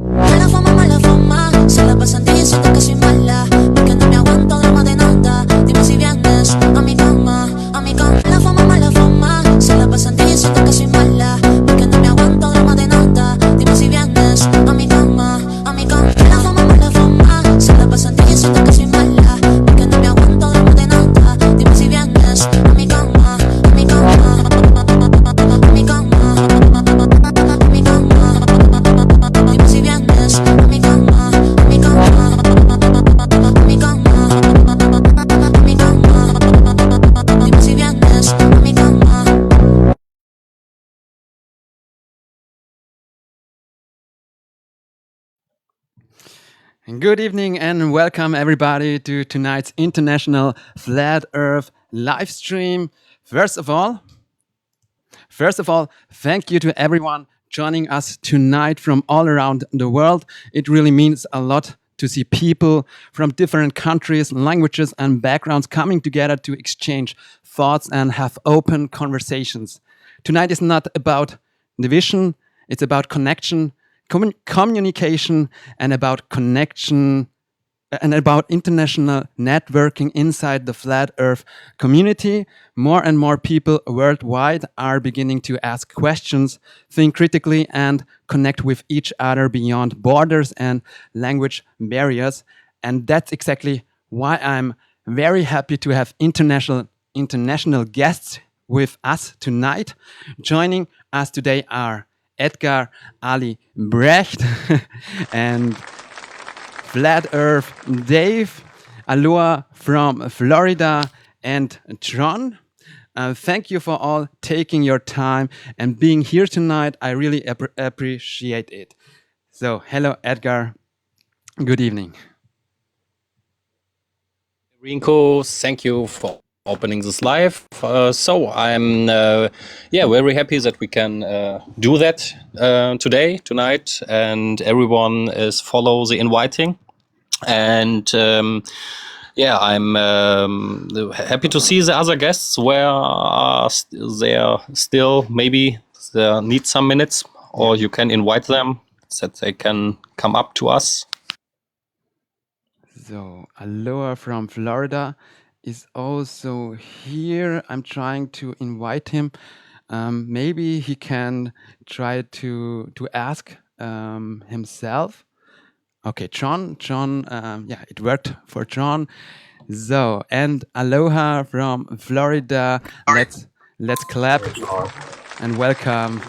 Mala fama, se la pasan diciendo que soy mala, porque no me aguanto drama de nada. Dime si vienes a mi cama, a mi cama. Mala fama, se la pasan diciendo que soy mala, porque no me aguanto drama de nada. Dime si vienes a mi cama, a mi cama. Mala fama, se la pasan diciendo que soy mala, porque no me aguanto drama de nada. Dime si vienes a mi cama, a mi cama, a mi cama, a mi cama. Dime si vienes a mi cama, a mi cama, a mi cama, a mi cama. Dime si vienes a mi cama. Good evening and welcome everybody to tonight's International Flat Earth live stream. First of all, thank you to everyone joining us tonight from all around the world. It really means a lot to see people from different countries, languages, and backgrounds coming together to exchange thoughts and have open conversations. Tonight is not about division, it's about connection, communication, and about connection and about international networking inside the flat earth community. More and more people worldwide are beginning to ask questions, think critically, and connect with each other beyond borders and language barriers. And that's exactly why I'm very happy to have international guests with us tonight. Joining us today are Edgar Ali Brecht and Flat Earth Dave, Aloha from Florida, and Tron. Thank you for all taking your time and being here tonight. I really appreciate it. So, hello, Edgar. Good evening. FE.Rico, thank you for opening this live. So I'm very happy that we can do that tonight, and everyone is follow the inviting. And I'm happy to see the other guests where they're still maybe they need some minutes, or you can invite them that they can come up to us. So Aloha from Florida is also here. I'm trying to invite him. Maybe he can try to ask himself. Okay, Tron, it worked for Tron. So, and Aloha from Florida. Let's clap and welcome.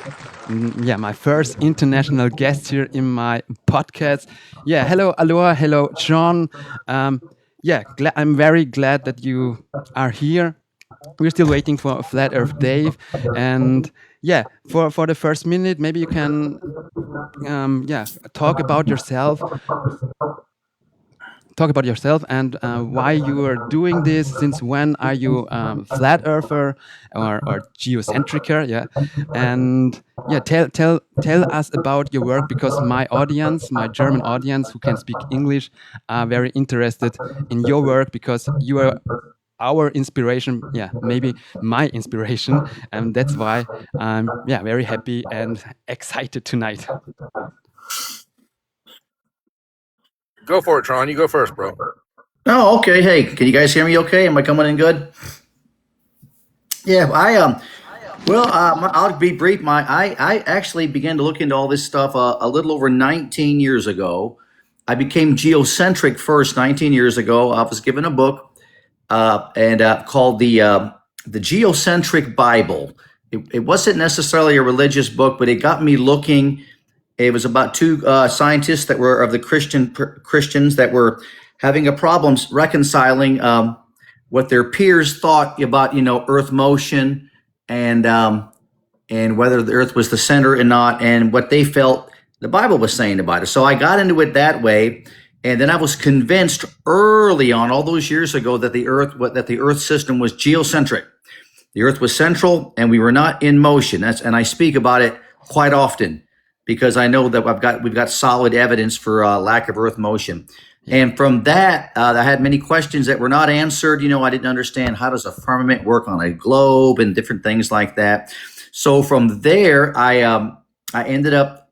My first international guest here in my podcast. Hello, Aloha. Hello, Tron. I'm very glad that you are here. We're still waiting for Flat Earth Dave, and for the first minute, maybe you can talk about yourself. Talk about yourself and why you are doing this. Since when are you flat earther or geocentricer? And tell us about your work, because my audience, my German audience who can speak English, are very interested in your work, because you are our inspiration, maybe my inspiration, and that's why I'm very happy and excited tonight. Go for it, Tron. You go first, bro. Oh, okay. Hey, can you guys hear me okay? Am I coming in good? Yeah, I'll be brief. I actually began to look into all this stuff a little over 19 years ago. I became geocentric first 19 years ago. I was given a book called the Geocentric Bible. It wasn't necessarily a religious book, but it got me looking. It was about two scientists that were of the Christians that were having a problem reconciling what their peers thought about, Earth motion and whether the Earth was the center or not, and what they felt the Bible was saying about it. So I got into it that way, and then I was convinced early on, all those years ago, that the Earth system was geocentric. The Earth was central, and we were not in motion. And I speak about it quite often, because I know that we've got solid evidence for lack of Earth motion. And from that, I had many questions that were not answered. I didn't understand, how does a firmament work on a globe and different things like that. So from there, I ended up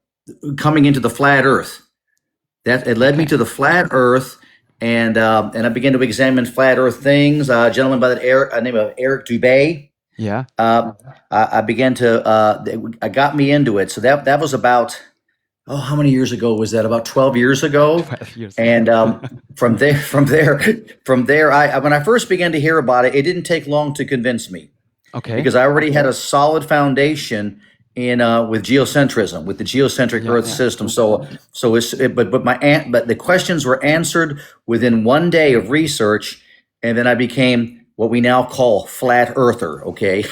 coming into the flat Earth. It led me to the flat Earth, and I began to examine flat Earth things. A gentleman by the name of Eric Dubé. Yeah. I began to, got me into it. So that was about, how many years ago was that? About 12 years ago. 12 years. And from there, when I first began to hear about it, it didn't take long to convince me. Okay. Because I already had a solid foundation with geocentrism, with the geocentric Earth system. But the questions were answered within one day of research, and then I became what we now call flat earther, okay?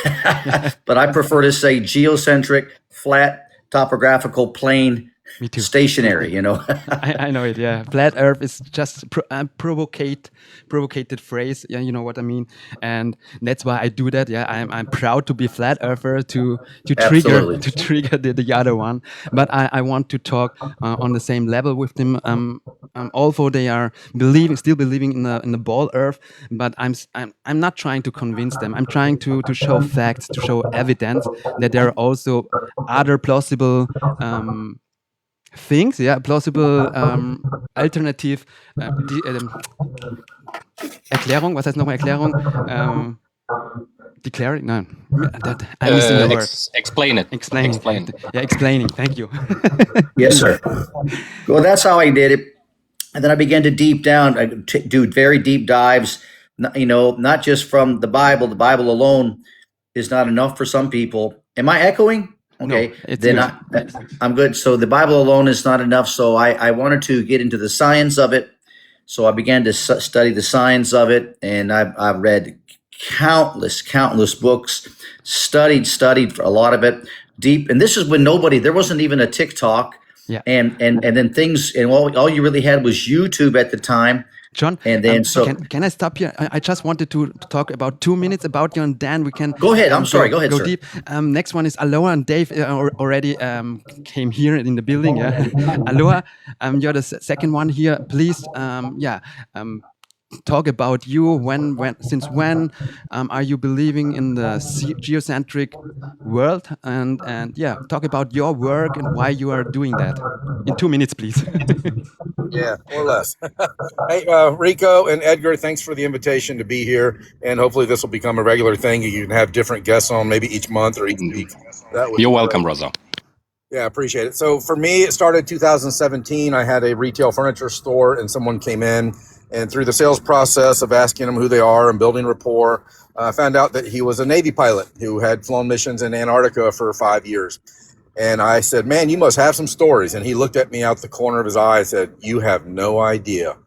But I prefer to say geocentric, flat, topographical, plane, Me too. stationary, I know it, yeah. Flat Earth is just a provocated phrase, you know what I mean? And that's why I do that, I'm proud to be Flat Earther, to trigger the other one. But I want to talk on the same level with them. Although they are still believing in the ball Earth, but I'm not trying to convince them. I'm trying to show facts, to show evidence that there are also other plausible things, plausible alternative Erklärung, was heißt nochmal Erklärung? Declaring? No, I'm missing the word. Explain it. Explaining. Yeah, explaining. Thank you. Yes, sir. Well, that's how I did it. And then I began to do very deep dives, not just from the Bible. The Bible alone is not enough for some people. Am I echoing? Okay, no, then I'm good. So the Bible alone is not enough. So I wanted to get into the science of it. So I began to study the science of it, and I've read countless books, studied a lot of it deep. And this is when there wasn't even a TikTok. Yeah. And then things, and all you really had was YouTube at the time. John, And then can I stop here? I just wanted to talk about 2 minutes about you, and then we can go ahead. I'm sorry. Go ahead, go sir. deep. Next one is Aloha, and Dave already came here in the building. Yeah, Aloha, you're the second one here. Please, talk about you. Since when are you believing in the geocentric world? And yeah, talk about your work and why you are doing that. In 2 minutes, please. Yeah, more or less. Hey, Rico and Edgar, thanks for the invitation to be here, and hopefully this will become a regular thing. You can have different guests on, maybe each month or each week. That would You're be welcome, great. brother. Yeah, I appreciate it. So for me, it started 2017. I had a retail furniture store, and someone came in, and through the sales process of asking them who they are and building rapport, I found out that he was a Navy pilot who had flown missions in Antarctica for 5 years. And I said, "Man, you must have some stories." And he looked at me out the corner of his eye and said, "You have no idea."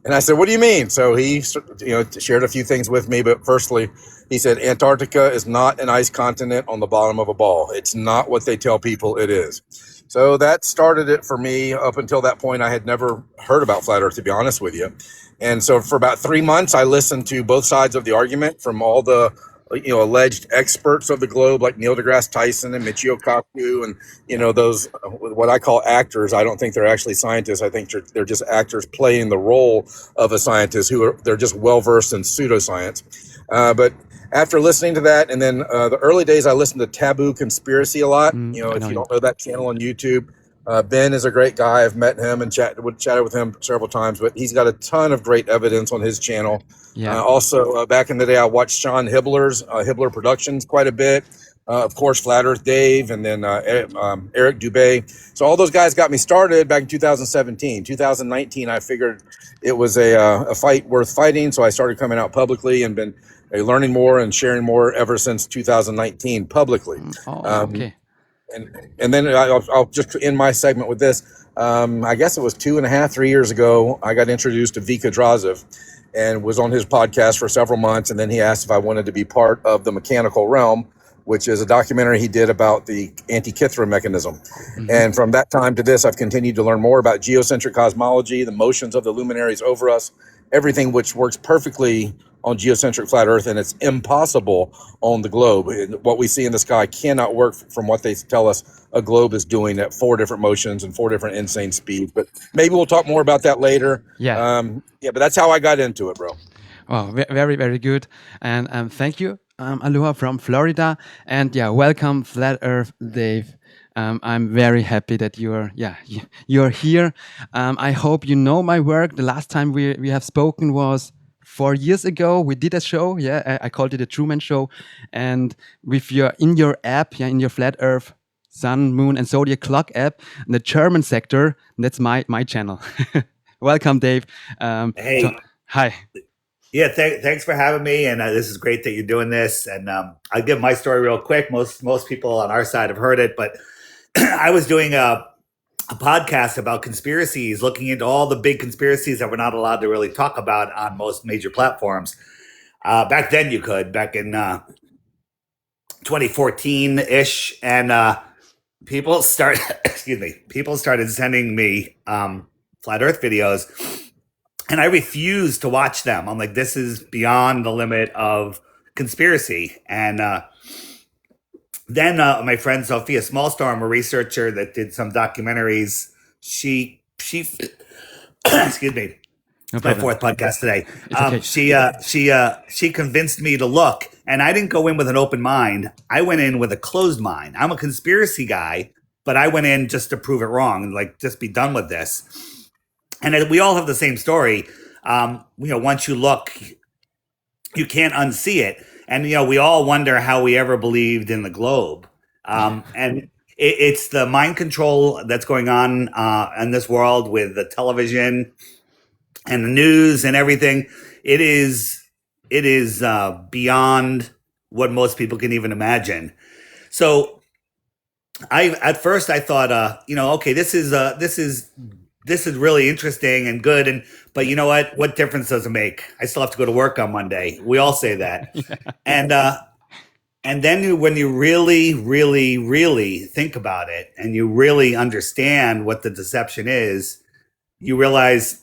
And I said, "What do you mean?" So he, shared a few things with me. But firstly, he said, "Antarctica is not an ice continent on the bottom of a ball. It's not what they tell people it is." So that started it for me. Up until that point, I had never heard about flat Earth, to be honest with you. And so for about 3 months, I listened to both sides of the argument from all the alleged experts of the globe, like Neil deGrasse Tyson and Michio Kaku, and those what I call actors. I don't think they're actually scientists. I think they're just actors playing the role of a scientist they're just well versed in pseudoscience. But after listening to that, and then the early days, I listened to Taboo Conspiracy a lot. If you don't know that channel on YouTube, Ben is a great guy. I've met him and chatted with him several times, but he's got a ton of great evidence on his channel. Yeah. Also, back in the day, I watched Sean Hibbler's Hibbler Productions quite a bit. Of course, Flat Earth Dave, and then Eric Dubé. So all those guys got me started back in 2017. 2019, I figured it was a fight worth fighting, so I started coming out publicly and been learning more and sharing more ever since 2019 publicly. Okay. And then I'll just end my segment with this. I guess it was 2.5-3 years ago, I got introduced to Vika Drazev and was on his podcast for several months. And then he asked if I wanted to be part of The Mechanical Realm, which is a documentary he did about the Antikythera mechanism. Mm-hmm. And from that time to this, I've continued to learn more about geocentric cosmology, the motions of the luminaries over us, everything which works perfectly on geocentric flat Earth, and it's impossible on the globe. What we see in the sky cannot work from what they tell us a globe is doing at 4 different motions and 4 different insane speeds. But maybe we'll talk more about that later. Yeah. But that's how I got into it, bro. Oh, very, very good. And thank you, Aloha from Florida. And yeah, welcome, Flat Earth Dave. I'm very happy that you're here. I hope you know my work. The last time we have spoken was 4 years ago. We did a show. Yeah, I called it a Truman Show. And in your app, in your Flat Earth Sun, Moon, and Zodiac Clock app, the German sector, that's my channel. Welcome, Dave. Hey. Hi. Yeah, thanks for having me, and this is great that you're doing this. And I'll give my story real quick. Most people on our side have heard it, but I was doing a podcast about conspiracies, looking into all the big conspiracies that we're not allowed to really talk about on most major platforms. Back then, you could, back in 2014-ish, and people started sending me flat Earth videos. And I refused to watch them. I'm like, this is beyond the limit of conspiracy. And then my friend Sophia Smallstorm, a researcher that did some documentaries, she excuse me, it's my 4th podcast today. She convinced me to look, and I didn't go in with an open mind. I went in with a closed mind. I'm a conspiracy guy, but I went in just to prove it wrong, like just be done with this. And we all have the same story. Once you look, you can't unsee it. And, we all wonder how we ever believed in the globe. And it's the mind control that's going on in this world with the television and the news and everything. It is beyond what most people can even imagine. So at first I thought, okay, this is really interesting and good. But you know what? What difference does it make? I still have to go to work on Monday. We all say that. And then when you really, really, really think about it and you really understand what the deception is, you realize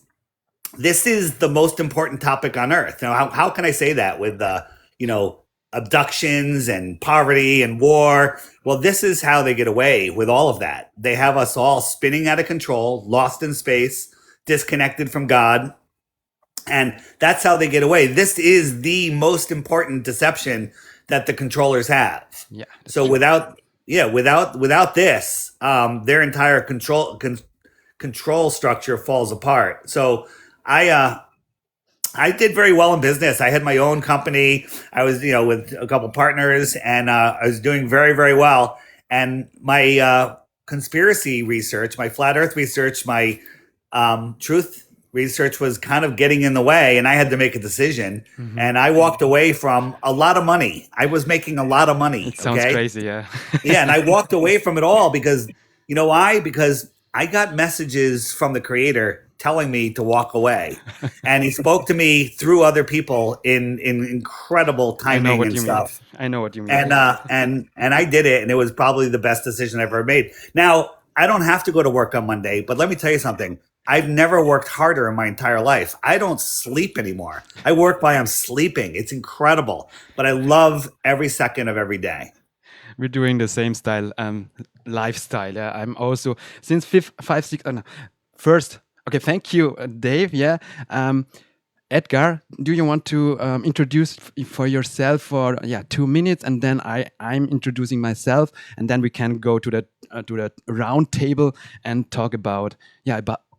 this is the most important topic on earth. Now, how can I say that with, abductions and poverty and war? Well, this is how they get away with all of that. They have us all spinning out of control, lost in space, disconnected from God. And that's how they get away. This is the most important deception that the controllers have. Yeah. So without this, their entire control structure falls apart. So I did very well in business. I had my own company. I was, with a couple partners, and I was doing very, very well. And my conspiracy research, my flat Earth research, my truth research was kind of getting in the way, and I had to make a decision. And I walked away from a lot of money. I was making a lot of money. It sounds crazy, yeah. Yeah, and I walked away from it all because, you know why? Because I got messages from the creator telling me to walk away. And he spoke to me through other people in incredible timing and stuff. I know what you mean. And I did it, and it was probably the best decision I've ever made. Now, I don't have to go to work on Monday, but let me tell you something. I've never worked harder in my entire life. I don't sleep anymore. I work while I'm sleeping. It's incredible. But I love every second of every day. We're doing the same style, lifestyle. Yeah, I'm also since first. Okay, thank you, Dave. Yeah, Edgar, do you want to introduce for yourself for 2 minutes, and then I'm introducing myself, and then we can go to the round table and talk about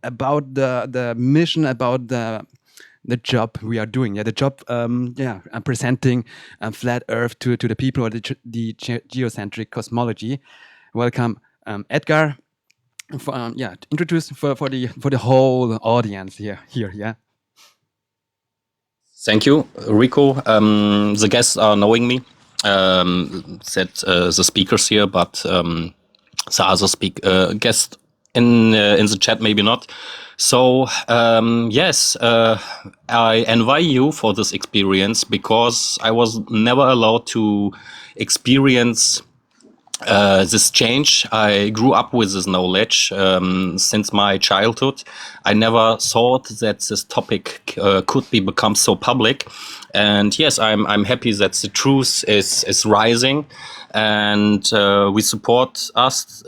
about the mission, about the job we are doing. Yeah, the job. I'm presenting flat Earth to the people, or the geocentric cosmology. Welcome, Edgar. Introduce for the whole audience here. Yeah. Thank you, Rico. The guests are knowing me. Said the speakers here, but the other guests in the chat maybe not. So yes, I envy you for this experience, because I was never allowed to experience this change. I grew up with this knowledge since my childhood. I never thought that this topic could become so public. And yes, I'm happy that the truth is rising, and we support us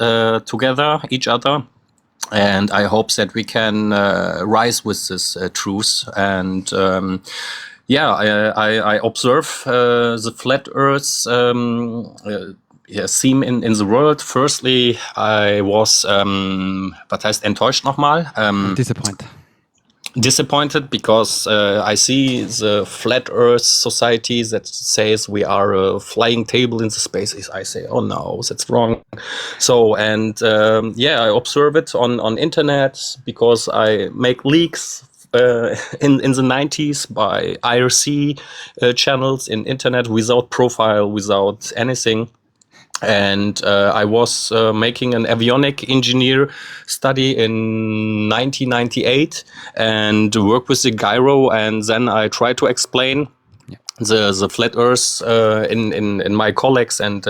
together, each other. And I hope that we can rise with this truth. And I observe the flat Earth theme in the world. Firstly, I was, was heißt enttäuscht nochmal? Disappointed because I see the flat Earth society that says we are a flying table in the space. I say, oh no, that's wrong. So, and I observe it on internet, because I make leaks in the 90s by IRC channels in internet, without profile, without anything. And I was making an avionic engineer study in 1998 and work with the gyro. And then I tried to explain the flat Earth in my colleagues and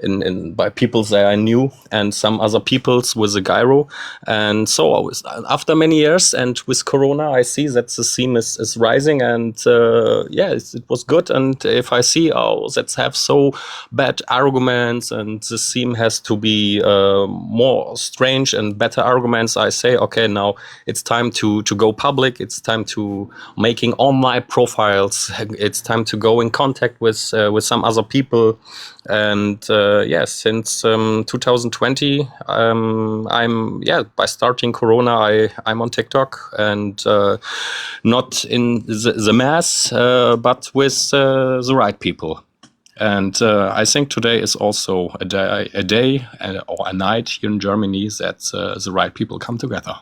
in by people that I knew, and some other peoples with the gyro. And so after many years and with Corona, I see that the theme is rising, and it was good. And if I see that have so bad arguments, and the theme has to be more strange and better arguments, I say, okay, now it's time to go public. It's time to making online profiles. It's time to go in contact with some other people. And since 2020, by starting Corona, I'm on TikTok, and not in the mass, but with the right people. And I think today is also a day or a night here in Germany that the right people come together.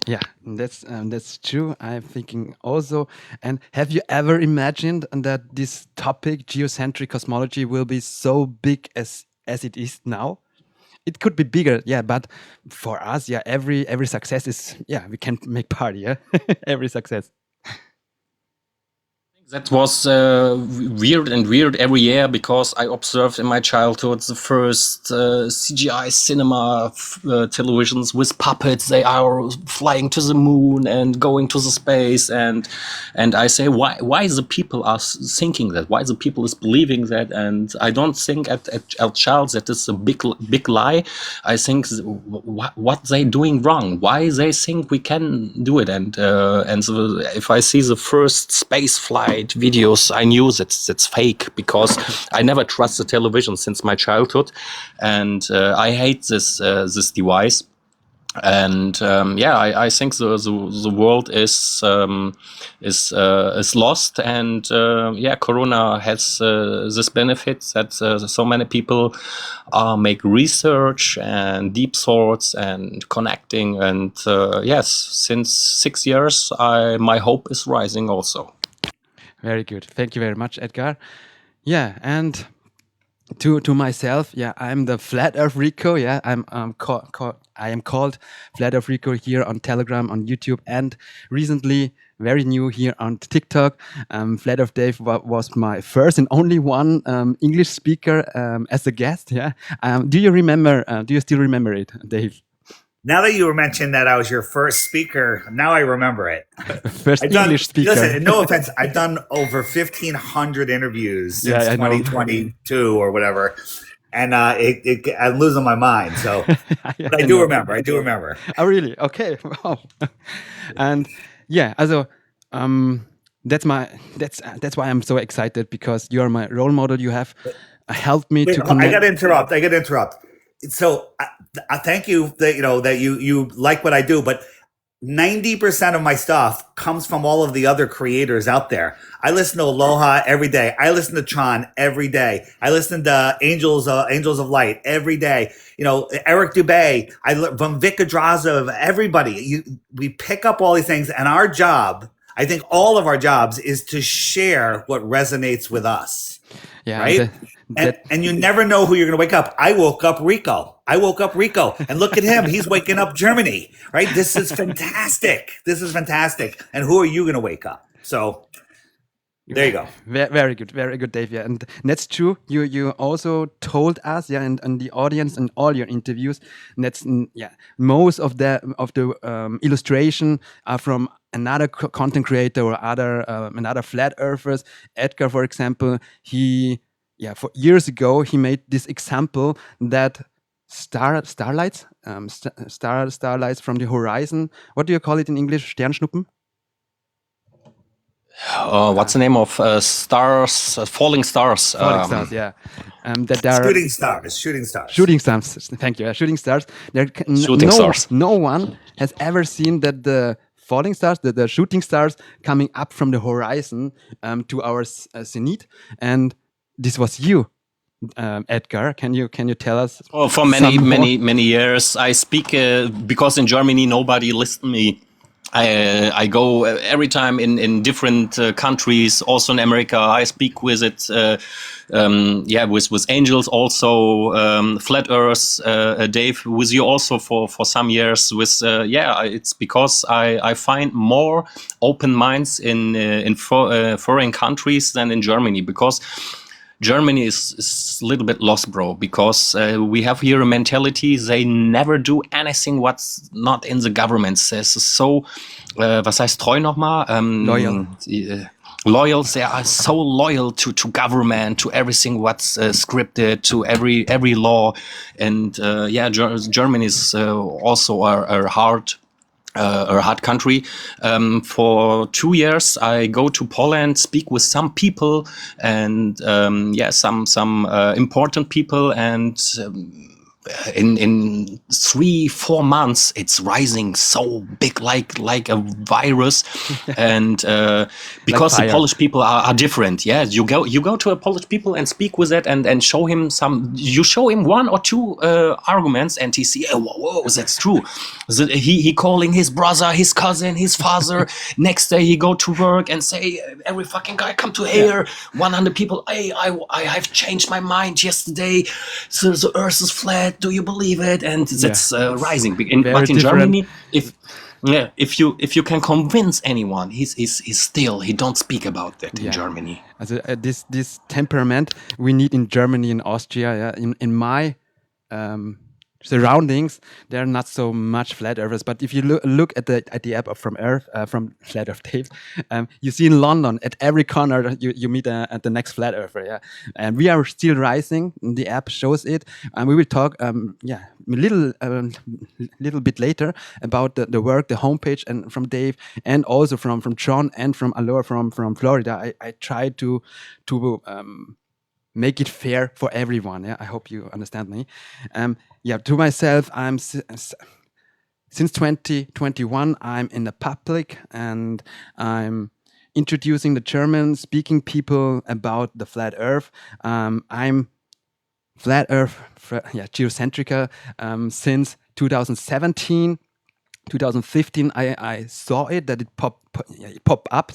Yeah, that's true. I'm thinking also. And have you ever imagined that this topic, geocentric cosmology, will be so big as it is now? It could be bigger, but for us, every success is, we can make party, every success. That was weird every year because I observed in my childhood the first CGI cinema televisions with puppets. They are flying to the moon and going to the space, and I say why the people are thinking that? Why the people is believing that? And I don't think at child that is a big lie. I think what they doing wrong. Why they think we can do it? And so if I see the first space flight videos, I knew that's fake because I never trust the television since my childhood, and I hate this device. And I think the world is lost, and Corona has this benefit that so many people make research and deep thoughts and connecting, and yes, since 6 years, my hope is rising also. Very good. Thank you very much, Edgar. Yeah, and to myself, yeah, I'm the Flat Earth Rico. Yeah, I am called Flat Earth Rico here on Telegram, on YouTube, and recently very new here on TikTok. Flat Earth Dave was my first and only one English speaker as a guest. Yeah, do you still remember it, Dave? Now that you were mentioned that I was your first speaker, now I remember it. First English speaker. Listen, no offense, I've done over 1,500 interviews since 2022 or whatever, and I'm losing my mind. So, but I do remember. Oh, really? Okay. Wow. And yeah, also that's why I'm so excited, because you are my role model. You have helped me to connect. I got to interrupt. So I thank you that you like what I do, but 90% of my stuff comes from all of the other creators out there. I listen to Aloha every day. I listen to Tron every day. I listen to Angels of Light every day. Eric Dubé, from Vic Adraza, everybody. We pick up all these things, and our job, I think all of our jobs, is to share what resonates with us. Yeah, right. And you never know who you're going to wake up. I woke up Rico, and look at him. He's waking up Germany, right? This is fantastic. And who are you going to wake up? So there you go. Very good, Dave. Yeah, and that's true. You also told us, yeah, and the audience in all your interviews, that's most of the illustration are from another content creator or another flat earthers. Edgar, for example, for years ago he made this example that starlights from the horizon. What do you call it in English? Sternschnuppen? What's the name of stars? Falling stars. Falling stars, yeah. That there are shooting stars. Shooting stars. Thank you. Shooting stars. Stars. No one has ever seen that the falling stars, the shooting stars coming up from the horizon to our zenith, and this was you, Edgar. Can you tell us? Oh, for many years I speak because in Germany nobody listened to me. I go every time in different countries, also in America. I speak with it, with angels, also flat Earth. Dave, with you also for some years. It's because I find more open minds in foreign countries than in Germany, because Germany is a little bit lost, bro, because we have here a mentality, they never do anything what's not in the government says. So, was heißt treu nochmal? Loyal. Loyal, they are so loyal to government, to everything what's scripted, to every law. And Germany is also a hard country. For 2 years, I go to Poland, speak with some people, and some important people, and in 3-4 months, it's rising so big, like a virus, and because the Polish people are different. Yeah, you go to a Polish people and speak with it, and show him you show him 1 or 2 arguments, and he see, whoa, that's true. So he calling his brother, his cousin, his father. Next day he go to work and say, every fucking guy come to here. 100 people. Hey, I have changed my mind yesterday. So the Earth is flat. Do you believe it? And that's rising. But in Germany, Yeah, if you can convince anyone, he don't speak about that in Germany. Also this temperament we need in Germany and Austria. Yeah, in my surroundings, there are not so much flat earthers. But if you look at the app from Earth, from Flat Earth Dave, you see in London at every corner you meet the next flat earther. Yeah, and we are still rising. The app shows it, and we will talk. A little bit later about the work, the homepage, and from Dave, and also from Tron and from Aloha from Florida. I tried to make it fair for everyone. Yeah, I hope you understand me. To myself, I'm since 2021, I'm in the public and I'm introducing the German speaking people about the flat Earth. I'm flat Earth, 𝐄𝐃𝐆𝐀𝐑 since 2017. 2015 I saw it that it popped up,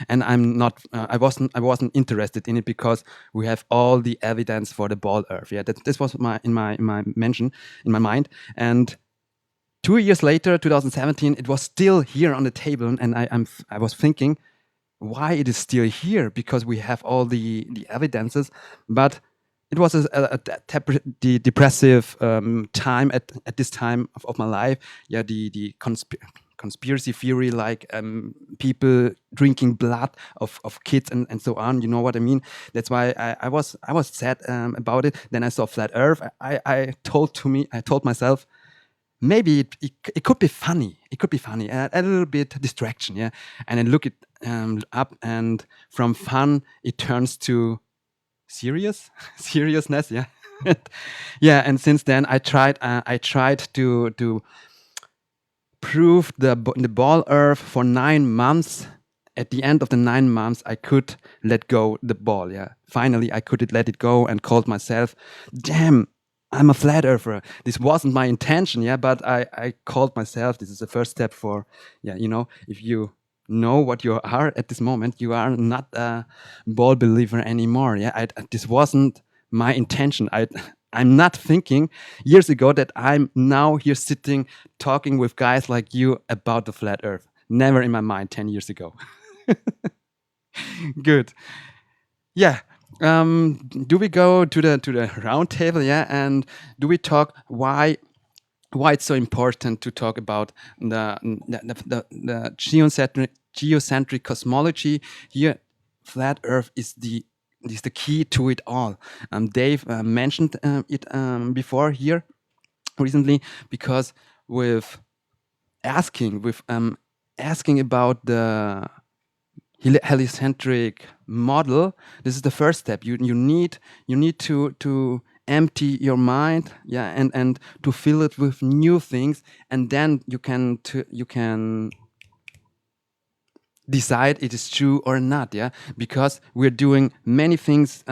and I wasn't interested in it because we have all the evidence for the ball earth. Yeah, this was in my mind. And 2 years later, 2017, it was still here on the table, and I was thinking why it is still here, because we have all the evidences, but it was a depressive time at this time of my life. Yeah, the conspiracy theory, like people drinking blood of kids and so on. You know what I mean? That's why I was sad about it. Then I saw flat Earth. I told myself, maybe it could be funny. It could be funny, a little bit distraction. Yeah, and I look it up, and from fun it turns to seriousness. Yeah. Yeah, and since then I tried to prove the ball earth for 9 months. At the end of the 9 months, I could let go the ball. Yeah, finally I could let it go and called myself, damn, I'm a flat earther. This wasn't my intention. Yeah, but I called myself. This is the first step for, if you know what you are at this moment, you are not a ball believer anymore. Yeah, this wasn't my intention. I'm not thinking years ago that I'm now here sitting talking with guys like you about the flat earth. Never in my mind 10 years ago. Good. Yeah. Do we go to the round table? Yeah, and do we talk why it's so important to talk about the geocentric cosmology here? Flat Earth is the key to it all. Dave mentioned it before here recently, because with asking about the heliocentric model, this is the first step. You need to empty your mind, and to fill it with new things, and then you can decide it is true or not. Yeah, because we're doing many things,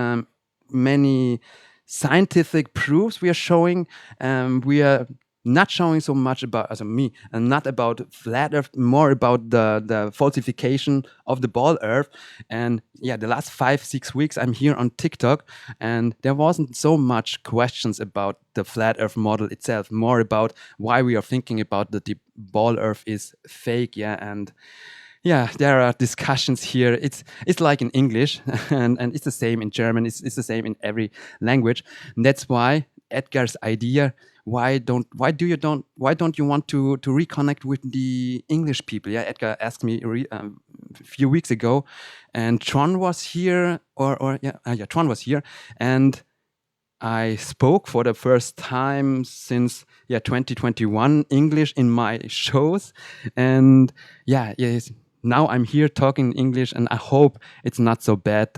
many scientific proofs we are showing. We are not showing so much about, as me, and not about flat Earth, more about the falsification of the ball Earth. And yeah, the last 5-6 weeks I'm here on TikTok, and there wasn't so much questions about the flat Earth model itself, more about why we are thinking about the ball Earth is fake. Yeah, and yeah, there are discussions here. It's like in English, and it's the same in German. It's the same in every language. And that's why Edgar's idea. Why don't you want to reconnect with the English people? Yeah, Edgar asked me a few weeks ago, and Tron was here, Tron was here, and I spoke for the first time since 2021 English in my shows, and yes. Now I'm here talking English, and I hope it's not so bad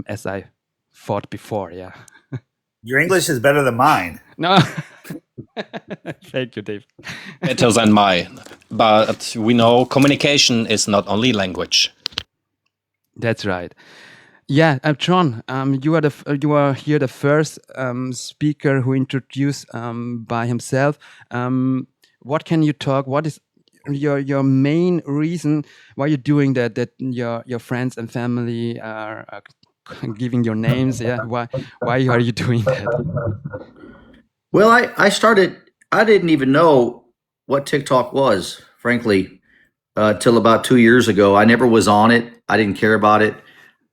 as I thought before. Yeah. Your English is better than mine. No. Thank you, Dave. Better than mine. But we know communication is not only language. That's right. Yeah, Tron, you are here the first speaker who introduced by himself. What can you talk? What is your main reason why you're doing that? That your friends and family are giving your names. Yeah, why are you doing that? Well, I didn't even know what TikTok was, frankly. till about 2 years ago. I never was on it. I didn't care about it.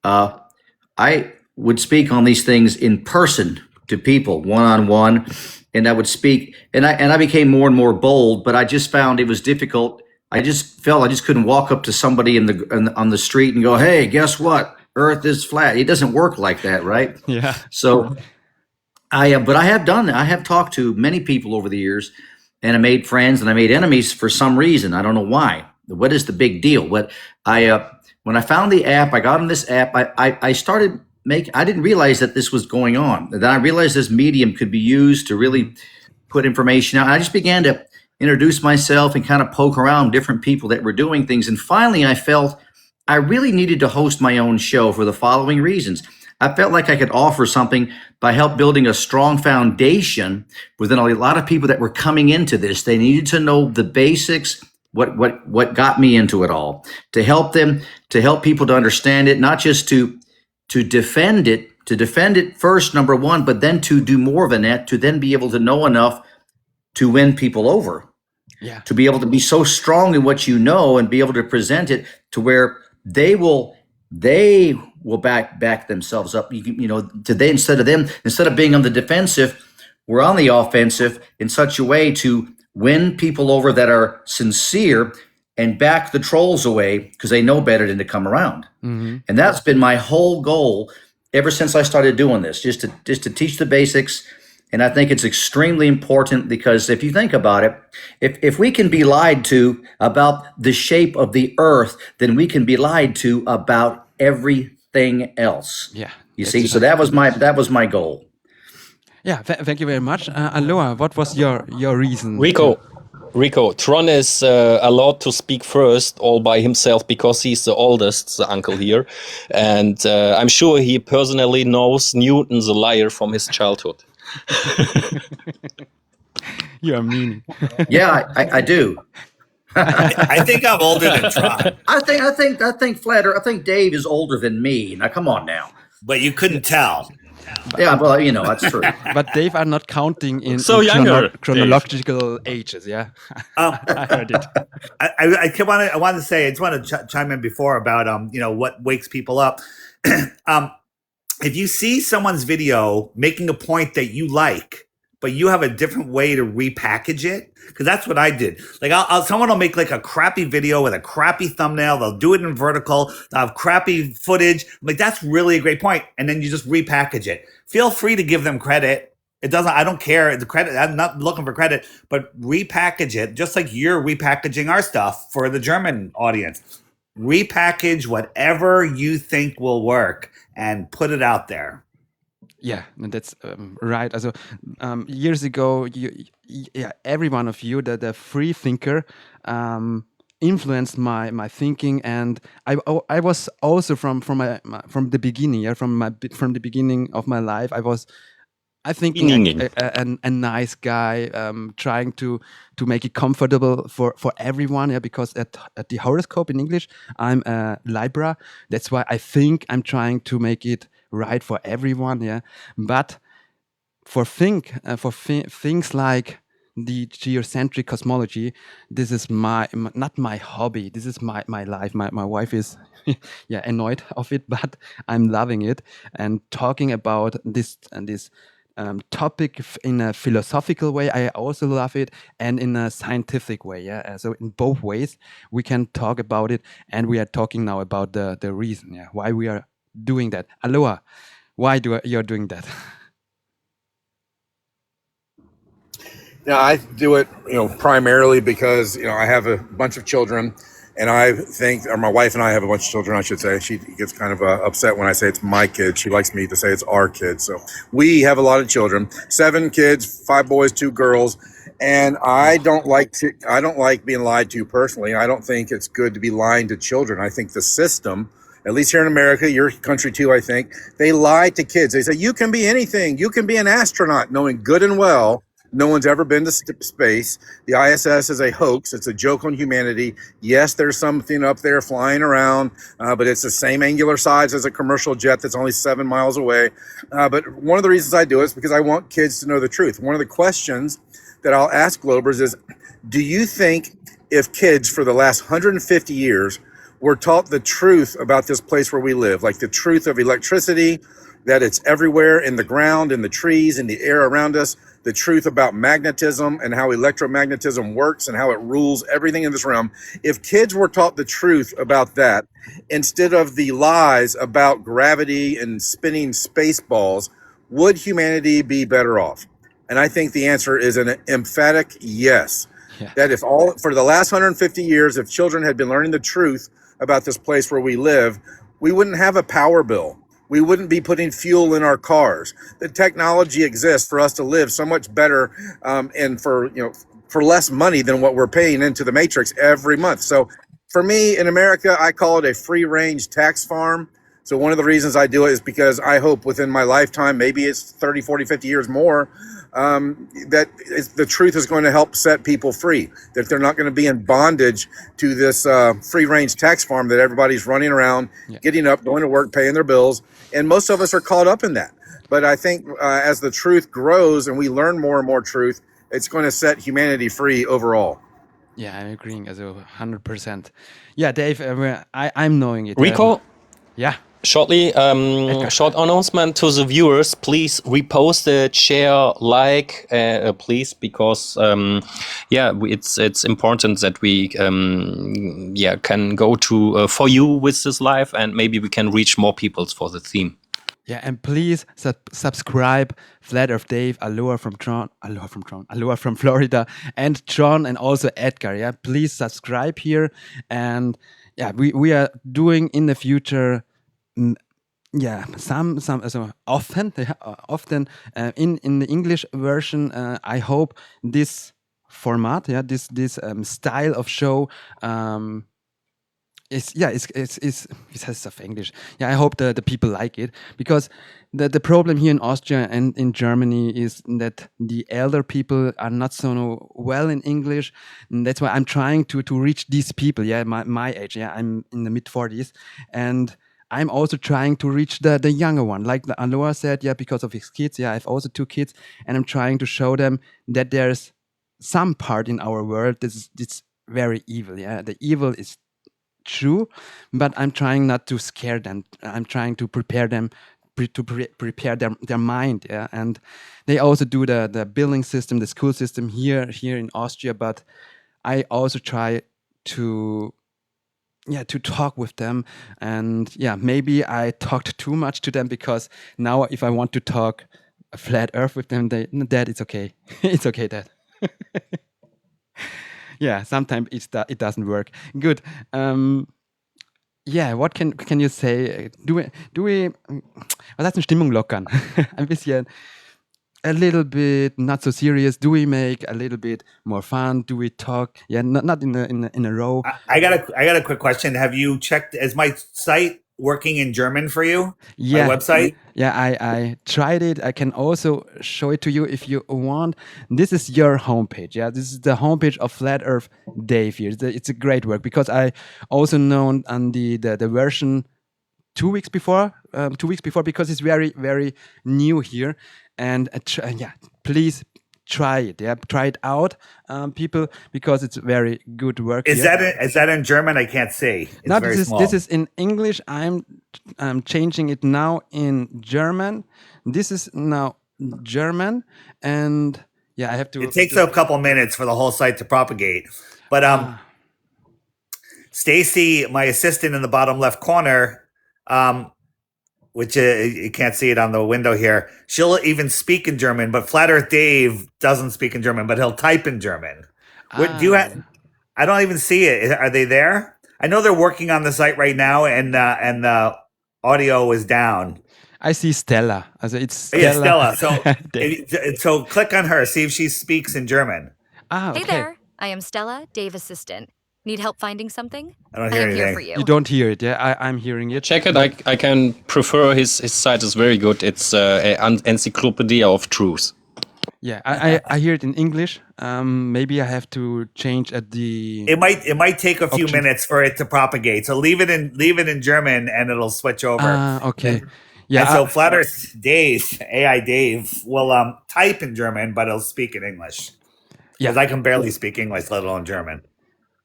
I would speak on these things in person to people, one-on-one, and I would speak, and I became more and more bold, but I just found it was difficult. I just felt I just couldn't walk up to somebody on the street and go, "Hey, guess what? Earth is flat." It doesn't work like that, right? Yeah. So but I have done that. I have talked to many people over the years, and I made friends and I made enemies for some reason. I don't know why. What is the big deal? But when I found the app, I got on this app. I started I didn't realize that this was going on. Then I realized this medium could be used to really put information out. I just began to introduce myself and kind of poke around different people that were doing things. And finally, I felt I really needed to host my own show for the following reasons. I felt like I could offer something by help building a strong foundation within a lot of people that were coming into this. They needed to know the basics, what got me into it all, to help them, to help people to understand it, not just to defend it first, number one, but then to do more than that, to then be able to know enough to win people over. Yeah. To be able to be so strong in what you know and be able to present it to where they will back themselves up. Instead of being on the defensive, we're on the offensive in such a way to win people over that are sincere and back the trolls away because they know better than to come around. Mm-hmm. And that's been my whole goal ever since I started doing this, just to teach the basics. And I think it's extremely important because if you think about it, if we can be lied to about the shape of the earth, then we can be lied to about everything else. Yeah. You see, so that was my goal. Yeah, thank you very much. Aloha, what was your reason? Rico, Tron is allowed to speak first all by himself because he's the oldest, the uncle here. And I'm sure he personally knows Newton the liar from his childhood. You are mean. Yeah, I do. I think I'm older than Tron, I think Dave is older than me. Now, come on now. but you couldn't tell. Yeah, well, that's true. But Dave are not counting in chronological ages, yeah? I heard it. I want to say, I just want to chime in before about, what wakes people up. If you see someone's video making a point that you like, but you have a different way to repackage it, because that's what I did. Like, someone will make like a crappy video with a crappy thumbnail. They'll do it in vertical. They'll have crappy footage. I'm like, that's really a great point. And then you just repackage it. Feel free to give them credit. I don't care the credit. I'm not looking for credit, but repackage it just like you're repackaging our stuff for the German audience. Repackage whatever you think will work and put it out there. Yeah, that's right. Also, years ago, every one of you, the free thinker, influenced my thinking, and I was also from the beginning, from the beginning of my life, I think a nice guy, trying to make it comfortable for everyone. Yeah, because at the horoscope in English, I'm a Libra. That's why I think I'm trying to make it right for everyone. Yeah, but for things like the geocentric cosmology, this is not my hobby. This is my life. My wife is annoyed of it, but I'm loving it and talking about this topic in a philosophical way. I also love it, and in a scientific way. Yeah, so in both ways we can talk about it, and we are talking now about the reason, why we are doing that. Aloha, why you're doing that? Yeah, I do it, primarily because I have a bunch of children. And I think, or my wife and I have a bunch of children, I should say. She gets kind of upset when I say it's my kids. She likes me to say it's our kids. So we have a lot of children, 7 kids, 5 boys, 2 girls. And I don't like being lied to personally. I don't think it's good to be lying to children. I think the system, at least here in America, your country too, I think, they lie to kids. They say, you can be anything. You can be an astronaut, knowing good and well no one's ever been to space. The ISS is a hoax. It's a joke on humanity. Yes, there's something up there flying around, but it's the same angular size as a commercial jet that's only 7 miles away. But one of the reasons I do it is because I want kids to know the truth. One of the questions that I'll ask Globers is, do you think if kids for the last 150 years were taught the truth about this place where we live, like the truth of electricity, that it's everywhere in the ground, in the trees, in the air around us, the truth about magnetism and how electromagnetism works and how it rules everything in this realm. If kids were taught the truth about that instead of the lies about gravity and spinning space balls, would humanity be better off? And I think the answer is an emphatic yes. Yeah. That if all for the last 150 years, if children had been learning the truth about this place where we live, we wouldn't have a power bill. We wouldn't be putting fuel in our cars. The technology exists for us to live so much better, and for less money than what we're paying into the matrix every month. So for me in America, I call it a free range tax farm. So one of the reasons I do it is because I hope within my lifetime, maybe it's 30, 40, 50 years more, the truth is going to help set people free, that they're not going to be in bondage to this free range tax farm that everybody's running around, getting up, going to work, paying their bills. And most of us are caught up in that. But I think as the truth grows and we learn more and more truth, it's going to set humanity free overall. Yeah, I'm agreeing as 100%. Yeah, Dave, I'm knowing it. Rico, yeah. shortly, short announcement to the viewers. Please repost it, share, like, please, because it's important that we can go to For You with this live, and maybe we can reach more people for the theme. Yeah, and please subscribe. Flat Earth Dave, Aloha from Tron, Aloha from Florida, and Tron, and also Edgar. Yeah, please subscribe here, and yeah, we are doing in the future. Some often in the English version. I hope this format, this style of show. Is wie heißt es auf English? Yeah, I hope the people like it, because the problem here in Austria and in Germany is that the elder people are not so well in English, and that's why I'm trying to reach these people. Yeah, my age. Yeah, I'm in the mid-40s, and I'm also trying to reach the younger one. Like the Aloha said, yeah, because of his kids. Yeah, I have also 2 kids, and I'm trying to show them that there's some part in our world that's very evil. Yeah, the evil is true, but I'm trying not to scare them. I'm trying to prepare them, prepare their mind. Yeah, and they also do the building system, the school system here in Austria. But I also try to talk with them, and maybe I talked too much to them, because now if I want to talk a flat Earth with them, Dad, it's okay, it's okay, Dad. Yeah, sometimes it doesn't work. Good. What can you say? Was heißt denn Stimmung lockern? Ein bisschen, a little bit not so serious. Do we make a little bit more fun? Do we talk? Yeah, not in a row. I got a quick question. Have you checked? Is my site working in German for you? Yeah, my website. Yeah, I tried it. I can also show it to you if you want. This is your homepage. Yeah, this is the homepage of Flat Earth Dave here. It's a great work, because I also known on the version 2 weeks before, because it's very, very new here. And please try it. Yeah, try it out, people, because it's very good work. Is that in German? I can't see. It's no, very small. This is in English. I'm changing it now in German. This is now German, and I have to. It takes a couple minutes for the whole site to propagate, but Stacy, my assistant in the bottom left corner, which you can't see it on the window here. She'll even speak in German, but Flat Earth Dave doesn't speak in German, but he'll type in German. What do you have? I don't even see it. Are they there? I know they're working on the site right now, and the audio is down. I see Stella. Also it's Stella. Yeah, Stella. So click on her. See if she speaks in German. Okay. Hey there. I am Stella, Dave assistant. Need help finding something? I don't hear am anything. Here for you. You don't hear it, yeah? I'm hearing it. Check it. I can prefer his site is very good. It's an encyclopedia of truth. Yeah, I hear it in English. Maybe I have to change at the. It might take a few minutes for it to propagate. So leave it in German, and it'll switch over. Okay. Yeah. And so Flat Earth Dave, AI Dave, will type in German, but he'll speak in English. Because I can barely speak English, let alone German.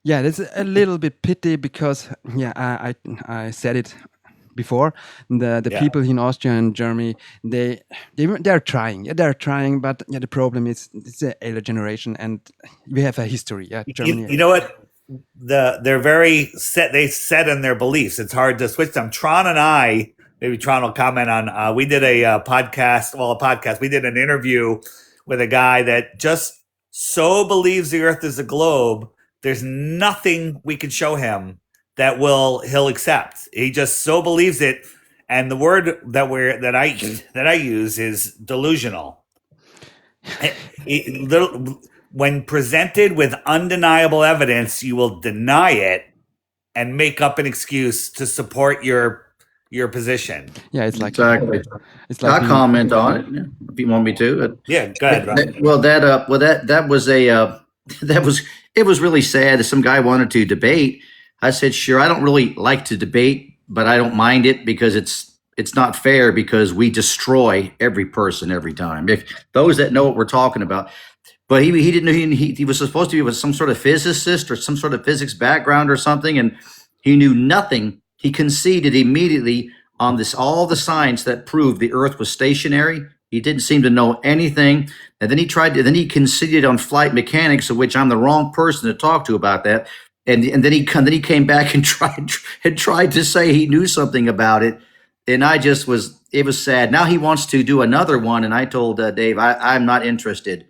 Yeah, that's a little bit pity because yeah, I said it before. The Yeah. people in Austria and Germany, they're trying. Yeah, they're trying, but yeah, the problem is it's the elder generation, and we have a history. Yeah, Germany. You know what? They're very set. They set in their beliefs. It's hard to switch them. Tron and I, maybe Tron will comment on. We did a podcast. Well, a podcast. We did an interview with a guy that just so believes the Earth is a globe. There's nothing we can show him that he'll accept. He just so believes it. And the word that I use is delusional. When presented with undeniable evidence, you will deny it and make up an excuse to support your position. Yeah, it's like Exactly. it's like I'll comment on it if you want me to. Yeah, go ahead, Ron. That was it was really sad. Some guy wanted to debate. I said, sure. I don't really like to debate, but I don't mind it because it's not fair because we destroy every person every time. If those that know what we're talking about. But he didn't know he was supposed to be with some sort of physicist or some sort of physics background or something, and he knew nothing. He conceded immediately on all the science that proved the Earth was stationary. He didn't seem to know anything, and then he conceded on flight mechanics, of which I'm the wrong person to talk to about that. And then he came back and tried to say he knew something about it, and it was sad. Now he wants to do another one, and I told Dave I'm not interested.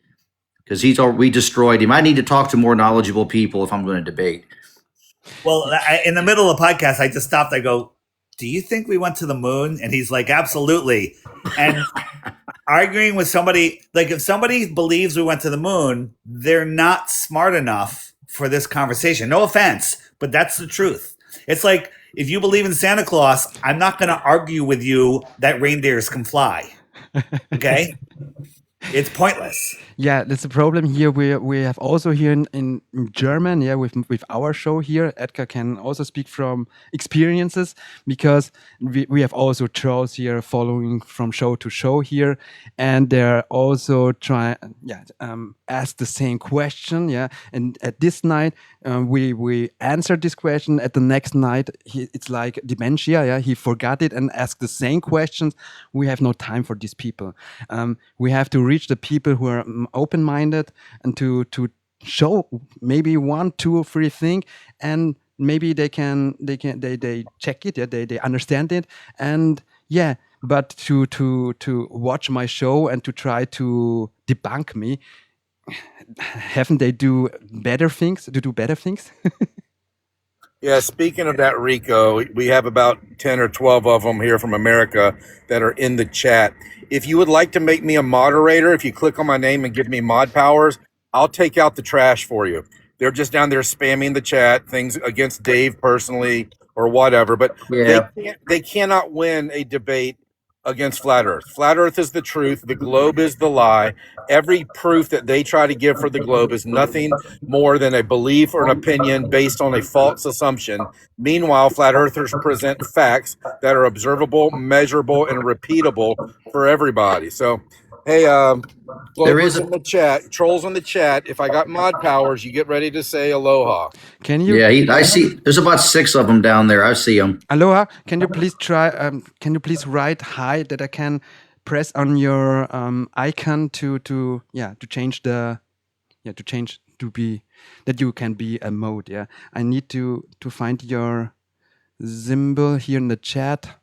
Because we destroyed him. I need to talk to more knowledgeable people if I'm going to debate. Well, in the middle of the podcast, I just stopped. I go, do you think we went to the moon? And he's like, absolutely. And arguing with somebody, like if somebody believes we went to the moon, they're not smart enough for this conversation. No offense, but that's the truth. It's like, if you believe in Santa Claus, I'm not going to argue with you that reindeers can fly. Okay? It's pointless. Yeah, that's the problem here. We have also here in German, yeah, with our show here, Edgar can also speak from experiences because we have also trolls here following from show to show here, and they're also ask the same question, yeah. And at this night, we answered this question. At the next night, it's like dementia, yeah. He forgot it and asked the same questions. We have no time for these people. We have to reach the people who are open-minded and to show maybe 1, 2, or 3 things, and maybe they check it, yeah, they understand it, and yeah. But to watch my show and to try to debunk me, haven't they do better things? Yeah, speaking of that, Rico, we have about 10 or 12 of them here from America that are in the chat. If you would like to make me a moderator, if you click on my name and give me mod powers, I'll take out the trash for you. They're just down there spamming the chat, things against Dave personally or whatever, but Yeah. they cannot win a debate against flat Earth. Flat Earth is the truth. The globe is the lie. Every proof that they try to give for the globe is nothing more than a belief or an opinion based on a false assumption. Meanwhile, flat earthers present facts that are observable, measurable, and repeatable for everybody. So, hey, There is in the chat, trolls in the chat. If I got mod powers, you get ready to say aloha. Can you? Yeah, I see. There's about 6 of them down there. I see them. Aloha, can you please try? Can you please write hi that I can press on your icon to change to be that you can be a mode. Yeah, I need to find your symbol here in the chat.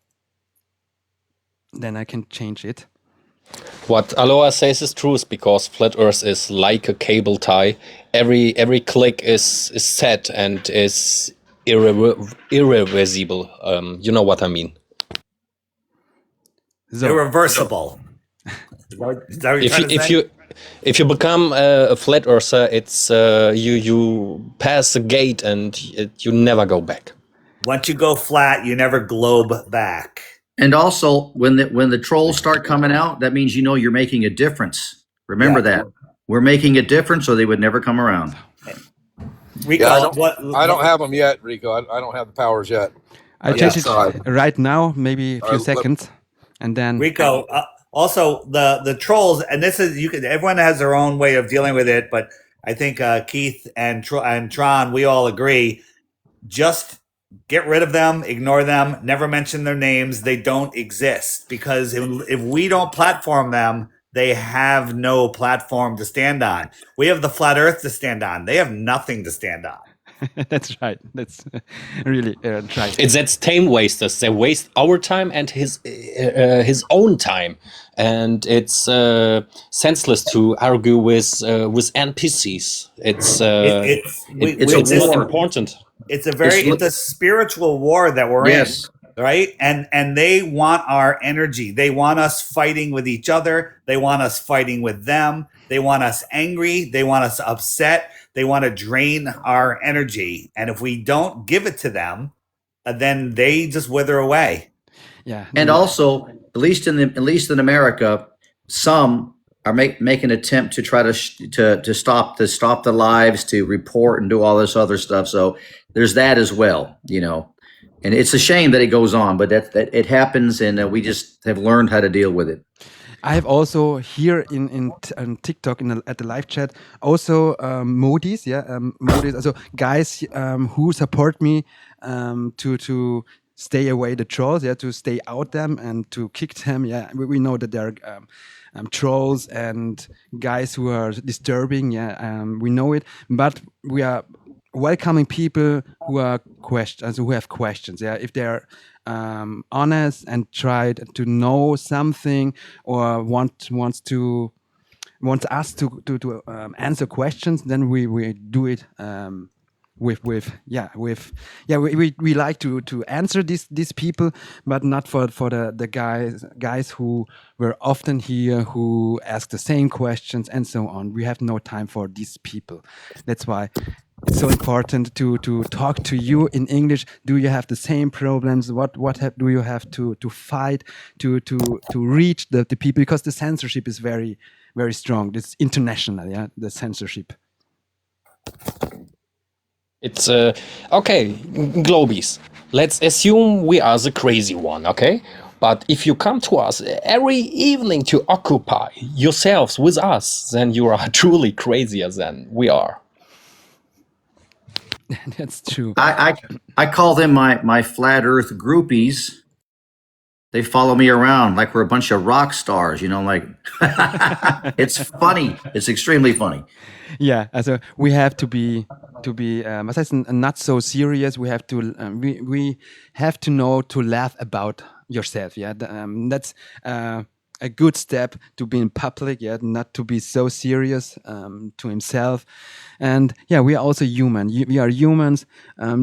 Then I can change it. What Aloha says is true, because flat Earth is like a cable tie. Every click is set and is irreversible. You know what I mean. So, Irreversible. Is that what you're trying to say? If you become a flat earther, it's you pass the gate and you never go back. Once you go flat, you never globe back. And also, when the trolls start coming out, that means you're making a difference. Remember that. We're making a difference, or they would never come around. Rico, I don't have them yet, Rico. I don't have the powers yet. I change it right now, maybe a few seconds, and then Rico. Also, the trolls, and this is everyone has their own way of dealing with it, but I think Keith and Tron, we all agree, just get rid of them, ignore them, never mention their names. They don't exist, because if we don't platform them, they have no platform to stand on. We have the flat earth to stand on. They have nothing to stand on. That's right. That's really right. It's that's time wasters. They waste our time and his own time, and it's senseless to argue with NPCs. It's not important. It's a spiritual war that we're in, right? And they want our energy. They want us fighting with each other. They want us fighting with them. They want us angry. They want us upset. They want to drain our energy. And if we don't give it to them, then they just wither away. Yeah. And also, at least in America, some are make an attempt to try to stop the lives, to report and do all this other stuff. So there's that as well, you know. And it's a shame that it goes on, but that it happens, and we just have learned how to deal with it. I have also here on TikTok at the live chat also modis, modis, also guys who support me to stay away the trolls, to stay out them and to kick them. Yeah, we know that there are trolls and guys who are disturbing. We know it, but we are welcoming people who are who have questions. Yeah, if they're honest and try to know something, or want us to answer questions, then we do it we like to answer these people, but not for the guys who were often here, who ask the same questions and so on. We have no time for these people. That's why it's so important to talk to you in English. Do you have the same problems? What do you have to fight to reach the people? Because the censorship is very, very strong. It's international, the censorship. It's okay, Globies. Let's assume we are the crazy one, okay? But if you come to us every evening to occupy yourselves with us, then you are truly crazier than we are. That's true. I call them my flat earth groupies. They follow me around like we're a bunch of rock stars, you know, like it's funny. It's extremely funny. Yeah, also we have to be was heißt not so serious. We have to we have to know to laugh about yourself. Yeah, that's a good step to be in public. Yeah, not to be so serious to himself. And yeah, we are also human. We are humans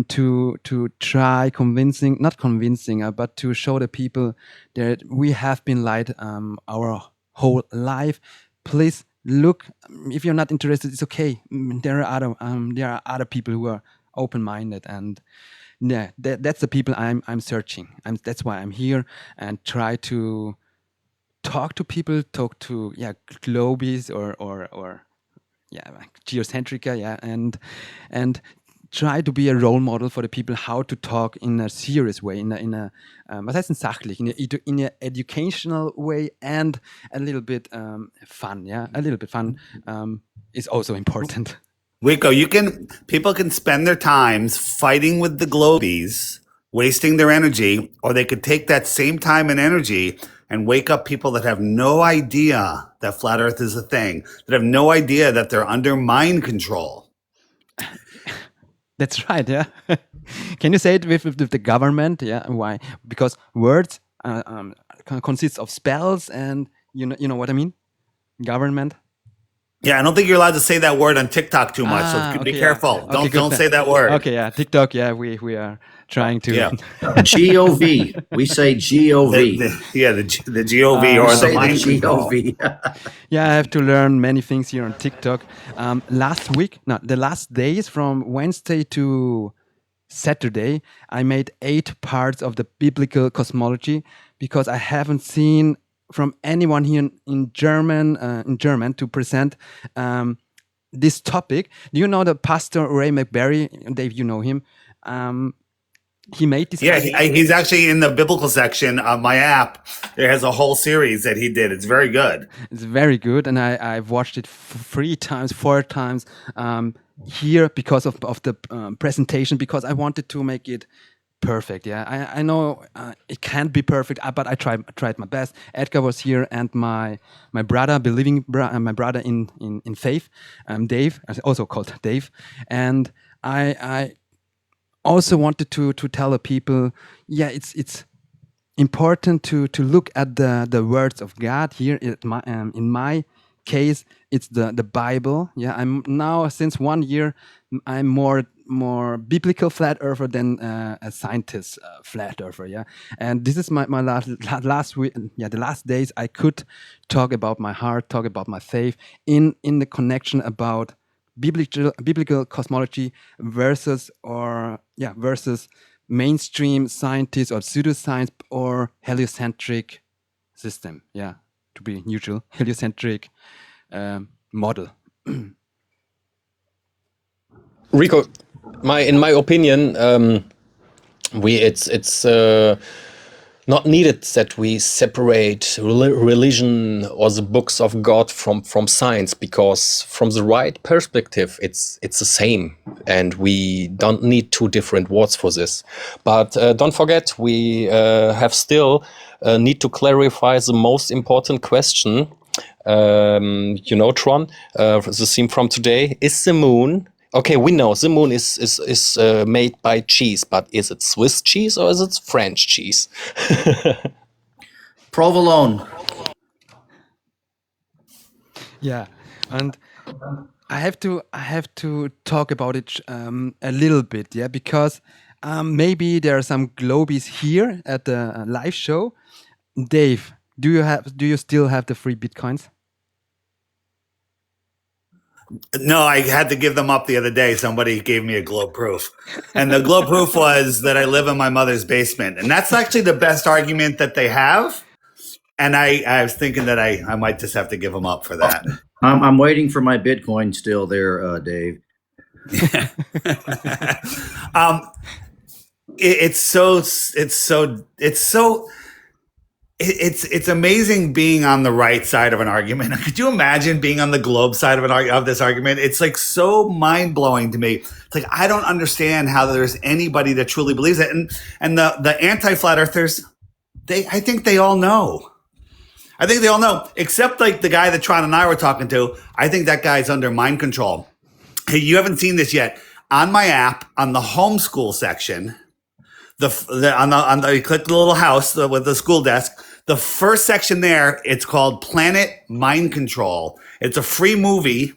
to try not convincing, but to show the people that we have been lied our whole life. Please look. If you're not interested, it's okay. There are other people who are open-minded, and yeah, that's the people I'm searching. That's why I'm here and try to talk to people, talk to globies or 𝐄𝐃𝐆𝐀𝐑, and try to be a role model for the people how to talk in a serious way, in a was heißt denn sachlich, in a educational way, and a little bit fun. Yeah, a little bit fun is also important. Rico, people can spend their times fighting with the globies, wasting their energy, or they could take that same time and energy and wake up people that have no idea that flat earth is a thing, that have no idea that they're under mind control. That's right, yeah. Can you say it with the government? Yeah, why? Because words consists of spells, and you know what I mean? Government. Yeah, I don't think you're allowed to say that word on TikTok too much, so be careful. Yeah. Don't say that word. Okay, yeah, TikTok, yeah, we are trying to. Yeah. GOV. We say GOV. The GOV or the mind control. Yeah, I have to learn many things here on TikTok. The last days from Wednesday to Saturday, I made 8 parts of the biblical cosmology, because I haven't seen from anyone here in German to present this topic. Do you know the Pastor Ray McBarry? Dave, you know him. he made this. Yeah, he's actually in the biblical section of my app. It has a whole series that he did. It's very good. It's very good, and I've watched it 3 times, 4 times here because of the presentation, because I wanted to make it perfect. Yeah, I know it can't be perfect, but I tried my best. Edgar was here, and my brother, my brother in faith, Dave, also called Dave, and I also wanted to tell the people, yeah, it's important to look at the words of God here. In my case, it's the Bible. Yeah, I'm now, since 1 year, I'm more biblical flat earther than a scientist flat earther. Yeah, and this is my last week. Yeah, the last days I could talk about my heart, talk about my faith in the connection about biblical cosmology versus mainstream scientists or pseudoscience or heliocentric system. Yeah, to be neutral, heliocentric model. Rico, in my opinion, it's not needed that we separate religion or the books of God from science, because from the right perspective, it's the same, and we don't need 2 different words for this. But don't forget, we have still need to clarify the most important question. Tron, the theme from today is the moon. Okay, we know the moon is made by cheese, but is it Swiss cheese or is it French cheese? Provolone. Yeah, and I have to talk about it a little bit, yeah, because maybe there are some globies here at the live show. Dave, do you still have the free Bitcoins? No, I had to give them up the other day. Somebody gave me a glow proof. And the glow proof was that I live in my mother's basement. And that's actually the best argument that they have. And I was thinking that I might just have to give them up for that. I'm waiting for my Bitcoin still there, Dave. It's amazing being on the right side of an argument. Could you imagine being on the globe side of this argument? It's like so mind blowing to me. It's like, I don't understand how there's anybody that truly believes it. And the anti-flat earthers, I think they all know. I think they all know, except like the guy that Tron and I were talking to. I think that guy's under mind control. Hey, you haven't seen this yet. On my app, on the homeschool section, you click the little house with the school desk. The first section there, it's called Planet Mind Control. It's a free movie.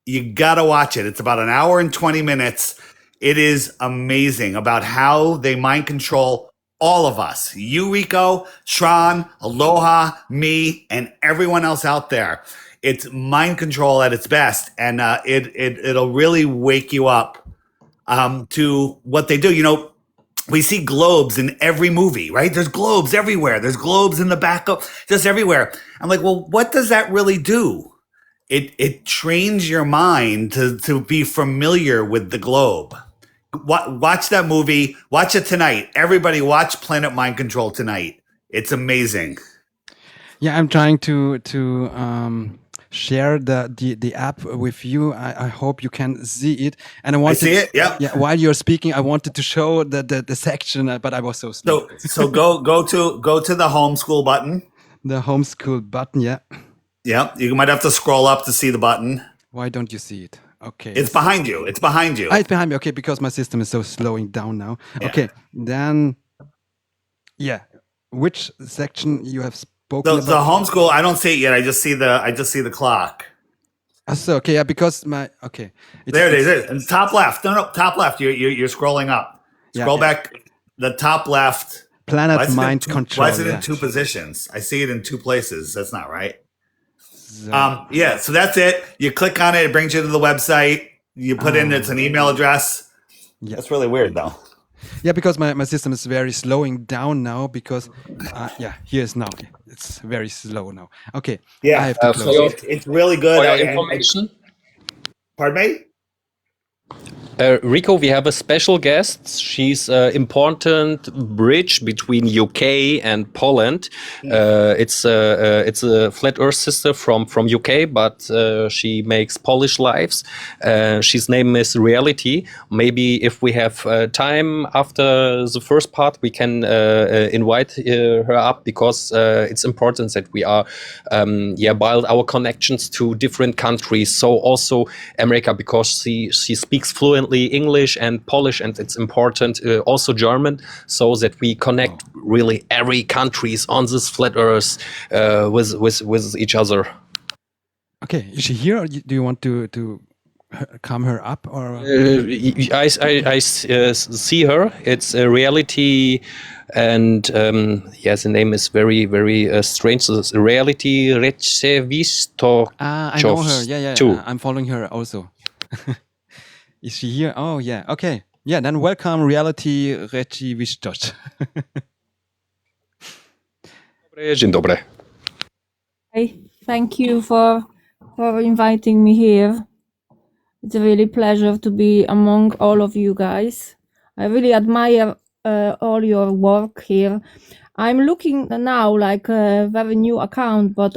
You gotta watch it. It's about 1 hour and 20 minutes. It is amazing about how they mind control all of us. You, Rico, Tron, Aloha, me, and everyone else out there. It's mind control at its best, and it'll really wake you up to what they do. You know, we see globes in every movie, right? There's globes everywhere. There's globes in the back of just everywhere. I'm like, well, what does that really do? It trains your mind to be familiar with the globe. Watch that movie. Watch it tonight. Everybody watch Planet Mind Control tonight. It's amazing. Yeah, I'm trying to share the app with you. I hope you can see it. And I see it. Yeah. Yeah. While you're speaking, I wanted to show the section, but I was so slow. So go to the homeschool button. The homeschool button. Yeah. Yeah. You might have to scroll up to see the button. Why don't you see it? Okay. It's behind you. It's behind you. It's behind me. Okay, because my system is so slowing down now. Yeah. Okay. Then, yeah. Which section you have spoken about? The homeschool, I don't see it yet. I just see the clock. So okay, yeah, because there it is. And top left. No, top left. You're scrolling up. Scroll back. The top left. Planet Mind Control. Why is it in 2 positions? I see it in 2 places. That's not right. So that's it. You click on it. It brings you to the website. You put in it's an email address. Yeah. That's really weird, though. Yeah, because my system is very slowing down now because, here's now. It's very slow now. Okay. Yeah. I have to close it's really good. For your information. Pardon me? Rico, we have a special guest. She's an important bridge between UK and Poland. It's a flat Earth sister from UK, but she makes Polish lives. She's name is Reality. Maybe if we have time after the first part, we can invite her up, because it's important that we are build our connections to different countries. So also America, because she speaks fluently English and Polish, and it's important also German, so that we connect really every countries on this flat Earth with each other. Okay, is she here, or do you want to come her up, or? I see her. It's a Reality, and yes, the name is very strange. So it's Reality 𝐄𝐃𝐆𝐀𝐑. I know her. Yeah. I'm following her also. Is she here? Oh, yeah. Okay. Yeah, then welcome, Reality 𝐄𝐃𝐆𝐀𝐑. Dzień dobry. Hi, thank you for inviting me here. It's a really pleasure to be among all of you guys. I really admire all your work here. I'm looking now like a very new account, but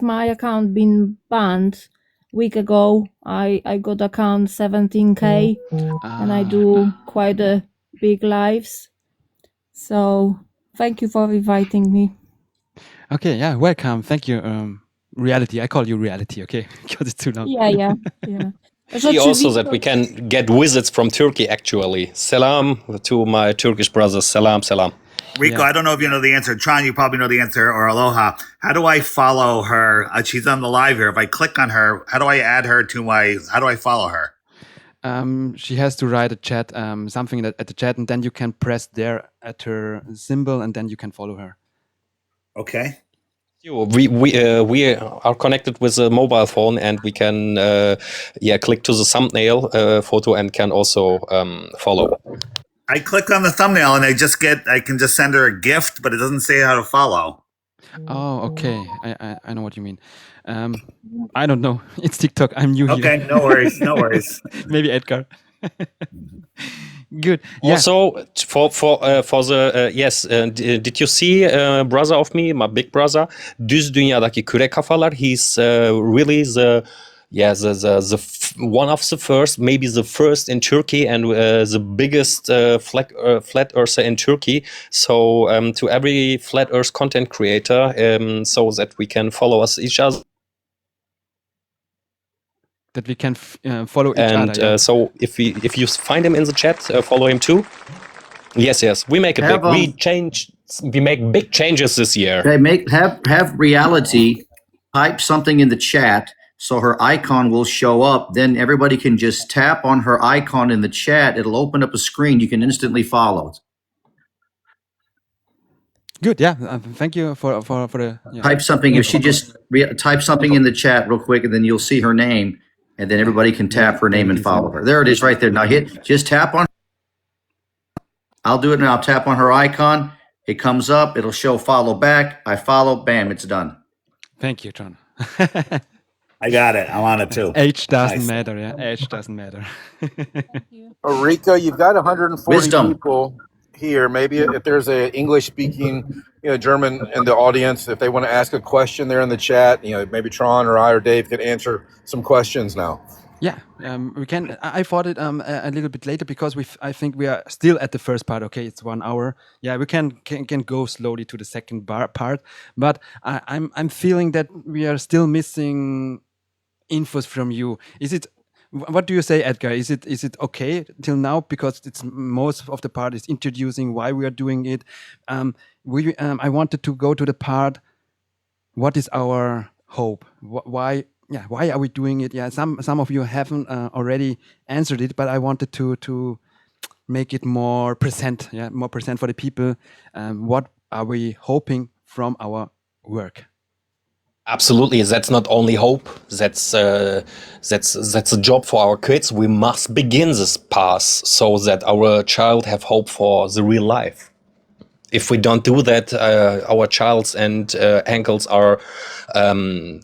my account been banned week ago. I got account 17K and I do quite a big lives. So thank you for inviting me. Okay, yeah, welcome. Thank you, Reality. I call you Reality, okay? Because it's too long. Yeah. See also that we can get visits from Turkey, actually. Selam to my Turkish brothers. Selam. Rico, Yeah. I don't know if you know the answer. Tron, you probably know the answer, or Aloha. How do I follow her? She's on the live here. If I click on her, how do I add her to how do I follow her? She has to write a chat, something at the chat, and then you can press there at her symbol, and then you can follow her. Okay. We are connected with a mobile phone, and we can click to the thumbnail photo and can also follow. I click on the thumbnail and I can just send her a gift, but it doesn't say how to follow. Oh, okay. I know what you mean. I don't know. It's TikTok. I'm new here. Okay, no worries. Maybe Edgar. Good. Yeah. Also, for the yes, did you see brother of me, my big brother, düz dünyadaki küre kafalar? He's really the one of the first, maybe the first in Turkey, and the biggest flat earther in Turkey. So to every flat earth content creator, so that we can follow us each other. That we can follow each other. Yeah. So if you find him in the chat, follow him too. Yes. We make we make big changes this year. Have Reality type something in the chat so her icon will show up. Then everybody can just tap on her icon in the chat. It'll open up a screen. You can instantly follow. Good. Yeah. Thank you for the. Yeah. Type something. If she just type something in the chat real quick, and then you'll see her name, and then everybody can tap her name and follow her. There it is, right there. Now just tap on. I'll do it now. Tap on her icon. It comes up. It'll show follow back. I follow. Bam. It's done. Thank you, Tron. I got it. I'm on it too. Age doesn't matter. Yeah. Age doesn't matter. Rico, you've got 140 Wisdom. people here. Maybe if there's a English-speaking, German in the audience, if they want to ask a question there in the chat, maybe Tron or I or Dave could answer some questions now. Yeah, we can. I thought it a little bit later because I think we are still at the first part. Okay, it's 1 hour. Yeah, we can go slowly to the second part. But I'm feeling that we are still missing infos from you. What do you say, Edgar? Is it okay till now? Because it's most of the part is introducing why we are doing it. I wanted to go to the part. What is our hope? Why are we doing it? Yeah, some of you haven't already answered it, but I wanted to make it more present. Yeah, more present for the people. What are we hoping from our work? Absolutely, that's not only hope. That's a job for our kids. We must begin this path so that our child have hope for the real life. If we don't do that, our childs and ankles are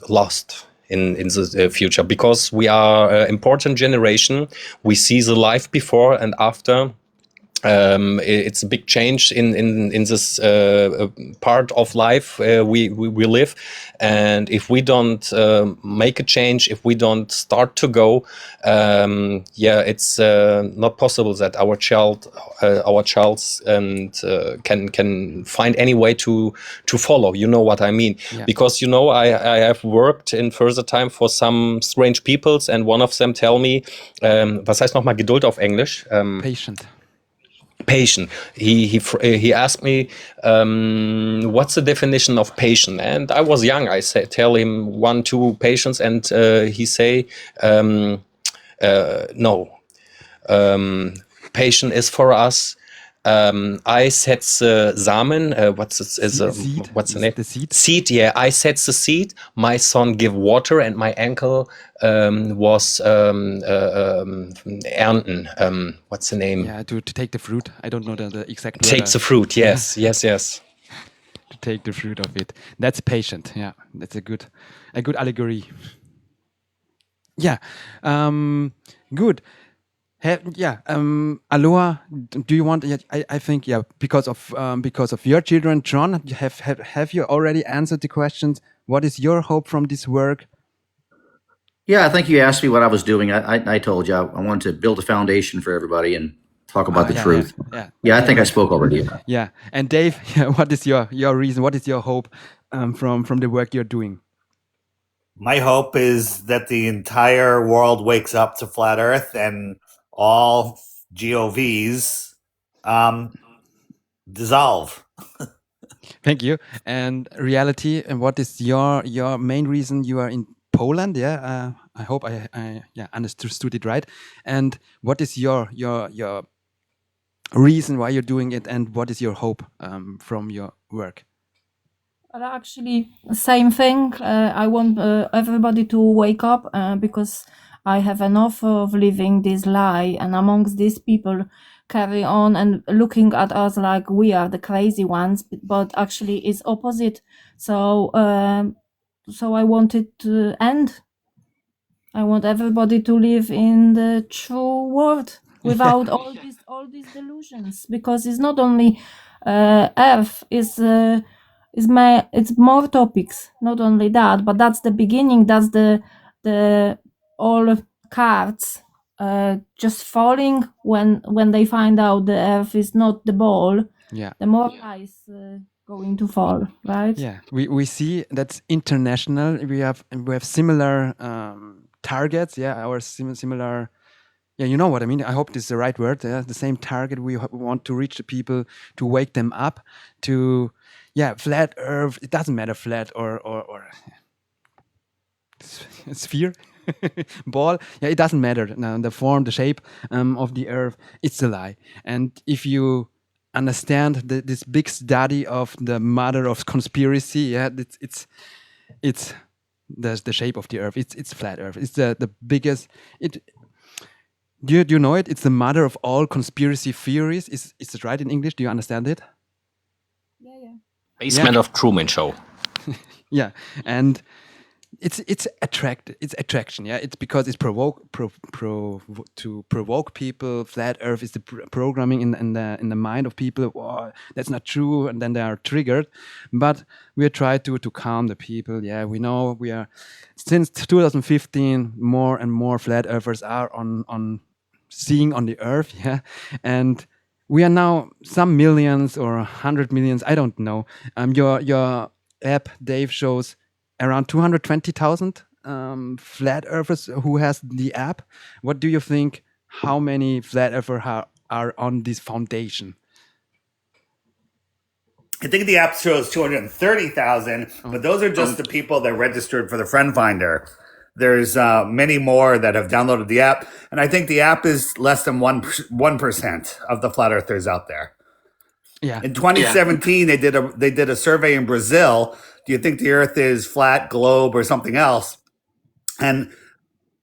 lost in the future, because we are an important generation. We see the life before and after. It's a big change in this part of life we live, and if we don't make a change, if we don't start to go, it's not possible that our child's can find any way to follow. You know what I mean? Yeah. Because I have worked in further time for some strange peoples, and one of them tell me, was heißt nochmal Geduld auf Englisch? Patient. Patient. He asked me, what's the definition of patient? And I was young. I tell him 1-2 patients, and he say, no. Patient is for us. I setze Samen. What's Seed. what's the name? The seed. Seed. Yeah, I setze the seed. My son give water, and my uncle was ernten. What's the name? Yeah, to take the fruit. I don't know the exact word. Take the fruit. Yes, yes, yes. To take the fruit of it. That's patient. Yeah, that's a good allegory. Yeah, good. Aloha. Do you want? I think because of your children, Tron. Have you already answered the questions? What is your hope from this work? Yeah, I think you asked me what I was doing. I told you I wanted to build a foundation for everybody and talk about the truth. I think I spoke already. Yeah, and Dave, what is your reason? What is your hope from the work you're doing? My hope is that the entire world wakes up to flat Earth and all GOVs dissolve. Thank you. And reality. And what is your main reason you are in Poland? Yeah, I hope I understood it right. And what is your reason why you're doing it? And what is your hope from your work? Well, actually, same thing. I want everybody to wake up because I have enough of living this lie, and amongst these people carry on and looking at us like we are the crazy ones, but actually it's opposite. So I want it to end. I want everybody to live in the true world without all these delusions, because it's not only Earth, it's more topics. Not only that, but that's the beginning. That's the all cards just falling when they find out the Earth is not the ball. Yeah. The more ice going to fall, right? Yeah, we see that's international. We have similar targets. Yeah, our similar. Yeah, you know what I mean. I hope this is the right word. Yeah? The same target. We want to reach the people, to wake them up to. Yeah, flat Earth. It doesn't matter flat or sphere, ball. Yeah, it doesn't matter. The form, the shape of the Earth. It's a lie. And if you understand this big study of the mother of conspiracy, yeah, it's the shape of the Earth. It's flat Earth. It's the biggest. Do you know it? It's the mother of all conspiracy theories. Is it right in English? Do you understand it? Yeah. Basement of Truman Show. Yeah, and it's attraction. Yeah, it's because it's to provoke people. Flat Earth is the programming in the mind of people. Oh, that's not true, and then they are triggered. But we try to calm the people. Yeah, we know we are since 2015 more and more flat earthers are on seeing on the Earth. Yeah, and we are now some millions or 100 millions. I don't know. Your app, Dave, shows around 220,000 flat earthers who has the app. What do you think? How many flat earthers are on this foundation? I think the app shows 230,000, but those are just the people that registered for the Friend Finder. There's many more that have downloaded the app, and I think the app is less than 1% of the flat earthers out there. Yeah. In 2017, they did a survey in Brazil. Do you think the Earth is flat, globe, or something else? And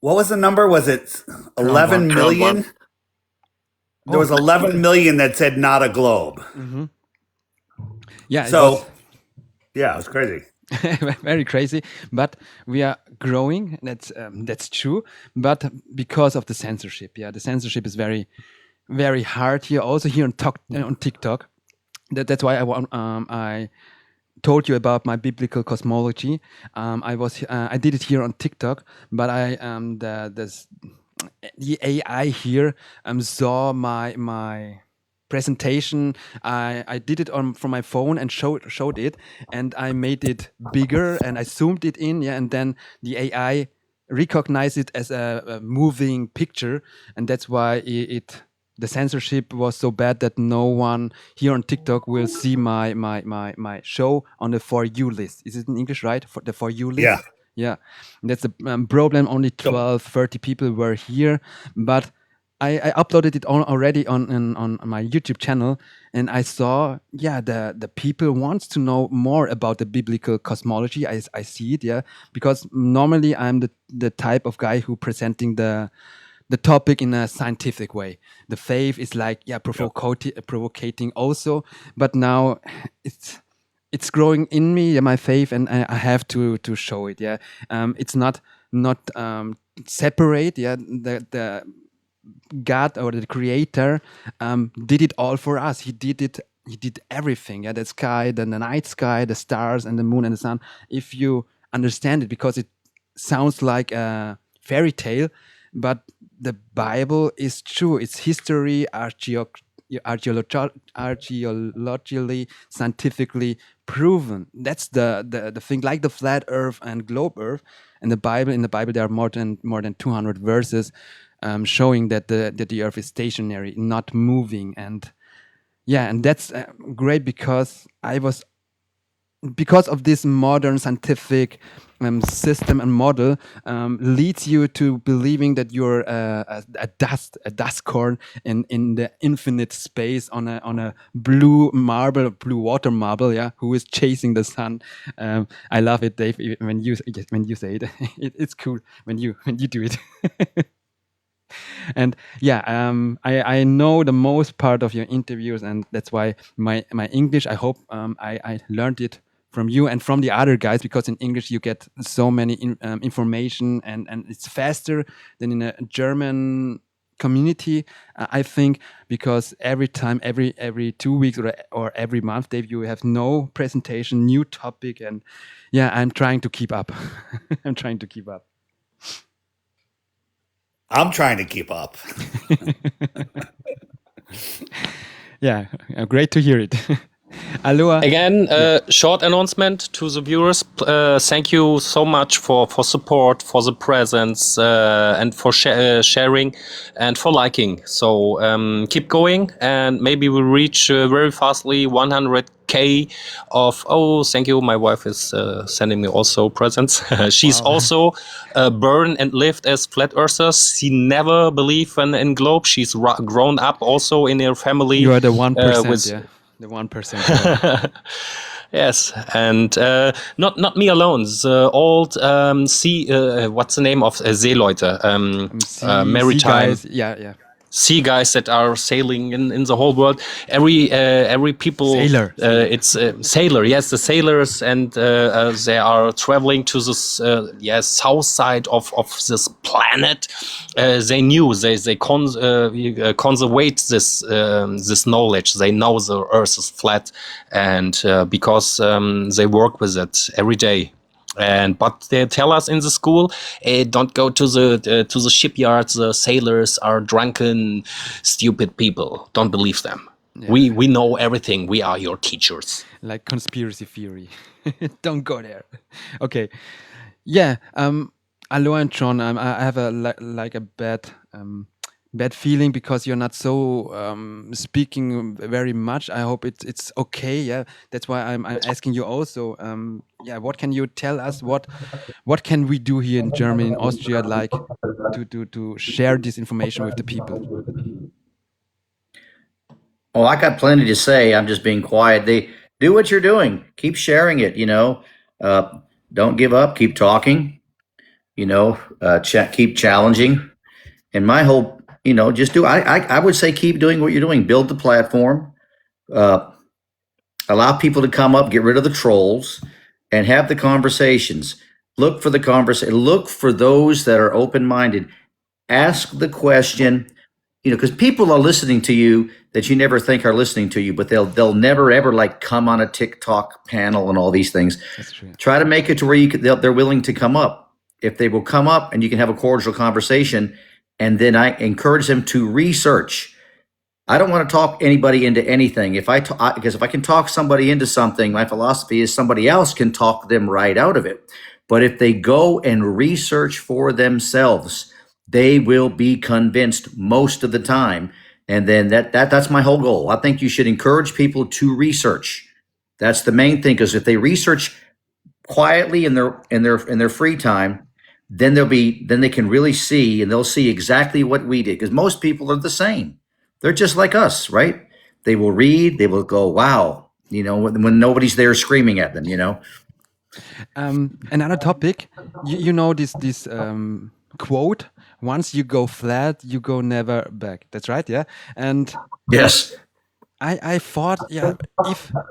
what was the number? Was it 11 million? There was 11 million that said not a globe. Mm-hmm. Yeah. So, yeah, it was crazy. very crazy, but we are growing. That's true. But because of the censorship, the censorship is very, very hard here. Also here on TikTok. That's why I told you about my biblical cosmology. I did it here on TikTok, but the AI here saw my presentation. I did it from my phone and showed it, and I made it bigger and I zoomed it in, and then the AI recognized it as a moving picture, and that's why the censorship was so bad that no one here on TikTok will see my show on the For You list. Is it in English, right? For the For You list? Yeah. Yeah. That's the problem. Only 12, 30 people were here. But I uploaded it already on my YouTube channel, and I saw, the people wants to know more about the biblical cosmology. I see it, because normally I'm the type of guy who presenting the topic in a scientific way. The faith is like provocating also, but now it's growing in me, my faith, and I have to show it. It's not separate. The God or the Creator did it all for us. He did everything. The sky, the night sky, the stars, and the moon and the sun. If you understand it, because it sounds like a fairy tale, but the Bible is true. It's history, archaeologically, scientifically proven. That's the thing. Like the flat Earth and globe Earth, and the Bible. In the Bible, there are more than 200 verses showing that the Earth is stationary, not moving, and that's great because because of this modern scientific system and model leads you to believing that you're a dust corn in the infinite space on a blue water marble, who is chasing the sun. I love it, Dave, when you say it. It's cool when you do it. And I know the most part of your interviews, and that's why my English, I hope I learned it from you and from the other guys, because in English you get so many information and it's faster than in a German community, I think, because every time, every 2 weeks or every month, Dave, you have no presentation, new topic, and I'm trying to keep up. I'm trying to keep up. I'm trying to keep up. Great to hear it. Aloha. Again, short announcement to the viewers. Thank you so much for support, for the presence, and for sharing and for liking. So keep going, and maybe we'll reach very fastly 100K of. Oh, thank you. My wife is sending me also presents. She's also born and lived as flat earthers. She never believed in globe. She's grown up also in her family. You are the 1%, The 1%. Yes, and not me alone. The old what's the name of Seeleute? Maritime. Sea guys, Sea guys that are sailing in the whole world. Every people. Sailor. It's sailor. Yes, the sailors, and they are traveling to this south side of this planet. They knew they conservate this knowledge. They know the Earth is flat, and because they work with it every day. But they tell us in the school, don't go to the shipyards. The sailors are drunken, stupid people. Don't believe them. Yeah. We know everything. We are your teachers. Like conspiracy theory. Don't go there. Okay. Yeah. Aloha and Tron. I have a bad feeling because you're not so speaking very much. I hope it's okay. Yeah, that's why I'm asking you also. What can you tell us? What can we do here in Germany, in Austria, like to share this information with the people? Well, I got plenty to say. I'm just being quiet. They do what you're doing. Keep sharing it. Don't give up. Keep talking. Keep challenging. And my hope, just do. I would say keep doing what you're doing. Build the platform. Allow people to come up. Get rid of the trolls. and have the conversations. Look for the conversation. Look for those that are open-minded. Ask the question, because people are listening to you that you never think are listening to you, but they'll never ever like come on a TikTok panel and all these things. That's true. Try to make it to where they're willing to come up. If they will come up and you can have a cordial conversation, and then I encourage them to research. I don't want to talk anybody into anything. Because if I can talk somebody into something, my philosophy is somebody else can talk them right out of it. But if they go and research for themselves, they will be convinced most of the time. And then that's my whole goal. I think you should encourage people to research. That's the main thing, because if they research quietly in their free time, then they can really see, and they'll see exactly what we did. Because most people are the same. They're just like us, right? They will read, they will go, wow, when nobody's there screaming at them, Another topic, you know this quote: once you go flat, you go never back. That's right, yeah. And yes, I thought, yeah,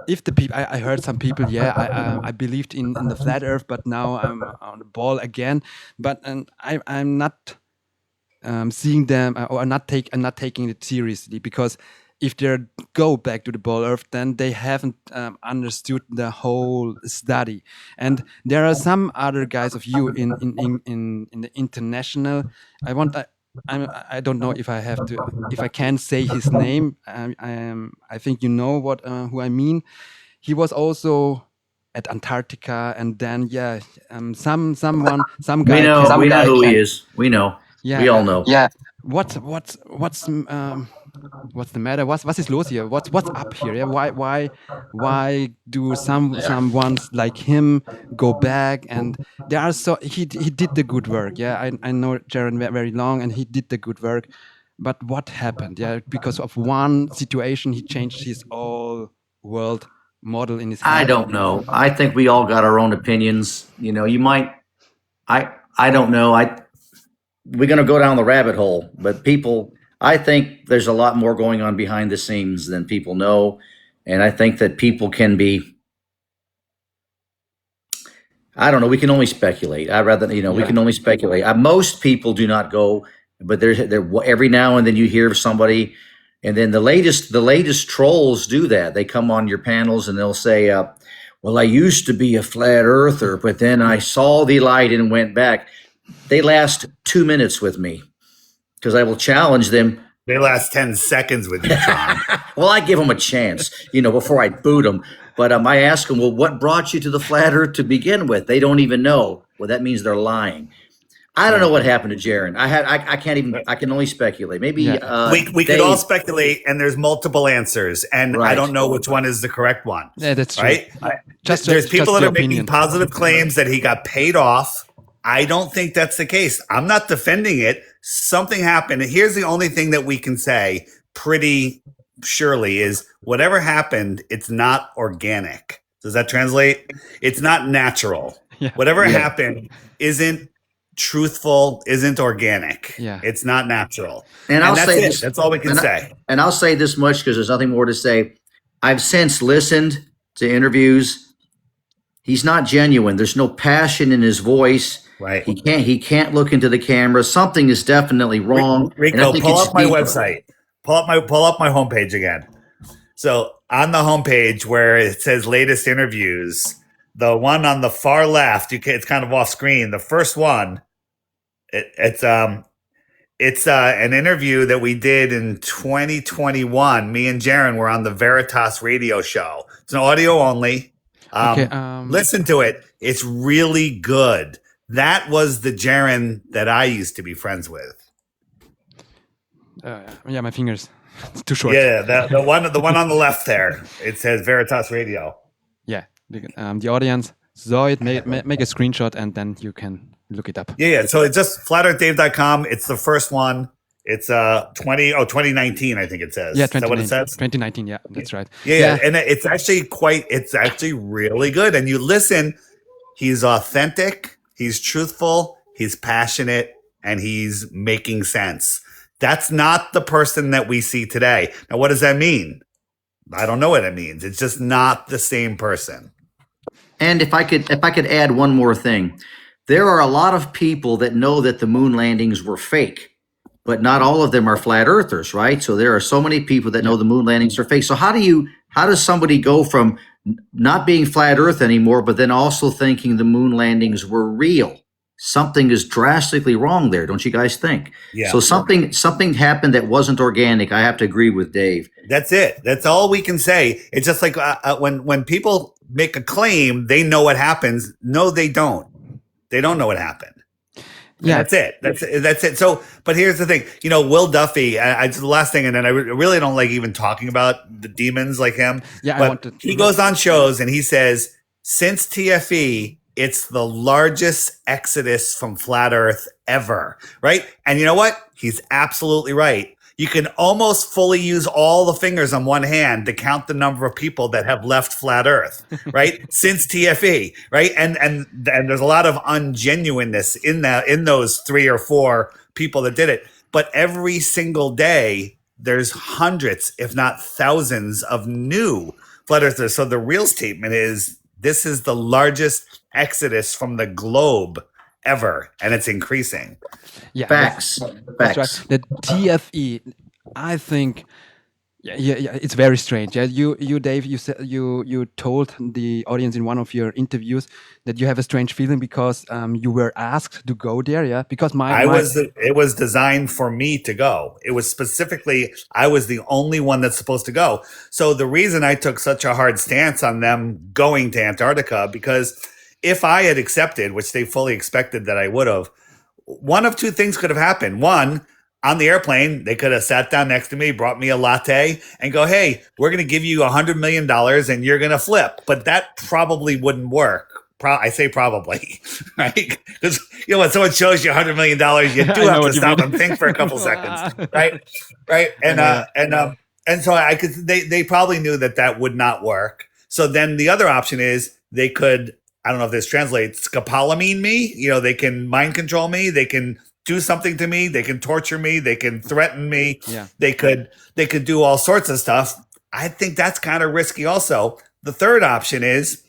if the people, I heard some people, yeah, I believed in the flat Earth, but now I'm on the ball again. But I'm not seeing them or not taking it seriously, because if they go back to the ball Earth, then they haven't understood the whole study. And there are some other guys of you in the international. I don't know if I can say his name. I think you know who I mean. He was also at Antarctica, and then some guy. We know who he is. We know. Yeah, we all know. Yeah. What's the matter? What is los here? What's up here? Yeah? Why do some ones like him go back? And there are he did the good work. Yeah, I know Jaron very long, and he did the good work. But what happened? Yeah, because of one situation, he changed his whole world model in his head. I don't know. I think we all got our own opinions. You might. I don't know. We're going to go down the rabbit hole, but I think there's a lot more going on behind the scenes than people know. And I think that people can be, I don't know, we can only speculate. We can only speculate. Most people do not go, but every now and then you hear somebody, and then the latest trolls do that. They come on your panels and they'll say, well, I used to be a flat earther, but then I saw the light and went back. They last 2 minutes with me, because I will challenge them. They last 10 seconds with you, Tron. Well, I give them a chance, before I boot them. But I ask them, well, what brought you to the flat earth to begin with? They don't even know. Well, that means they're lying. I don't know what happened to Jaron. I can't even. I can only speculate. Maybe we could all speculate, and there's multiple answers, and Right. I don't know which one is the correct one. Yeah, that's true. Right? There's people that are making positive claims that he got paid off. I don't think that's the case. I'm not defending it. Something happened. And here's the only thing that we can say pretty surely is whatever happened, it's not organic. Does that translate? It's not natural. Yeah. Whatever happened isn't truthful, isn't organic. Yeah. It's not natural. And I'll that's say it. this. That's all we can say. And I'll say this much, because there's nothing more to say. I've since listened to interviews. He's not genuine. There's no passion in his voice. Right. He can't look into the camera. Something is definitely wrong. And I Rico, think pull it's up my deeper. website. Pull up my homepage again. So on the homepage where it says latest interviews, the one on the far left, it's kind of off screen. The first one, it's an interview that we did in 2021. Me and Jaron were on the Veritas radio show. It's an audio only. Listen to it. It's really good. That was the Jaron that I used to be friends with. Yeah, my fingers. It's too short. Yeah, the one on the left there. It says Veritas Radio. Yeah, the audience saw it. Make a screenshot, and then you can look it up. Yeah. So it's just flatearthdave.com. It's the first one. It's 2019, I think it says. Yeah, is that what it says? 2019. Yeah, that's right. Yeah, and it's actually really good. And you listen, he's authentic, he's truthful, he's passionate, and he's making sense. That's not the person that we see today. Now, what does that mean? I don't know what it means. It's just not the same person. And if I could add one more thing, there are a lot of people that know that the moon landings were fake, but not all of them are flat earthers, right? So there are so many people that know the moon landings are fake. So how does somebody go from not being flat earth anymore, but then also thinking the moon landings were real? Something is drastically wrong there, don't you guys think? Yeah. So something happened that wasn't organic. I have to agree with Dave. That's it. That's all we can say. It's just like when people make a claim, they know what happens. No, they don't. They don't know what happened. Yeah, That's it. That's it. So, but here's the thing. Will Duffy. The last thing, and then I really don't like even talking about the demons like him. Yeah, but he goes on shows and he says, since TFE, it's the largest exodus from flat Earth ever. Right? And you know what? He's absolutely right. You can almost fully use all the fingers on one hand to count the number of people that have left flat Earth, right? Since TFE, right? And there's a lot of ungenuineness in those 3 or 4 people that did it. But every single day, there's hundreds, if not thousands, of new flat Earthers. So the real statement is this is the largest exodus from the globe ever, and it's increasing. yeah, Facts. that's right. The TFE, I think, yeah, it's very strange. Yeah, you, Dave, you said you told the audience in one of your interviews that you have a strange feeling because you were asked to go there. Yeah, because it was designed for me to go. It was specifically, I was the only one that's supposed to go. So the reason I took such a hard stance on them going to Antarctica, because if I had accepted, which they fully expected that I would have, one of two things could have happened. One, on the airplane, they could have sat down next to me, brought me a latte, and go, hey, we're going to give you $100 million and you're going to flip. But that probably wouldn't work. I say probably, right? Because when someone shows you $100 million, you do have to stop and think for a couple seconds, right? And so I could. They probably knew that would not work. So then the other option is they could. I don't know if this translates. Scopolamine me. They can mind control me. They can do something to me. They can torture me. They can threaten me. Yeah. They could do all sorts of stuff. I think that's kind of risky. Also, the third option is,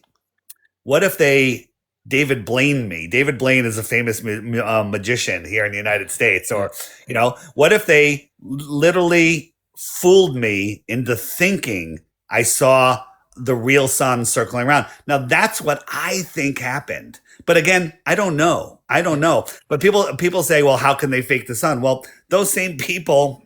what if they David Blaine me? David Blaine is a famous magician here in the United States. Or what if they literally fooled me into thinking I saw the real sun circling around? Now that's what I think happened. But again, I don't know. But people say, well, how can they fake the sun? Well, those same people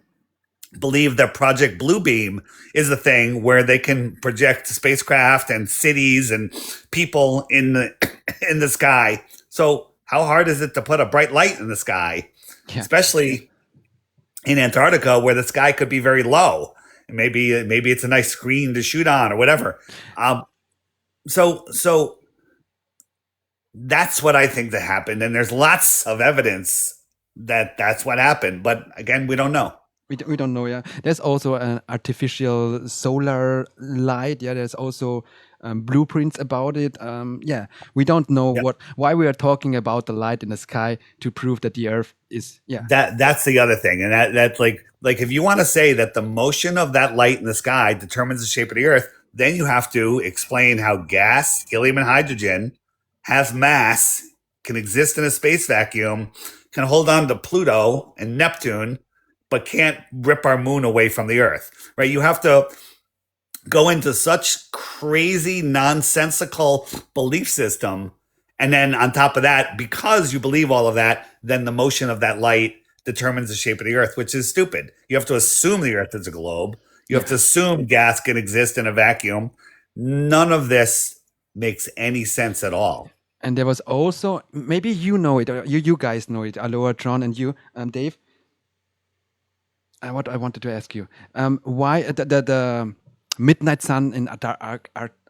believe that Project Bluebeam is a thing where they can project spacecraft and cities and people in the sky. So how hard is it to put a bright light in the sky, especially in Antarctica where the sky could be very low? Maybe it's a nice screen to shoot on or whatever. So that's what I think that happened. And there's lots of evidence that that's what happened. But again, we don't know. We don't know. Yeah, there's also an artificial solar light. Yeah, there's also blueprints about it. Yeah, we don't know why we are talking about the light in the sky to prove that the Earth is. Yeah, that's the other thing, and that's like if you want to say that the motion of that light in the sky determines the shape of the Earth, then you have to explain how gas, helium, and hydrogen have mass, can exist in a space vacuum, can hold on to Pluto and Neptune, but can't rip our moon away from the Earth, right? You have to go into such crazy, nonsensical belief system. And then on top of that, because you believe all of that, then the motion of that light determines the shape of the Earth, which is stupid. You have to assume the Earth is a globe. You have to assume gas can exist in a vacuum. None of this makes any sense at all. And there was also, maybe you know it, or you guys know it, Aloha, Tron, and you, Dave. What I wanted to ask you, why the midnight sun in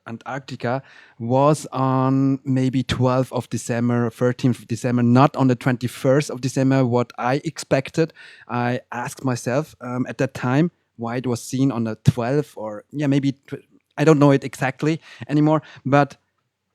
Antarctica was on maybe 12th of December, 13th of December, not on the 21st of December, what I expected. I asked myself at that time why it was seen on the 12th or maybe, I don't know it exactly anymore, but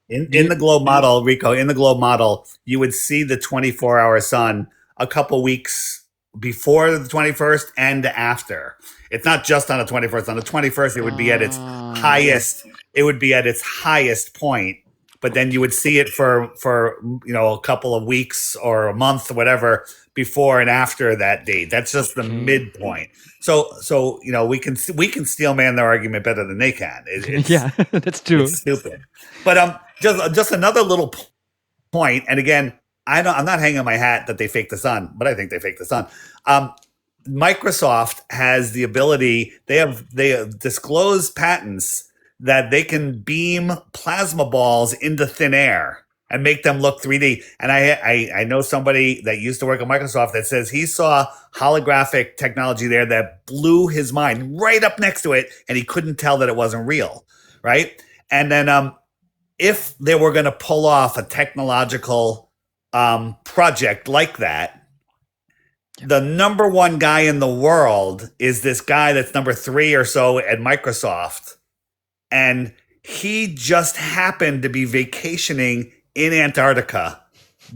in the globe model, Rico, in the globe model, you would see the 24-hour sun a couple weeks before the 21st and after. It's not just on the 21st. On the 21st, it would be at its highest. It would be at its highest point. but then you would see it for a couple of weeks or a month or whatever before and after that date. That's just the midpoint. So we can steelman their argument better than they can. Yeah, that's true. It's stupid. But just another little point. And again, I'm not hanging my hat that they faked the sun, but I think they faked the sun. Microsoft has the ability. They have disclosed patents that they can beam plasma balls into thin air and make them look 3D. And I know somebody that used to work at Microsoft that says he saw holographic technology there that blew his mind right up next to it, and he couldn't tell that it wasn't real, right? And then if they were going to pull off a technological project like that, the number one guy in the world is this guy that's number 3 or so at Microsoft. And he just happened to be vacationing in Antarctica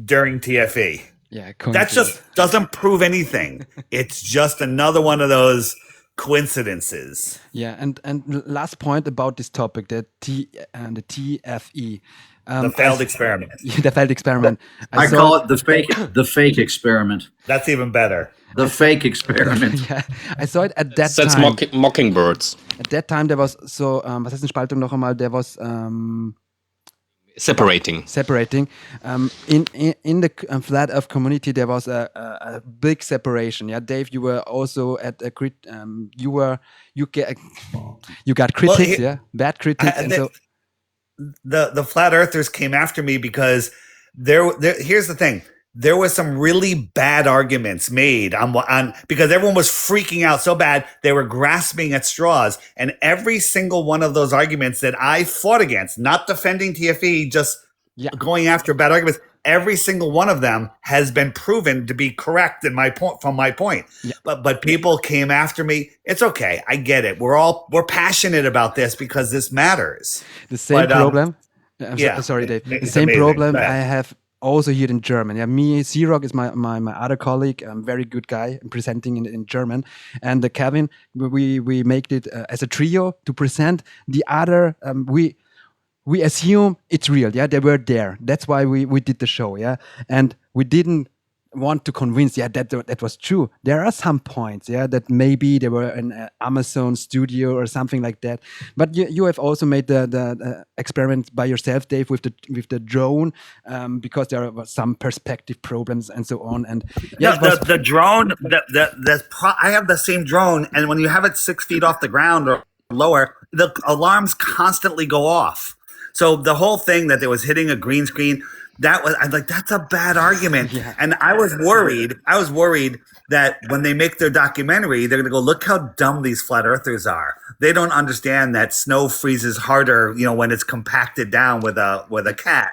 during TFE. Yeah, that just doesn't prove anything. It's just another one of those coincidences. Yeah, and last point about this topic, the TFE. The failed experiment. The failed experiment. I call it the fake experiment. That's even better. The fake experiment. Yeah, I saw it at that That's time. mockingbirds. At that time, there was so, was heißt eine Spaltung noch einmal? There was Separating. In the flat earth community, there was a big separation. Yeah, Dave, you were also at a you got critics, bad critics, and so the flat earthers came after me because here's the thing. There was some really bad arguments made on because everyone was freaking out so bad they were grasping at straws, and every single one of those arguments that I fought against, not defending TFE, just going after bad arguments, every single one of them has been proven to be correct in my point from my point. Yeah. But people came after me. It's okay. I get it. We're passionate about this because this matters. The same problem. Sorry, Dave. The same amazing. problem I have also here in German. Yeah, me, 𝐄𝐃𝐃 is my other colleague, very good guy, presenting in German. And Kevin, we make it as a trio to present the other. We assume it's real. Yeah, they were there. That's why we did the show. Yeah, and we didn't want to convince that was true. There are some points that maybe they were in an Amazon studio or something like that, but you have also made the experiment by yourself, Dave, with the drone, because there were some perspective problems and so on. And the drone, I have the same drone, and when you have it 6 feet off the ground or lower, the alarms constantly go off. So the whole thing that it was hitting a green screen, I'm like, that's a bad argument. Yeah. And I was worried that when they make their documentary, they're going to go, look how dumb these flat earthers are. They don't understand that snow freezes harder, when it's compacted down with a cat,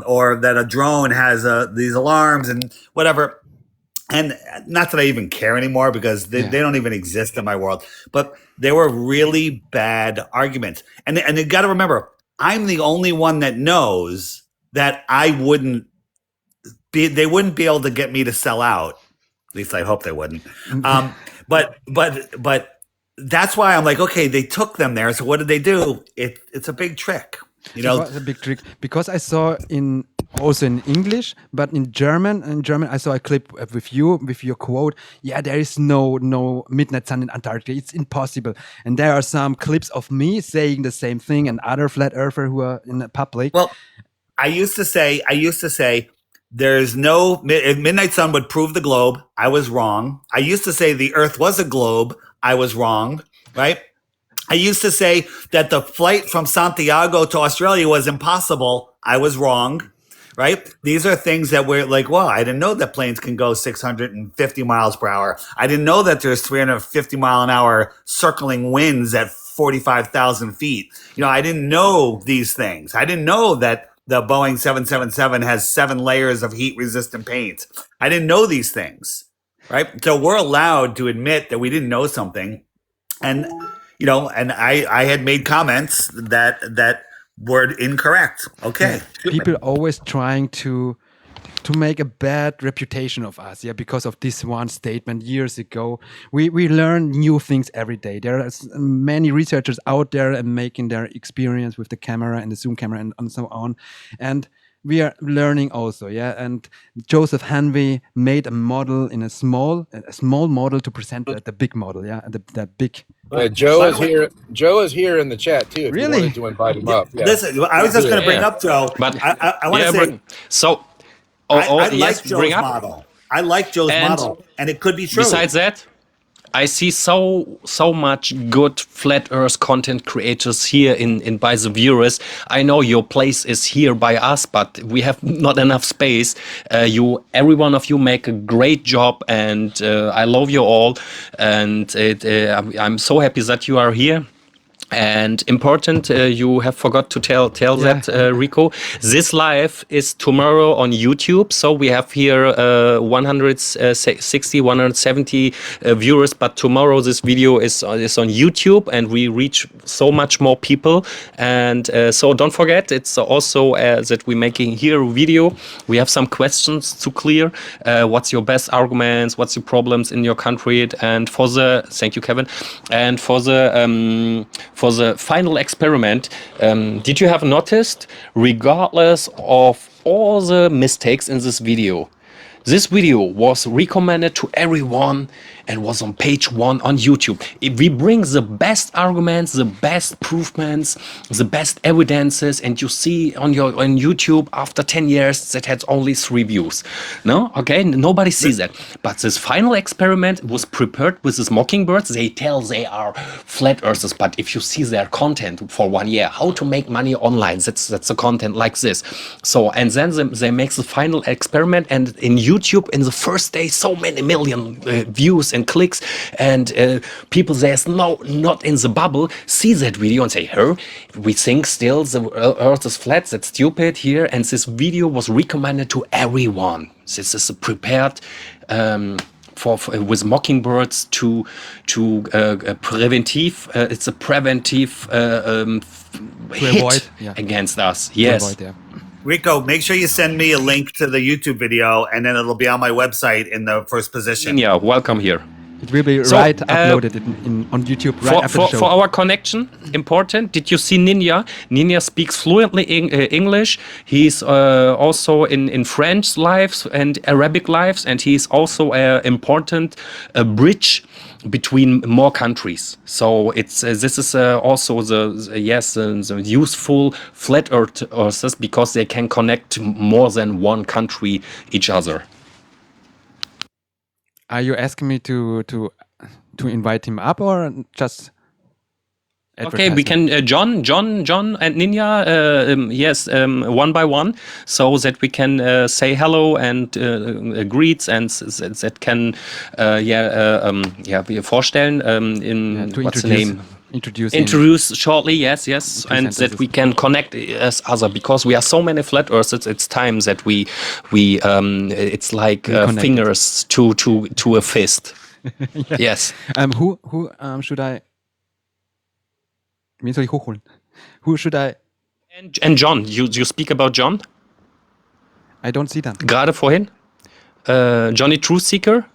or that a drone has these alarms and whatever. And not that I even care anymore because they don't even exist in my world, but they were really bad arguments. And you got to remember, I'm the only one that knows that they wouldn't be able to get me to sell out. At least I hope they wouldn't. But that's why I'm like, okay, they took them there. So what did they do? It's a big trick. It was a big trick because I saw also in English, but in German I saw a clip with your quote. Yeah, there is no midnight sun in Antarctica. It's impossible. And there are some clips of me saying the same thing and other flat earther who are in the public. Well, I used to say there's no midnight sun would prove the globe. I was wrong. I used to say the earth was a globe. I was wrong, right? I used to say that the flight from Santiago to Australia was impossible. I was wrong, right? These are things that we're like, well, I didn't know that planes can go 650 miles per hour. I didn't know that there's 350 mile an hour circling winds at 45,000 feet. I didn't know these things. I didn't know that the Boeing 777 has 7 layers of heat-resistant paint. I didn't know these things, right? So we're allowed to admit that we didn't know something, and and I had made comments that were incorrect. Okay, people always trying to to make a bad reputation of us, yeah, because of this one statement years ago. We learn new things every day. There are many researchers out there and making their experience with the camera and the zoom camera and so on, and we are learning also, yeah. And Joseph Hanvey made a model in a small model to present the big model, yeah, the big. Joe is here. Joe is here in the chat too. If you wanted to invite him up. Yeah. Listen, I was just going to bring up Joe, But I want to say so. I yes, like Joe's bring up. model. I like Joe's model, and it could be true. Besides that, I see so much good flat Earth content creators here in by the viewers. I know your place is here by us, but we have not enough space. Every one of you make a great job, and I love you all. And I'm so happy that you are here. And important, you have forgot to tell that, Rico. This live is tomorrow on YouTube. So we have here 160, 170 viewers. But tomorrow this video is on YouTube, and we reach so much more people. And so don't forget, it's also that we're making here a video. We have some questions to clear. What's your best arguments? What's your problems in your country? And thank you, Kevin. And for the final experiment, did you have noticed, regardless of all the mistakes in this video was recommended to everyone and was on page 1 on YouTube. If we bring the best arguments, the best proofs, the best evidences, and you see on YouTube after 10 years that had only 3 views. No? Okay, nobody sees that. But this final experiment was prepared with these mockingbirds. They tell they are flat earthers, but if you see their content for 1 year, how to make money online, that's the content like this. So, and then they make the final experiment, and in YouTube in the first day, so many million views and clicks, and people there's not in the bubble see that video and say, "Hey, we think still the Earth is flat. That's stupid here." And this video was recommended to everyone. This is prepared with mockingbirds to preventive. It's a preventive hit against us. Yes. To avoid, yeah. Rico, make sure you send me a link to the YouTube video, and then it'll be on my website in the first position. Yeah, welcome here. It will be uploaded on YouTube right after the show. For our connection, important, did you see Ninja? Ninja speaks fluently English. He's also in French lives and Arabic lives, and he's also an important bridge between more countries. So it's this is also the useful flat earthers, because they can connect more than one country each other. Are you asking me to invite him up, or just? Okay, we can John and Ninja, yes, one by one, so that we can say hello and greets, and that can wir vorstellen what's the name? Introduce shortly, yes, and that we can connect as other, because we are so many flat earthers. It's time that we it's like fingers to a fist. Yes. Who should I? Wen soll ich hochholen? Who should I? And John, you speak about John? I don't see that. Gerade vorhin, Johnny Truth Seeker.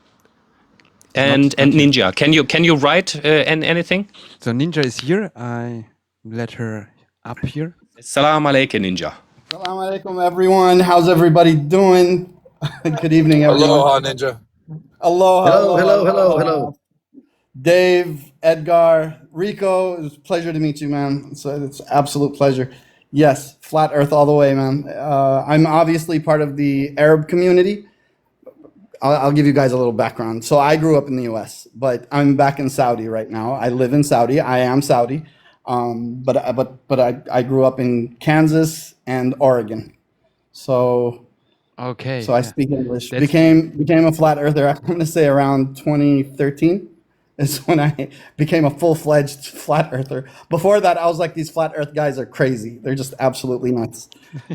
And Ninja, can you write anything? So Ninja is here. I let her up here. Assalamu alaikum, Ninja. Assalamu alaikum, everyone. How's everybody doing? Good evening, everyone. Aloha, Ninja. Aloha. Hello. Dave, Edgar, Rico, it's a pleasure to meet you, man. It's an absolute pleasure. Yes, flat earth all the way, man. I'm obviously part of the Arab community. I'll give you guys a little background. So I grew up in the US, but I'm back in Saudi right now. I live in Saudi. I am Saudi. But I grew up in Kansas and Oregon. So okay. So I speak English. Became a flat earther. I'm going to say around 2013 is when I became a full-fledged flat earther. Before that, I was like, these flat earth guys are crazy. They're just absolutely nuts.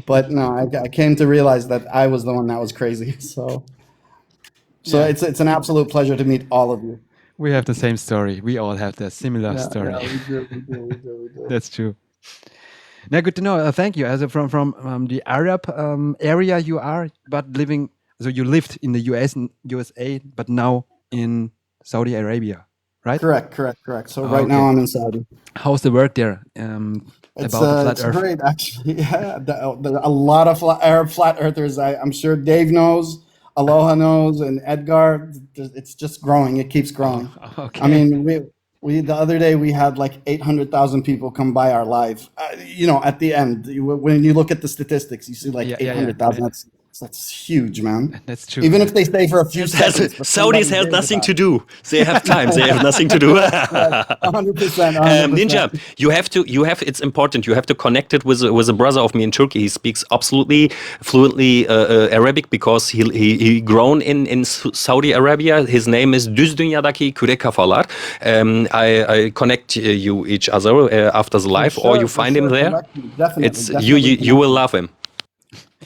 But no, I came to realize that I was the one that was crazy. So it's an absolute pleasure to meet all of you. We have the same story. We all have the similar story. Yeah, we do. That's true. Now, good to know. Thank you. As from the Arab area you are, but living. So you lived in the USA, but now in Saudi Arabia, right? Correct. So right Okay. now I'm in Saudi. How's the work there? About the flat It's Earth. great actually. Yeah, a lot of Arab flat earthers. I'm sure Dave knows, Aloha knows, and Edgar. It's just growing. It keeps growing. Okay. I mean, we the other day we had like 800,000 people come by our live. At the end, when you look at the statistics, you see like Yeah. 800,000. That's huge, man. That's true. Even if they stay for a few seconds. but somebody Saudis have hears nothing about to it. do. They have time. They have nothing to do. 100%. Ninja, it's important. You have to connect it with a brother of me in Turkey. He speaks absolutely fluently Arabic because he grown in Saudi Arabia. His name is dünyadaki kürek kafalar. I connect you each other after the live, or you find him there. Definitely. You will love him.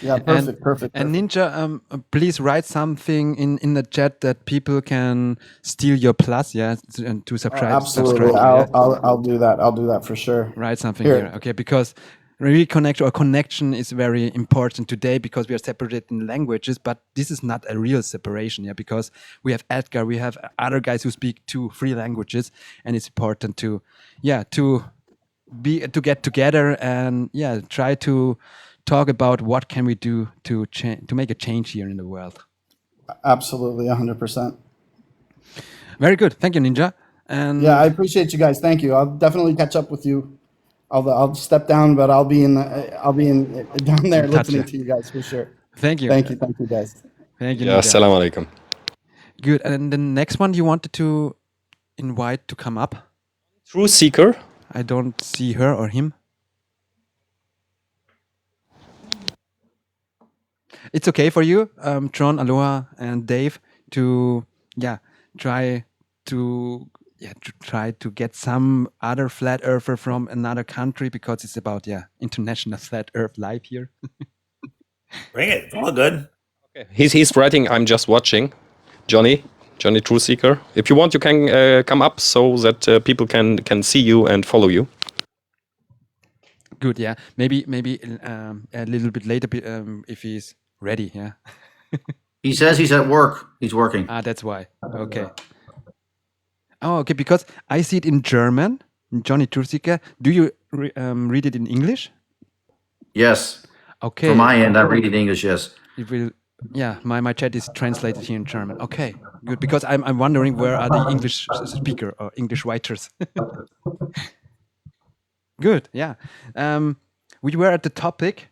Yeah, perfect. And Ninja, please write something in the chat that people can steal your plus, and to subscribe. Absolutely, I'll do that. I'll do that for sure. Write something here, okay? Because connection is very important today because we are separated in languages, but this is not a real separation, because we have Edgar, we have other guys who speak 2-3 languages, and it's important to get together and try to talk about what can we do to make a change here in the world. Absolutely, 100%. Very good, thank you, Ninja. And I appreciate you guys. Thank you. I'll definitely catch up with you. I'll step down, but I'll be in down there listening to you guys for sure. Thank you. Thank you, guys. Thank you. Yeah, assalamu alaikum. Good. And the next one you wanted to invite to come up? Truth Seeker. I don't see her or him. It's okay for you, Tron, Aloha, and Dave, to try to get some other flat earther from another country, because it's about international flat earth live here. Bring it. It's all good. Okay. He's writing. I'm just watching. Johnny Truth Seeker. If you want, you can come up so that people can see you and follow you. Good. Yeah. Maybe a little bit later if he's ready. Yeah. He says he's at work. He's working. That's why. Okay. Oh, okay. Because I see it in German. Johnny Truth Seeker. Do you read it in English? Yes. Okay. From my end, I read it in English. Yes. It will. Yeah. My chat is translated here in German. Okay. Good. Because I'm wondering where are the English speaker or English writers. Good. Yeah. We were at the topic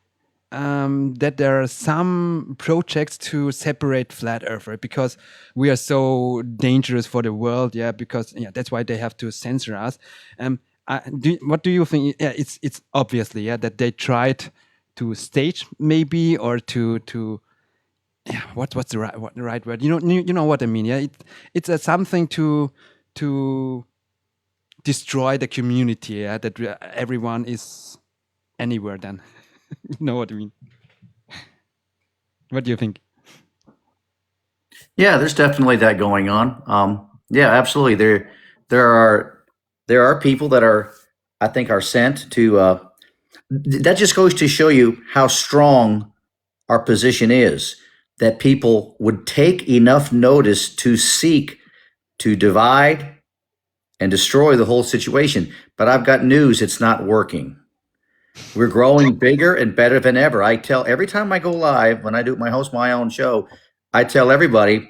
that there are some projects to separate flat earther because we are so dangerous for the world. Yeah, because that's why they have to censor us. What do you think? Yeah, it's obviously that they tried to stage maybe or to what's the right word? You know what I mean? Yeah, it's something to destroy the community. Yeah, that everyone is anywhere then. You know what I mean? What do you think? Yeah, there's definitely that going on. Yeah, absolutely. There are people that I think are sent to. That just goes to show you how strong our position is. That people would take enough notice to seek to divide and destroy the whole situation. But I've got news: it's not working. We're growing bigger and better than ever. I tell every time I go live, when I host my own show, I tell everybody,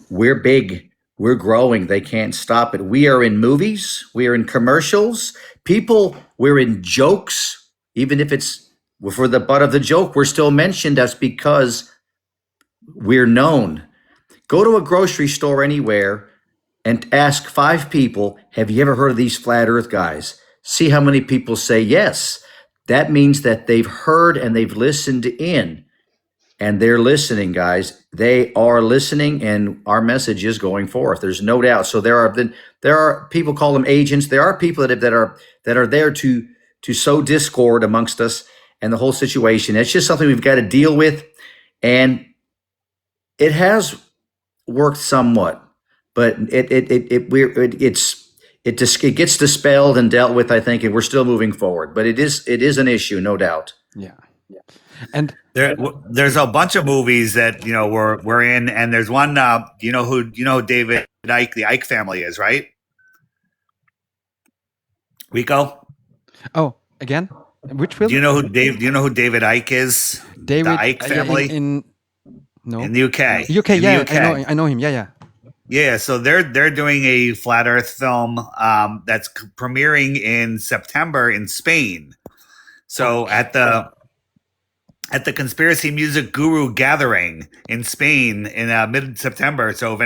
we're big, we're growing. They can't stop it. We are in movies, we are in commercials. We're in jokes. Even if it's for the butt of the joke, we're still mentioned. That's because we're known. Go to a grocery store anywhere and ask 5 people, have you ever heard of these flat earth guys? See how many people say yes. That means that they've heard and they've listened in, and they're listening, guys. They are listening, and our message is going forth. There's no doubt. So there are people, call them agents. There are people that are there to sow discord amongst us and the whole situation. It's just something we've got to deal with, and it has worked somewhat, but it gets dispelled and dealt with, I think, and we're still moving forward. But it is an issue, no doubt. Yeah. And there's a bunch of movies that we're in, and there's one. You know who David Icke, the Icke family is, right? Rico. Oh, again, which film? Do you know who David Icke is? David the Icke family in the UK. UK, In the yeah, UK. I know him. Yeah. Yeah, so they're doing a flat Earth film that's premiering in September in Spain. So at the Conspiracy Music Guru Gathering in Spain in mid-September. So if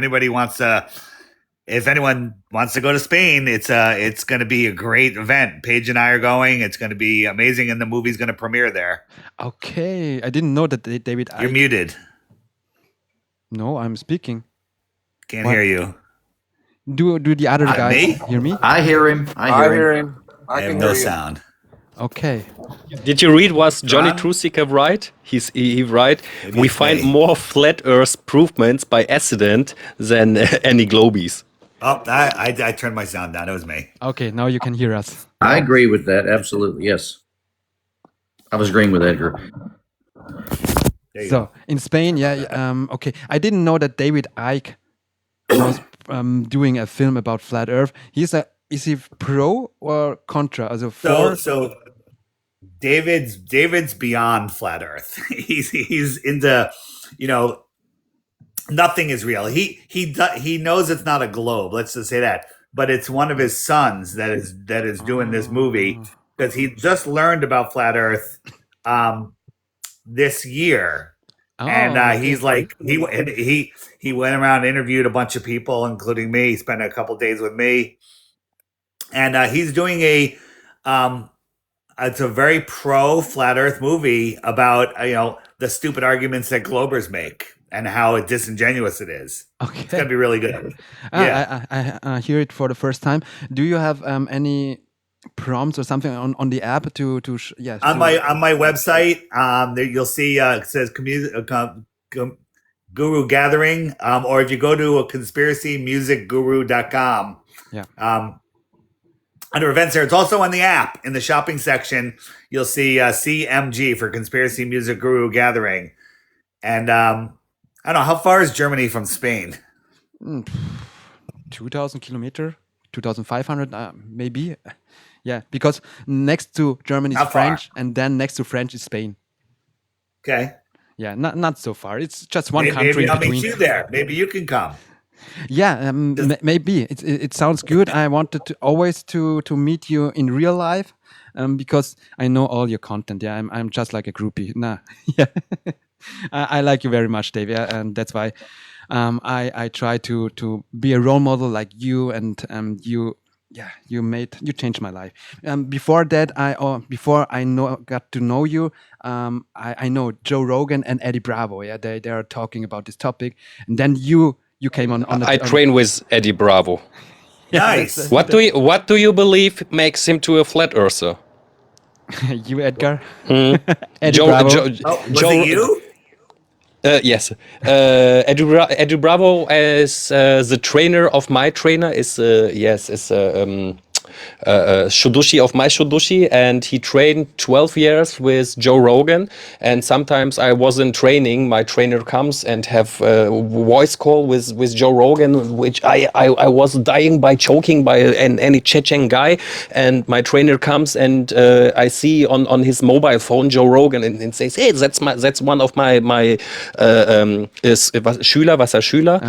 anyone wants to go to Spain, it's going to be a great event. Paige and I are going. It's going to be amazing, and the movie's going to premiere there. Okay, I didn't know that David. You're muted. No, I'm speaking. Can't hear you. Do the other guys me? hear me? I hear him. I hear him. I have no sound. Okay. Did you read was Johnny 𝐄𝐃𝐃𝐓 right? He right. We find more flat Earth provements by accident than any globies. Oh, I turned my sound down. It was me. Okay, now you can hear us. I agree with that. Absolutely, yes. I was agreeing with Edgar. So in Spain, okay. I didn't know that David Icke was doing a film about flat Earth. Is he pro or contra? So David's beyond flat Earth. he's into, nothing is real. He knows it's not a globe. Let's just say that. But it's one of his sons that is doing this movie, because he just learned about flat Earth this year. And he's like he went around and interviewed a bunch of people, including me. He spent a couple days with me, and he's doing it's a very pro flat Earth movie about the stupid arguments that Globers make and how disingenuous it is. Okay, it's gonna be really good. I hear it for the first time. Do you have any prompts or something on the app on my website? There you'll see it says Guru Gathering, or if you go to conspiracymusicguru.com, under events there, it's also on the app in the shopping section. You'll see CMG for Conspiracy Music Guru Gathering. And I don't know, how far is Germany from Spain? 2,000 kilometers, 2,500 maybe. Yeah, because next to Germany is French, and then next to French is Spain. Okay. Yeah, not so far. It's just one country maybe in I'll between. meet you there. Maybe you can come. Yeah, maybe it sounds good. I wanted to meet you in real life, because I know all your content. Yeah, I'm just like a groupie. Nah, yeah, I like you very much, Dave. Yeah, and that's why I try to be a role model like you, and you changed my life. Before that, got to know you, I know Joe Rogan and Eddie Bravo. Yeah, they are talking about this topic, and then you came on. I train with Eddie Bravo. Nice. What do you believe makes him to a flat earther? You, Edgar. Eddie Bravo. Was it you? Yes. Eddie Bravo is the trainer of my trainer. Shudushi of my Shudushi, and he trained 12 years with Joe Rogan. And sometimes I was in training, my trainer comes and have a voice call with Joe Rogan, which I was dying by choking by any Chechen guy. And my trainer comes and I see on his mobile phone Joe Rogan and says, hey, that's one of my Schüler.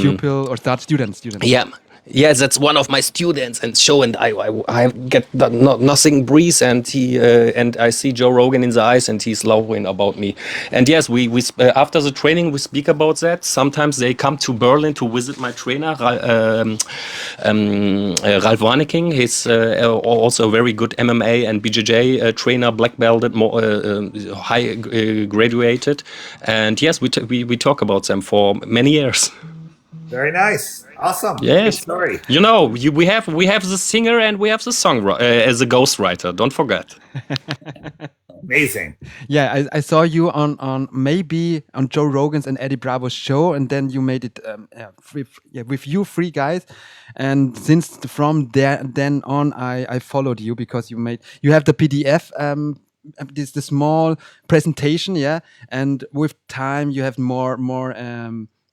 Pupil or student. Yeah. Yeah, that's one of my students, and I get nothing breeze, and he and I see Joe Rogan in the eyes, and he's laughing about me. And yes, we after the training we speak about that. Sometimes they come to Berlin to visit my trainer, Ralf Warnecking. He's also a very good MMA and BJJ trainer, black belted, high graduated. And yes, we talk about them for many years. Very nice. Awesome. Yes. Good story. We have the singer and we have the songwriter as a ghostwriter. Don't forget. Amazing. Yeah, I saw you on maybe on Joe Rogan's and Eddie Bravo's show, and then you made it with you three guys. And since from then on, I followed you because you have the PDF. The small presentation, yeah, and with time you have more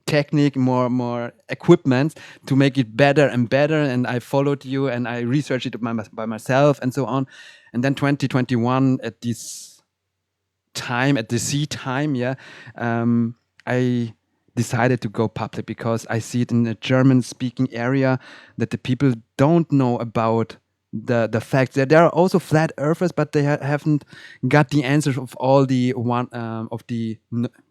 technique, more equipment to make it better and better. And I followed you and I researched it by myself and so on. And then 2021 at this time, at the C time, yeah, I decided to go public because I see it in the German-speaking area that the people don't know about the fact that there are also flat earthers, but they haven't got the answers of all the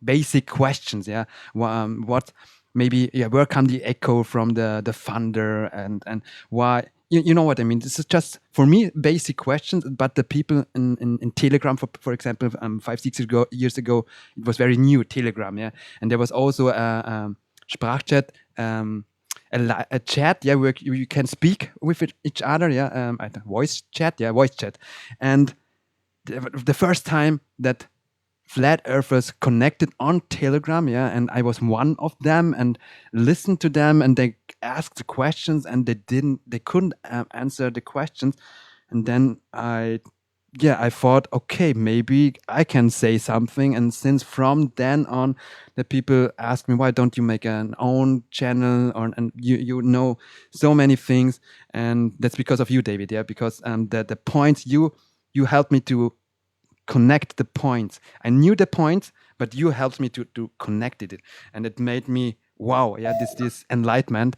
basic questions. Yeah, what maybe where come the echo from the funder and why? You know what I mean? This is just for me basic questions, but the people in Telegram, for example, 5-6 years ago, it was very new Telegram, yeah, and there was also a Sprachchat. A chat, yeah, where you can speak with each other, yeah, voice chat, and the first time that flat earthers connected on Telegram, yeah, and I was one of them and listened to them, and they asked the questions, and they couldn't answer the questions, and then I thought, okay, maybe I can say something. And since from then on, the people asked me, why don't you make an own channel? And you know so many things, and that's because of you, David. Yeah, because the points you helped me to connect the points. I knew the points, but you helped me to connect it, and it made me wow. Yeah, this enlightenment.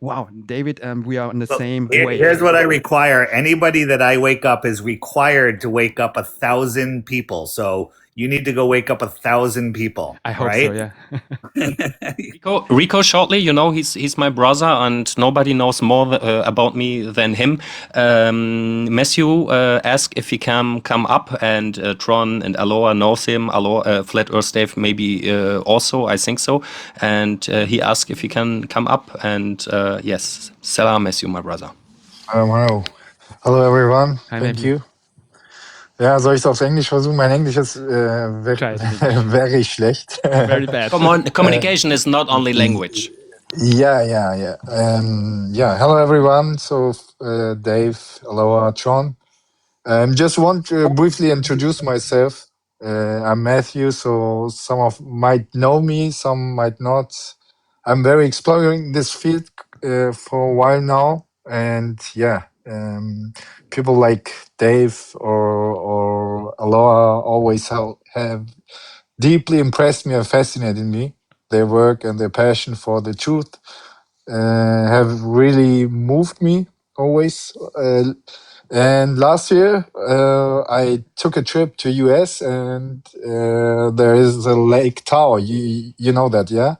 Wow, David, we are on the same way. Here's what I require. Anybody that I wake up is required to wake up 1,000 people. So you need to go wake up 1,000 people. I hope right? so, yeah. Rico, shortly, you know, he's my brother, and nobody knows more about me than him. Matthew asked if he can come up, and Tron and Aloha knows him. Aloha, Flat Earth Dave maybe also, I think so. And he asked if he can come up, and yes, salam, Matthew, my brother. Hello. Hello, everyone. Hi, Thank Matthew. you. Ja, soll ich es auf Englisch versuchen? Mein Englisch ist very schlecht. Very bad. Communication is not only language. Yeah. Hello, everyone. So, Dave, Aloha, Tron. Just want to briefly introduce myself. I'm Matthew, so some of might know me, some might not. I'm very exploring this field for a while now, and people like Dave or Aloha always have deeply impressed me and fascinated me. Their work and their passion for the truth have really moved me always. And last year, I took a trip to US, and there is a Lake Tahoe. You know that, yeah?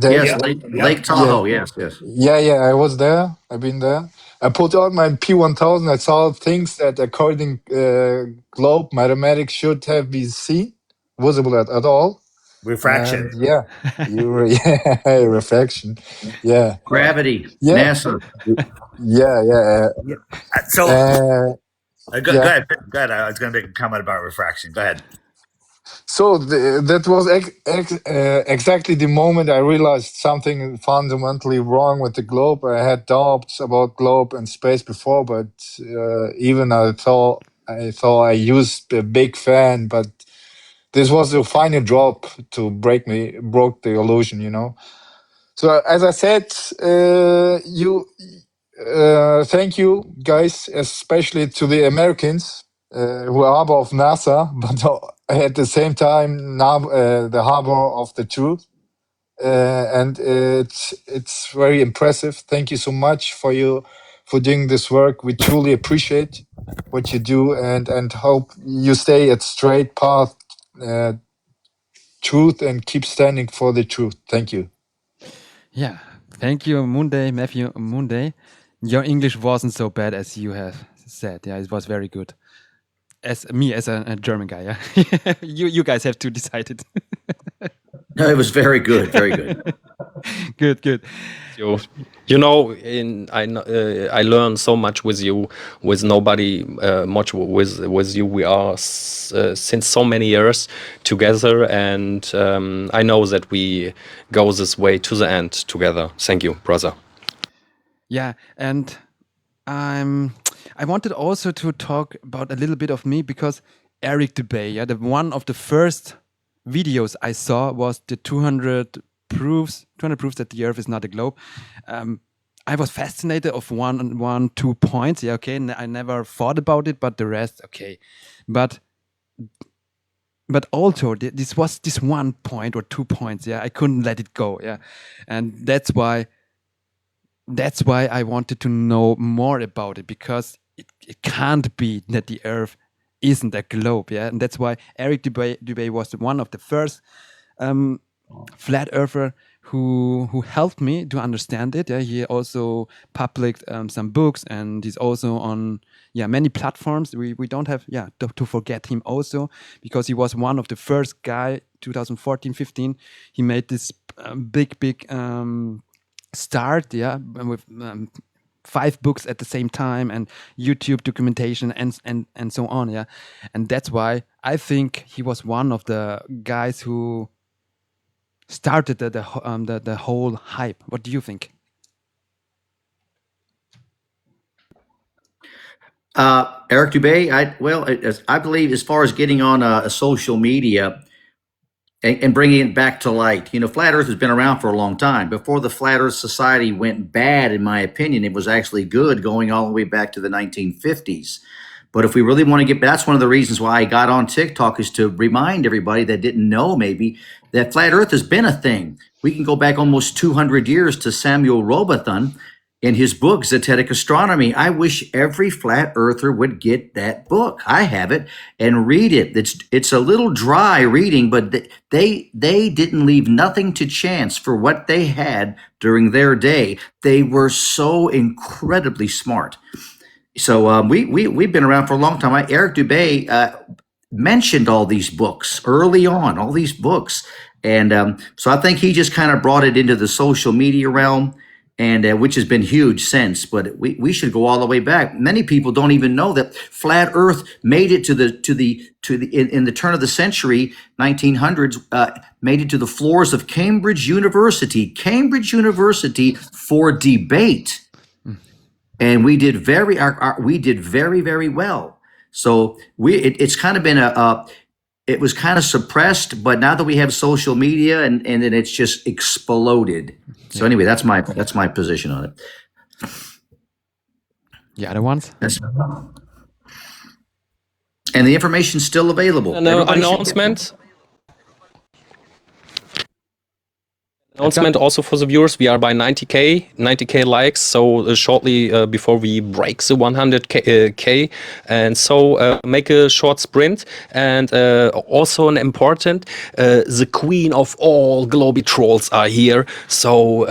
Yes, Lake Tahoe. Yes. Yeah. I was there. I've been there. I put on my P1000. I saw things that, according globe mathematics, should have been seen, visible at all. Refraction. And, refraction. Yeah. Gravity. Yeah. NASA. Yeah. So go ahead. I was going to make a comment about refraction. Go ahead. So that was exactly the moment I realized something fundamentally wrong with the globe. I had doubts about globe and space before, but even I thought I used a big fan, but this was the final drop to broke the illusion, you know. So as I said, thank you guys, especially to the Americans who are harbor of NASA, but at the same time now the harbor of the truth, and it's very impressive. Thank you so much for doing this work. We truly appreciate what you do, and hope you stay at straight path, truth, and keep standing for the truth. Thank you. Yeah, thank you, Matthew Munday. Your English wasn't so bad as you have said. Yeah, it was very good. As a German guy, yeah. you guys have to decide it. No, it was very good. Very good. Good, good. You know, I learn so much with you. With nobody much with you. We are since so many years together, and I know that we go this way to the end together. Thank you, brother. Yeah, and I wanted also to talk about a little bit of me because Eric Dubay, yeah, one of the first videos I saw was the 200 proofs that the Earth is not a globe. I was fascinated of one, 2 points. Yeah, okay, I never thought about it, but the rest, okay. But also this was this 1 point or 2 points. Yeah, I couldn't let it go. Yeah, and that's why I wanted to know more about it, because it can't be that the Earth isn't a globe, yeah, and that's why Eric Dubay was one of the first flat earther who helped me to understand it. Yeah, he also published some books, and he's also on many platforms. We don't have to forget him also, because he was one of the first guy 2014-15. He made this big start, with 5 books at the same time and YouTube documentation and so on, yeah. And that's why I think he was one of the guys who started the whole hype. What do you think? Eric Dubay, I believe as far as getting on a social media and bringing it back to light, Flat Earth has been around for a long time. Before the Flat Earth Society went bad, in my opinion, it was actually good, going all the way back to the 1950s. But if we really want to that's one of the reasons why I got on TikTok, is to remind everybody that didn't know maybe that Flat Earth has been a thing. We can go back almost 200 years to Samuel Robotham in his book, Zetetic Astronomy. I wish every flat earther would get that book. I have it, and read it. It's a little dry reading, but they didn't leave nothing to chance for what they had during their day. They were so incredibly smart. So we've been around for a long time. Eric Dubay mentioned all these books early on, all these books. And so I think he just kind of brought it into the social media realm, and which has been huge since. But we should go all the way back. Many people don't even know that flat Earth made it in the turn of the century, 1900s, made it to the floors of Cambridge University for debate. And we did very very well. So it's kind of been it was kind of suppressed, but now that we have social media, and then it's just exploded. So anyway, that's my position on it. The other ones? And the information's still available. Announcement also for the viewers. We are by 90k likes, so shortly before we break the 100k, and so make a short sprint. And also an important, the queen of all Globy trolls are here, so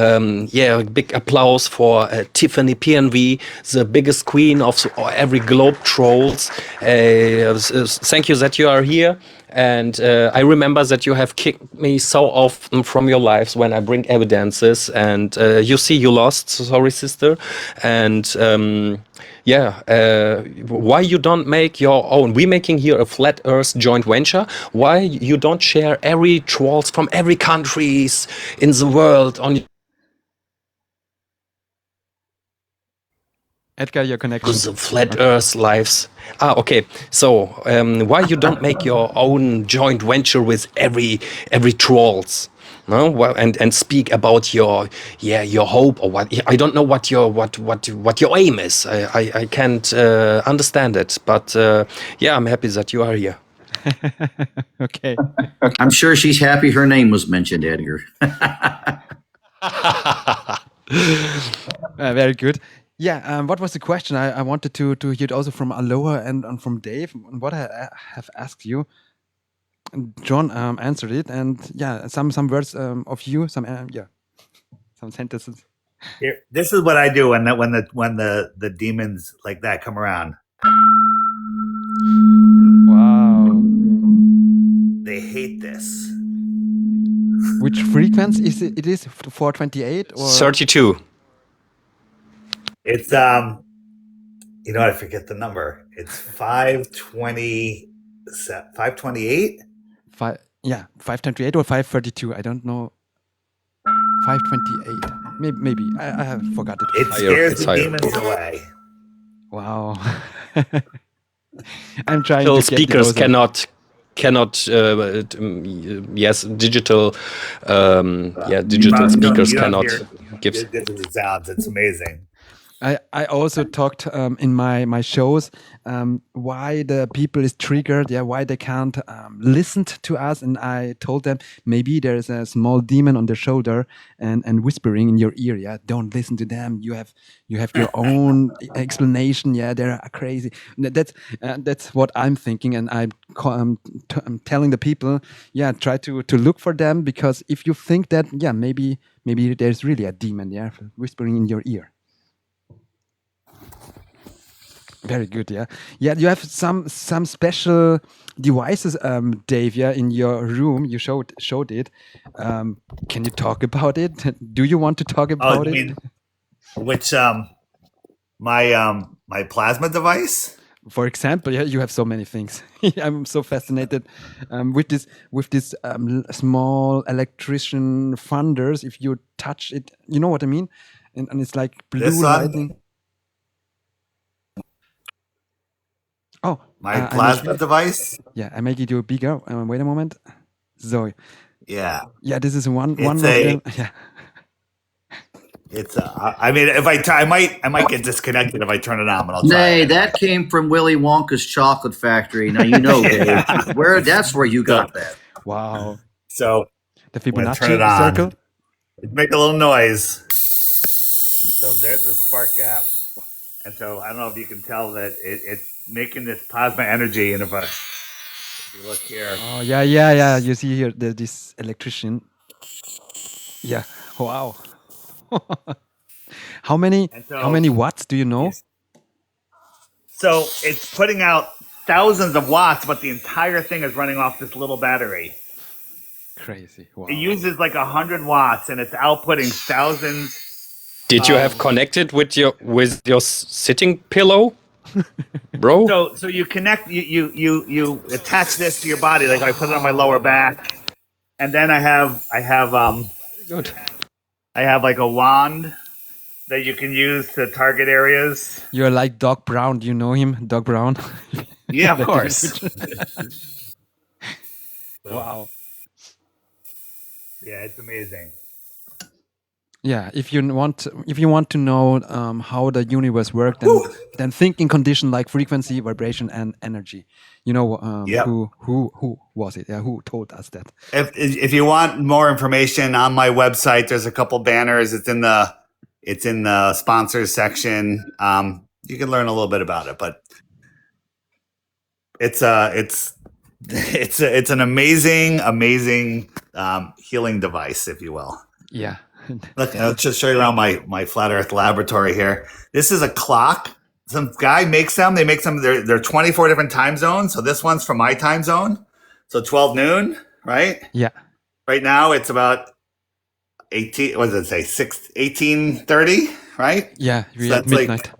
big applause for Tiffany PNV, the biggest queen of every globe trolls. Thank you that you are here. And I remember that you have kicked me so often from your lives when I bring evidences, and you see you lost. Sorry, sister. And why you don't make your own? We're making here a Flat Earth joint venture. Why you don't share every trolls from every countries in the world on Edgar, you're connected. the Flat Earth lives? Okay. So why you don't make your own joint venture with every trolls? No, well, and speak about your hope, or what? I don't know what your aim is. I can't understand it, but I'm happy that you are here. Okay. I'm sure she's happy her name was mentioned, Edgar. Very good. Yeah, what was the question? I wanted to hear it also from Aloha and from Dave. What I have asked you, John answered it, and some words of you, some sentences. Here, this is what I do when the demons like that come around. Wow. They hate this. Which frequency is it? It is 428 or 32. It's you know what? I forget the number. It's 528. 528 or 532. I don't know. 528. Maybe. I have forgot it. It scares the demons away. Wow. I'm trying Digital to get speakers those yes, digital speakers cannot give. Digital sounds. It's amazing. I also talked in my shows why the people is triggered, why they can't listen to us, and I told them maybe there's a small demon on their shoulder and whispering in your ear, don't listen to them. You have your own explanation. They're crazy. That's what I'm thinking, and I'm telling the people, try to look for them, because if you think that, maybe there's really a demon, whispering in your ear. Very good, yeah. You have some special devices, Dave, in your room. You showed it. Can you talk about it? Do you want to talk about it? Which my plasma device? For example, you have so many things. I'm so fascinated with this small electrician funders. If you touch it, you know what I mean, and it's like blue lighting. Oh, my plasma device. I make it bigger. Wait a moment. So, yeah, this is one of them. Yeah, it's. I mean, if I might get disconnected if I turn it on. But I'll try. Nay, that came from Willy Wonka's chocolate factory. Now you know, Dave. That's where you got that. Wow. So the Fibonacci turn it on, circle. Make a little noise. So there's the spark gap, and so I don't know if you can tell that it's making this plasma energy. And if you look here, oh yeah, you see here this electrician. Yeah, wow. How many watts do you know? So it's putting out thousands of watts, but the entire thing is running off this little battery. Crazy. Wow. It uses like 100 watts, and it's outputting thousands. Did you have connected with your sitting pillow, bro? So you connect, you attach this to your body, like I put it on my lower back, and then I have good. I have like a wand that you can use to target areas. You're like Doc Brown. Do you know him, Doc Brown? Yeah, of course. Wow. Yeah, it's amazing. Yeah, if you want to know how the universe works, then think in condition like frequency, vibration, and energy. You know who was it? Yeah, who told us that? If you want more information on my website, there's a couple banners. It's in the sponsors section. You can learn a little bit about it, but it's an amazing healing device, if you will. Yeah. Look, I'll just show you around my flat Earth laboratory here. This is a clock. Some guy makes them. They make them. They're 24 different time zones. So this one's from my time zone. So 12 noon, right? Yeah. Right now it's about 18. What does it say? 18:30, right? Yeah. So that's midnight.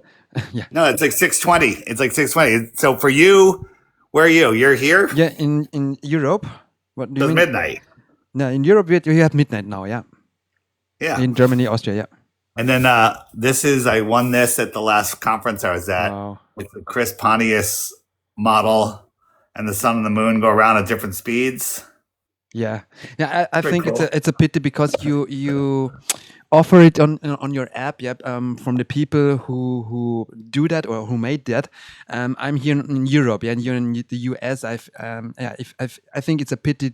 Yeah. No, it's like 6:20. It's like 6:20. So for you, where are you? You're here? Yeah, in Europe. What do you mean? Midnight. No, in Europe you have midnight now. Yeah. Yeah. In Germany, Austria, yeah. And then I won this at the last conference I was at. Wow. It's the Chris Pontius model, and the sun and the moon go around at different speeds. Yeah. I think cool. it's a pity because you offer it on your app, from the people who do that or who made that. I'm here in Europe, and you're in the US. I think it's a pity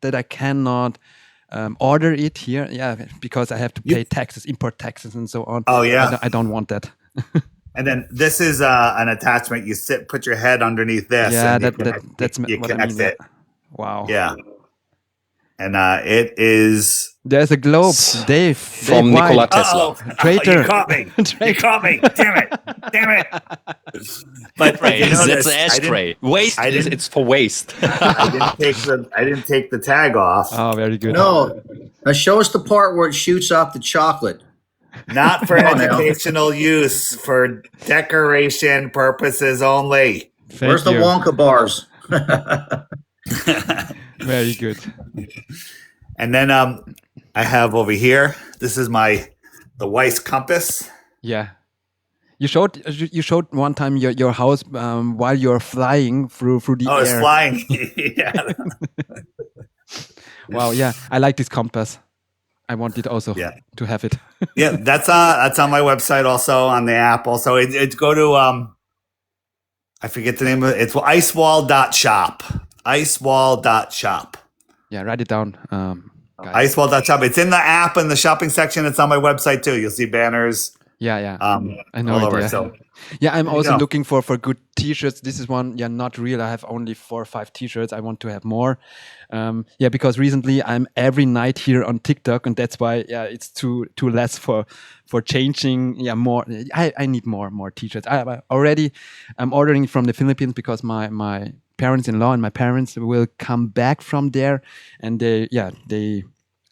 that I cannot order it here, because I have to pay taxes, import taxes, and so on. Oh yeah, I don't want that. And then this is an attachment. You put your head underneath this. Yeah, and that's you what I connect mean. it. Wow. Yeah. And it is There's a globe, Dave. From Dave, why? Nikola Tesla. Traitor. You caught me. You caught me. Damn it. Damn it. But you know That's this, an ashtray. Waste. It's for waste. I didn't take the tag off. Oh, very good. No, now show us the part where it shoots off the chocolate. Not for Come on now. educational use, for decoration purposes only. Where's the Wonka bars? Very good. And then I have over here, this is the Weiss compass. Yeah. You showed one time your house while you're flying through the air. Oh, it's flying. Yeah. Wow, yeah. I like this compass. I wanted also to have it. Yeah, that's on my website also, on the app also. It's go to I forget the name of it. It's icewall.shop. Icewall.shop. Yeah, write it down. Icewall.shop. It's in the app and the shopping section. It's on my website too. You'll see banners. Yeah. I know all it. over. Yeah. So I'm also looking for good t-shirts. This is one, not real. I have only 4 or 5 t-shirts. I want to have more. Because recently I'm every night here on TikTok, and that's why it's too less for changing. More. I need more t-shirts. I'm ordering from the Philippines because my parents-in-law and my parents will come back from there, and they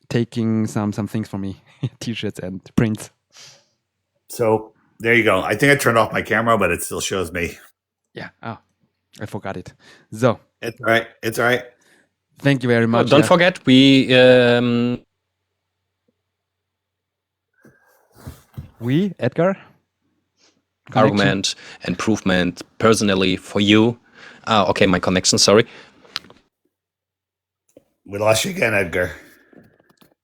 taking some things for me, t-shirts and prints. So there you go. I think I turned off my camera, but it still shows me. Yeah. Oh, I forgot it. So it's all right. It's all right. Thank you very much. Don't forget, we Edgar, argument, improvement, personally for you. Okay, my connection. Sorry. We lost you again, Edgar.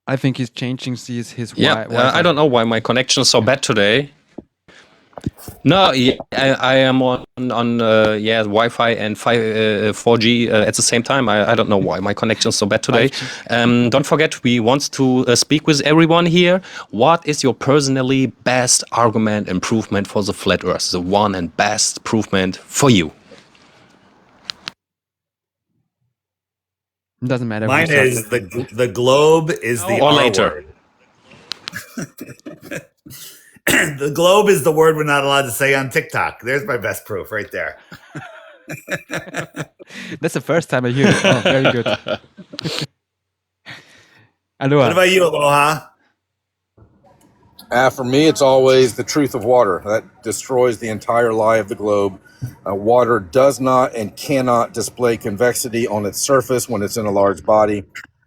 I think he's changing his Wi-Fi. I don't know why my connection is so bad today. No, I am on Wi-Fi and 4G at the same time. I don't know why my connection is so bad today. Don't forget, we want to speak with everyone here. What is your personally best argument improvement for the flat Earth? The one and best improvement for you? Doesn't matter. Mine is the globe is the or R later. Word. The globe is the word we're not allowed to say on TikTok. There's my best proof right there. That's the first time I hear it. Oh, very good. Aloha. What about you, Aloha? For me, it's always the truth of water. That destroys the entire lie of the globe. Water does not and cannot display convexity on its surface when it's in a large body.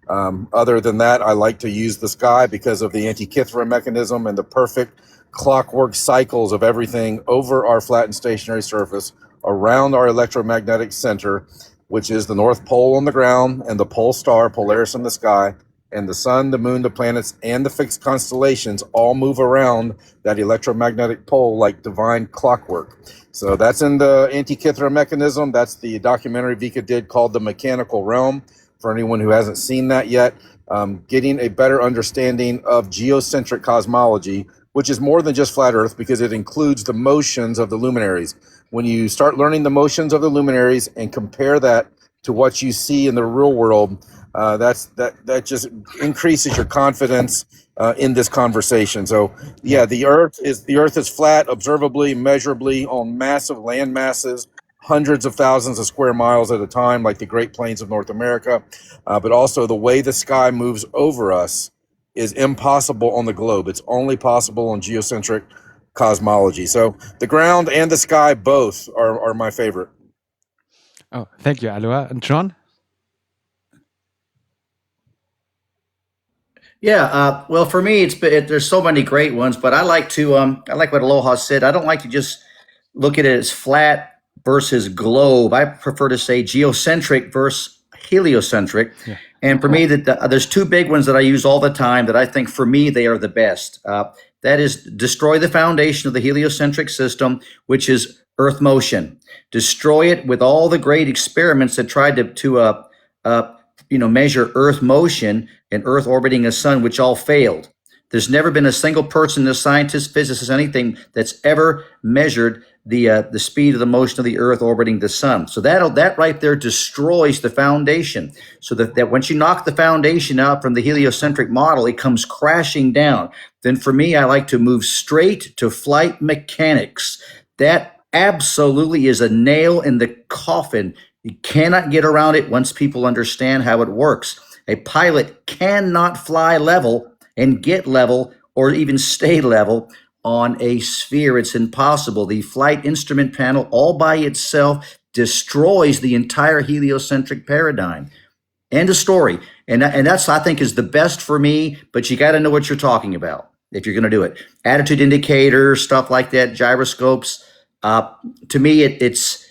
Other than that, I like to use the sky because of the 𝐁𝐃𝐆𝐀 mechanism and the perfect clockwork cycles of everything over our flat and stationary surface around our electromagnetic center, which is the North Pole on the ground and the pole star, Polaris in the sky, and the sun, the moon, the planets, and the fixed constellations all move around that electromagnetic pole like divine clockwork. So that's in the 𝐁𝐃𝐆𝐀 mechanism. That's the documentary Vika did called The Mechanical Realm, for anyone who hasn't seen that yet. Getting a better understanding of geocentric cosmology, which is more than just flat Earth because it includes the motions of the luminaries. When you start learning the motions of the luminaries and compare that to what you see in the real world, that just increases your confidence in this conversation. So the Earth is flat, observably, measurably, on massive land masses, hundreds of thousands of square miles at a time, like the Great Plains of North America. But also the way the sky moves over us is impossible on the globe. It's only possible on geocentric cosmology. So the ground and the sky both are my favorite. Oh, thank you, Aloha. And Tron? Yeah, well, for me, there's so many great ones, but I like what Aloha said. I don't like to just look at it as flat versus globe. I prefer to say geocentric versus heliocentric. Yeah. And for me, there's 2 big ones that I use all the time that I think, for me, they are the best. That is, destroy the foundation of the heliocentric system, which is Earth motion. Destroy it with all the great experiments that tried to measure Earth motion and Earth orbiting a sun, which all failed. There's never been a single person, a scientist, physicist, anything that's ever measured the speed of the motion of the Earth orbiting the sun. So that right there destroys the foundation. So that once you knock the foundation out from the heliocentric model, it comes crashing down. Then for me, I like to move straight to flight mechanics. That absolutely is a nail in the coffin. You cannot get around it once people understand how it works. A pilot cannot fly level and get level or even stay level on a sphere. It's impossible. The flight instrument panel all by itself destroys the entire heliocentric paradigm. End of story. And that's, I think, is the best for me, but you got to know what you're talking about if you're going to do it. Attitude indicators, stuff like that, gyroscopes. To me, it's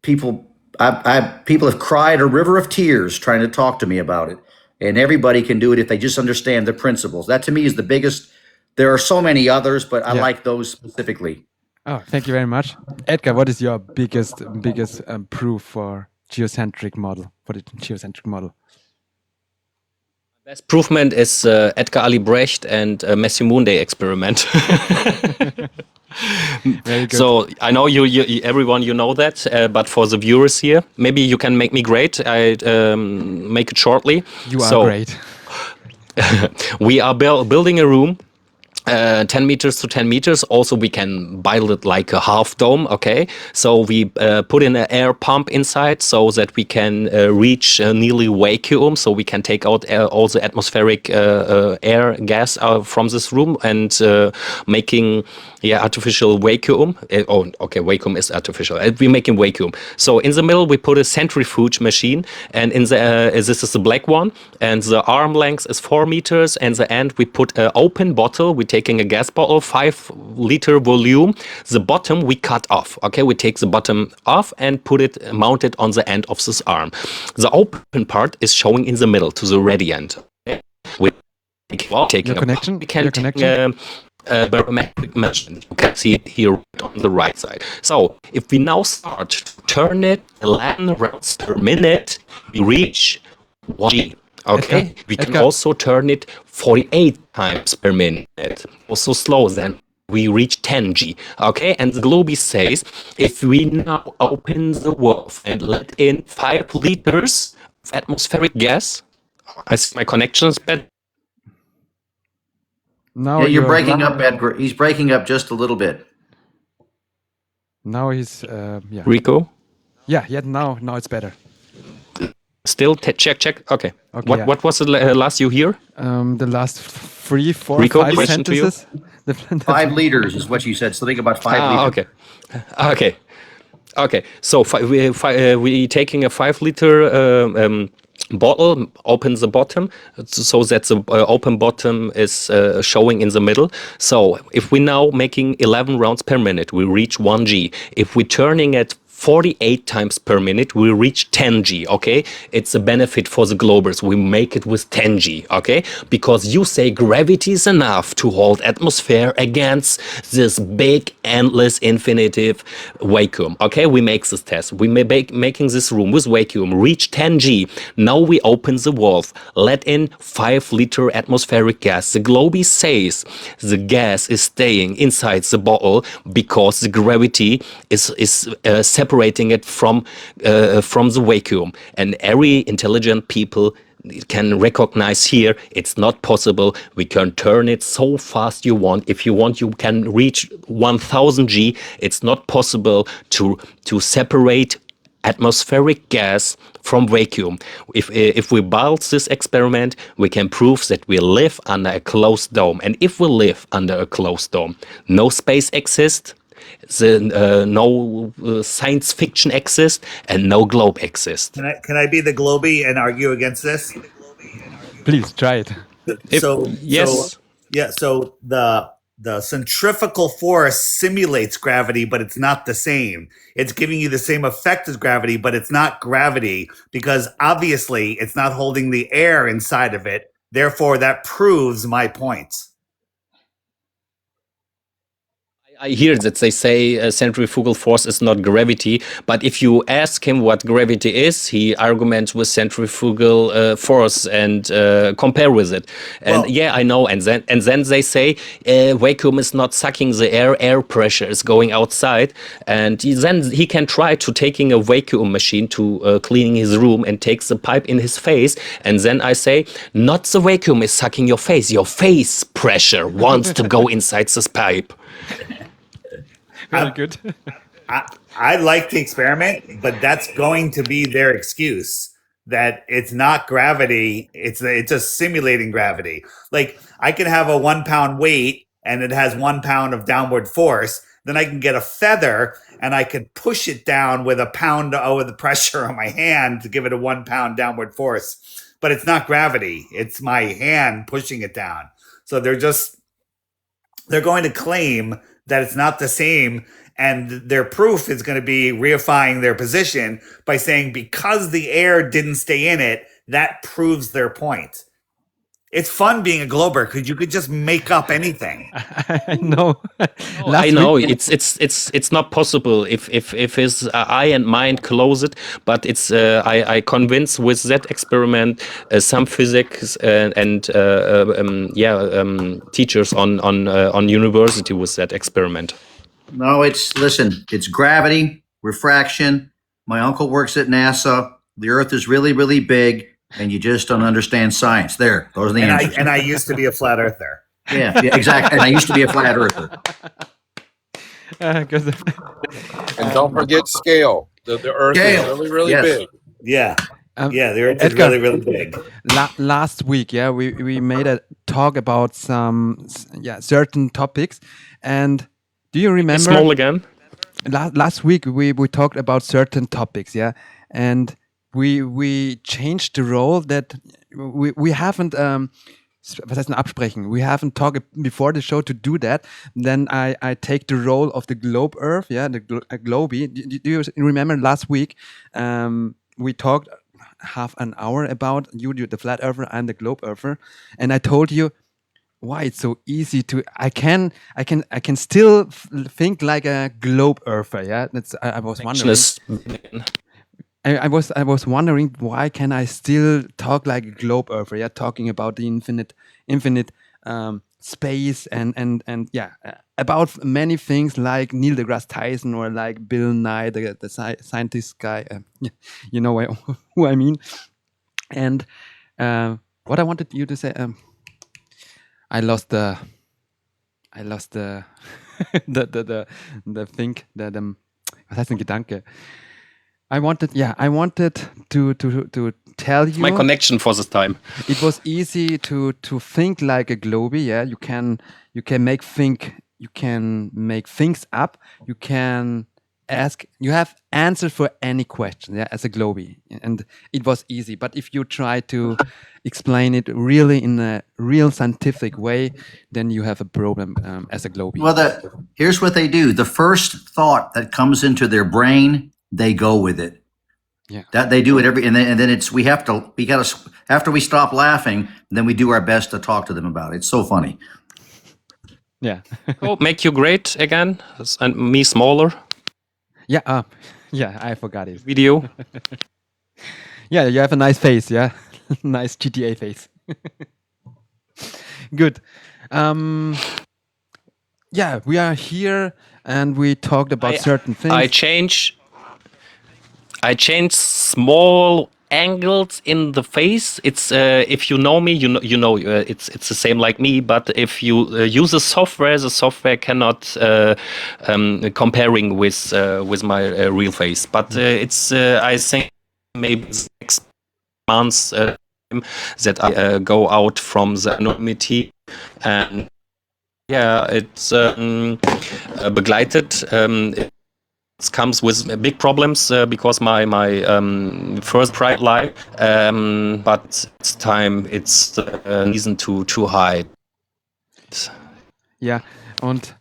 people. People have cried a river of tears trying to talk to me about it, and everybody can do it if they just understand the principles. That to me is the biggest. There are so many others, but I like those specifically. Oh, thank you very much, Edgar. What is your biggest proof for geocentric model? For the geocentric model. Best provement is Edgar Ali Brecht and Matthew Moonday experiment. Very good. So I know you everyone you know that, but for the viewers here, maybe you can make me great. I make it shortly. You are great. We are building a room. 10 meters to 10 meters. Also, we can build it like a half dome. Okay, so we put in an air pump inside so that we can reach nearly vacuum, so we can take out all the atmospheric air gas from this room and making artificial vacuum. Vacuum is artificial. We're making vacuum. So in the middle we put a centrifuge machine, and in the this is the black one, and the arm length is 4 meters, and the end we put an open bottle. We taking a gas bottle, 5-liter volume. The bottom we cut off. Okay, we take the bottom off and put it mounted on the end of this arm. The open part is showing in the middle to the ready end. Okay? We take your connection. We can take barometric measurement. You can see it here on the right side. So if we now start to turn it 11 rounds per minute, we reach 1G. Okay, we can also turn it 48 times per minute. Also slow, then we reach 10G. Okay, and the Globy says if we now open the valve and let in 5 liters of atmospheric gas, I see my connection is bad. Now you're breaking up, Edgar. He's breaking up just a little bit. Now he's Rico? Yeah, now it's better. Still check. Okay. What was the last you hear? The last 3, 4, Rico, 5 sentences. 5 liters is what you said. So think about 5 liters. Okay. So we taking a 5-liter bottle, open the bottom so that the open bottom is showing in the middle. So if we now making 11 rounds per minute, we reach 1G. If we turning it 48 times per minute, we reach 10G, okay? It's a benefit for the Globers. We make it with 10G, okay? Because you say gravity is enough to hold atmosphere against this big, endless, infinitive vacuum, okay? We make this test. We making this room with vacuum reach 10G. Now we open the valve, let in 5-liter atmospheric gas. The Globy says the gas is staying inside the bottle because the gravity is separating it from the vacuum, and every intelligent people can recognize here it's not possible. We can turn it so fast you want. If you want, you can reach 1000 G. It's not possible to separate atmospheric gas from vacuum. If we build this experiment, we can prove that we live under a closed dome. And if we live under a closed dome, no space exists, no science fiction exists, and no globe exists. Can I be the Globy and argue against this? Please try it. So the centrifugal force simulates gravity, but it's not the same. It's giving you the same effect as gravity, but it's not gravity because obviously it's not holding the air inside of it. Therefore, that proves my points. I hear that they say centrifugal force is not gravity, but if you ask him what gravity is, he arguments with centrifugal force and compare with it. And Well, yeah, I know. And then they say vacuum is not sucking the air; air pressure is going outside. And then he can try to taking a vacuum machine to cleaning his room and takes the pipe in his face. And then I say, not the vacuum is sucking your face; your face pressure wants to go inside this pipe. Very good. I like the experiment, but that's going to be their excuse that it's not gravity. It's just simulating gravity. Like I can have a 1 pound weight and it has 1 pound of downward force. Then I can get a feather and I can push it down with a pound of the pressure on my hand to give it a 1 pound downward force. But it's not gravity. It's my hand pushing it down. So they're going to claim that it's not the same, and their proof is going to be reifying their position by saying because the air didn't stay in it, that proves their point. It's fun being a glober because you could just make up anything. I know. I know it's not possible if his eye and mind close it, but it's I convince with that experiment some physics and teachers on university with that experiment. No, it's gravity, refraction. My uncle works at NASA. The Earth is really, really big, and you just don't understand science. There, those are the answers. And I used to be a flat earther. Yeah, exactly. And I used to be a flat earther. Good. And don't forget scale. The Earth is really, really big. Yeah. The Earth is Edgar, really, really big. Last week, we made a talk about some certain topics, and do you remember? Small again. Last week we talked about certain topics, and we changed the role that we haven't. Was heißt denn absprechen? We haven't talked before the show to do that. Then I take the role of the globe Earth, the globie. Do you remember last week? We talked half an hour about you, the flat earther, and the globe earther, and I told you why it's so easy to. I can still think like a globe earther. Yeah, that's I was wondering. I was wondering why can I still talk like a globe earther? Yeah, talking about the infinite space and about many things like Neil deGrasse Tyson or like Bill Nye, the scientist guy. You know who I mean. And what I wanted you to say. I lost the the thing was heißt denn Gedanke? I wanted to tell you my connection for this time. It was easy to think like a globie. Yeah, you can make things up. You can ask. You have answer for any question. Yeah, as a globie, and it was easy. But if you try to explain it really in a real scientific way, then you have a problem as a globie. Well, here's what they do. The first thought that comes into their brain, they go with it. Yeah, that they do it and then after we stop laughing, then we do our best to talk to them about it. It's so funny. Yeah. Oh, make you great again and me smaller. Yeah. I forgot it. Video. Yeah, you have a nice face. Yeah, nice GTA face. Good. Yeah, we are here and we talked about certain things. I change small angles in the face. It's if you know me, you know it's the same like me. But if you use a software, the software cannot comparing with my real face. But it's I think maybe 6 months that I go out from the anonymity and it's begleitet. It comes with big problems because my first private life, but it's time. It's the reason to hide. Yeah, and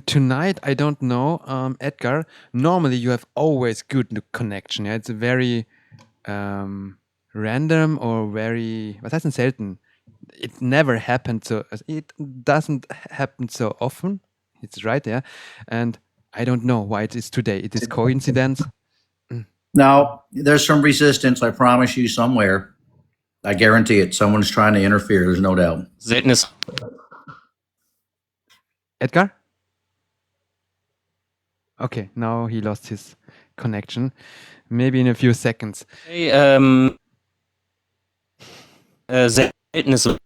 tonight I don't know, Edgar. Normally you have always good connection. Yeah, it's a very random or very. Was heißt denn selten? It never happened so. It doesn't happen so often. It's right there. And I don't know why it is today. It is coincidence. Now, there's some resistance, I promise you, somewhere. I guarantee it. Someone's trying to interfere. There's no doubt. Seltenes. Edgar? Okay, now he lost his connection. Maybe in a few seconds. Hey, seltenes